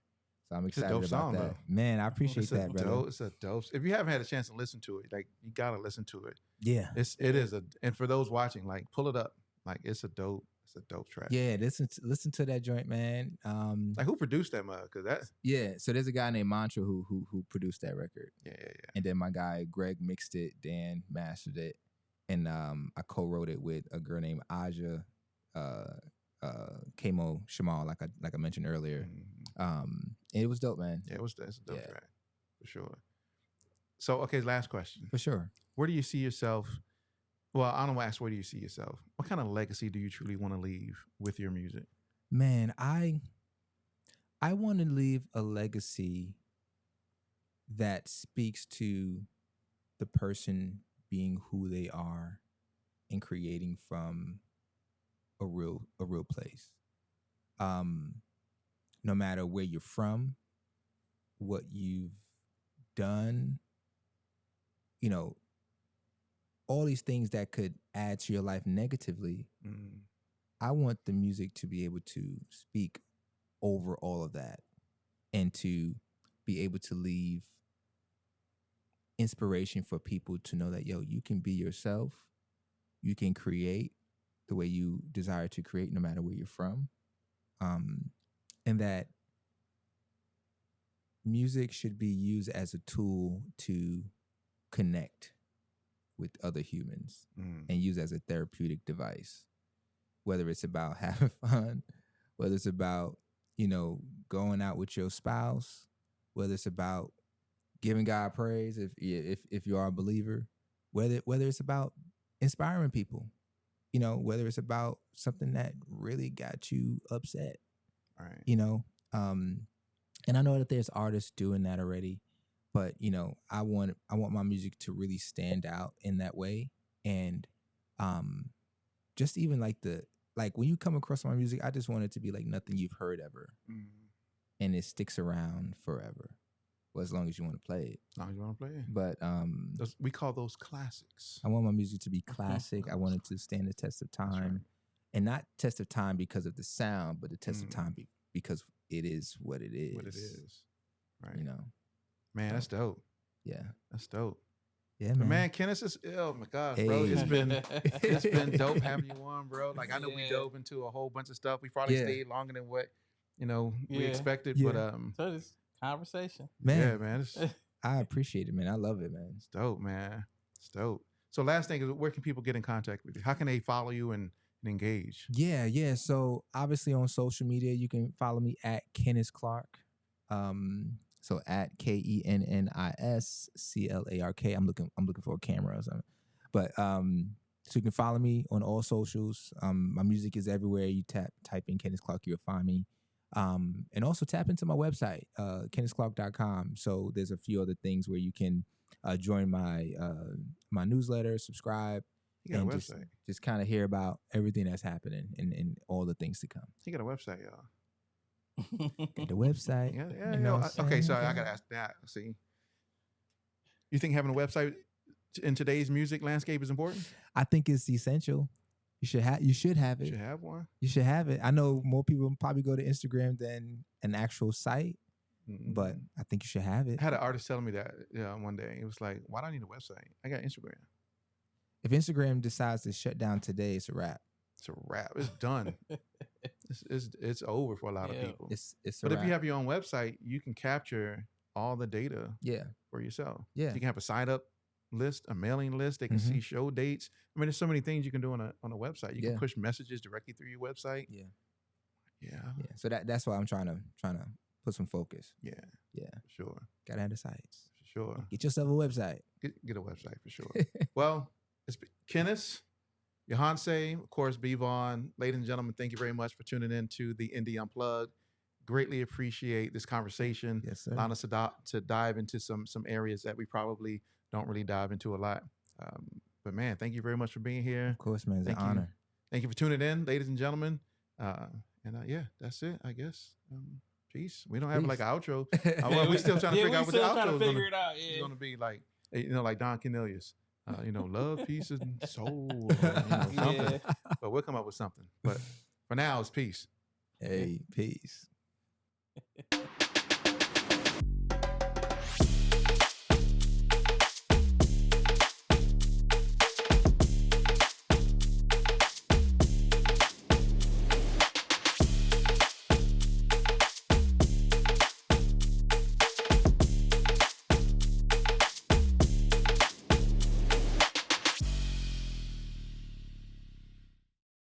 So I'm It's a excited dope about song, that. though. Man, I appreciate It's a that, brother. dope- It's a dope. If you haven't had a chance to listen to it, like you gotta listen to it. Yeah. And for those watching, like pull it up. Like it's a dope track. Yeah, listen to that joint, man. Like who produced that mug? Cause that's Yeah, so there's a guy named Mantra who produced that record. yeah. And then my guy Greg mixed it, Dan mastered it, and I co-wrote it with a girl named Aja Kamo Shamal, like I mentioned earlier. Mhm. And it was dope, man. Yeah, it's a dope Yeah. track for sure. So okay, last question. For sure. Where do you see yourself? Well, I don't want to ask where do you see yourself. What kind of legacy do you truly want to leave with your music? Man, I want to leave a legacy that speaks to the person being who they are and creating from a real place. No matter where you're from, what you've done, you know, all these things that could add to your life negatively. I want the music to be able to speak over all of that and to be able to leave inspiration for people to know that, yo, you can be yourself. You can create the way you desire to create no matter where you're from. And that music should be used as a tool to connect with other humans and use as a therapeutic device, whether it's about having fun, whether it's about, you know, going out with your spouse, whether it's about giving God praise if you are a believer, whether it's about inspiring people, you know, whether it's about something that really got you upset, right? You know, and I know that there's artists doing that already, but you know, I want my music to really stand out in that way, and just even like when you come across my music, I just want it to be like nothing you've heard ever, and it sticks around forever. Well, as long as you want to play it. As long as you want to play it. But we call those classics. I want my music to be classic. I want it to stand the test of time, right. And not test of time because of the sound, but the test of time because it is what it is. What it is, right? You know, man, that's dope. Yeah, that's dope. Yeah, man. But man, Kennis is oh my gosh, bro. It's been dope having you on, bro. Like I know we dove into a whole bunch of stuff. We probably stayed longer than what we expected. Yeah. But so this conversation, man. I appreciate it, man. I love it, man. It's dope, man. It's dope. So last thing is, where can people get in contact with you? How can they follow you and engage? Yeah. So obviously on social media, you can follow me at Kennis Clark. So at KennisClark. I'm looking for a camera or something. But so you can follow me on all socials. My music is everywhere. You type in Kennis Clark, you'll find me. And also tap into my website, KennisClark.com. So there's a few other things where you can join my my newsletter, subscribe, and just kind of hear about everything that's happening and all the things to come. You got a website, y'all. Got the website. Yeah. Okay, so I got to ask that. See, you think having a website in today's music landscape is important? I think it's essential. You should have it. You should have one. You should have it. I know more people probably go to Instagram than an actual site, but I think you should have it. I had an artist telling me that one day. It was like, why do I need a website? I got Instagram. If Instagram decides to shut down today, it's a wrap. It's a wrap. It's done. It's over for a lot of people. It's but if you have your own website, you can capture all the data for yourself. Yeah. So you can have a sign up list, a mailing list. They can see show dates. I mean, there's so many things you can do on a website. You can push messages directly through your website. Yeah. So that's why I'm trying to put some focus. Yeah. For sure. Gotta have the sites. For sure. Get yourself a website. Get a website for sure. Well, it's Kennis, Johanse, of course, Vaughan. Ladies and gentlemen, thank you very much for tuning in to the Indie Unplugged. Greatly appreciate this conversation. Yes, sir. Allowing us to dive into some areas that we probably don't really dive into a lot. But man, thank you very much for being here. Of course, man. It's an honor. Thank you for tuning in, ladies and gentlemen. That's it, I guess. Peace. We don't have like an outro. We're still trying to figure out what the outro is going to be like. Like Don Cornelius. Love, peace, and soul. Something. But we'll come up with something. But for now, it's peace. Hey, peace.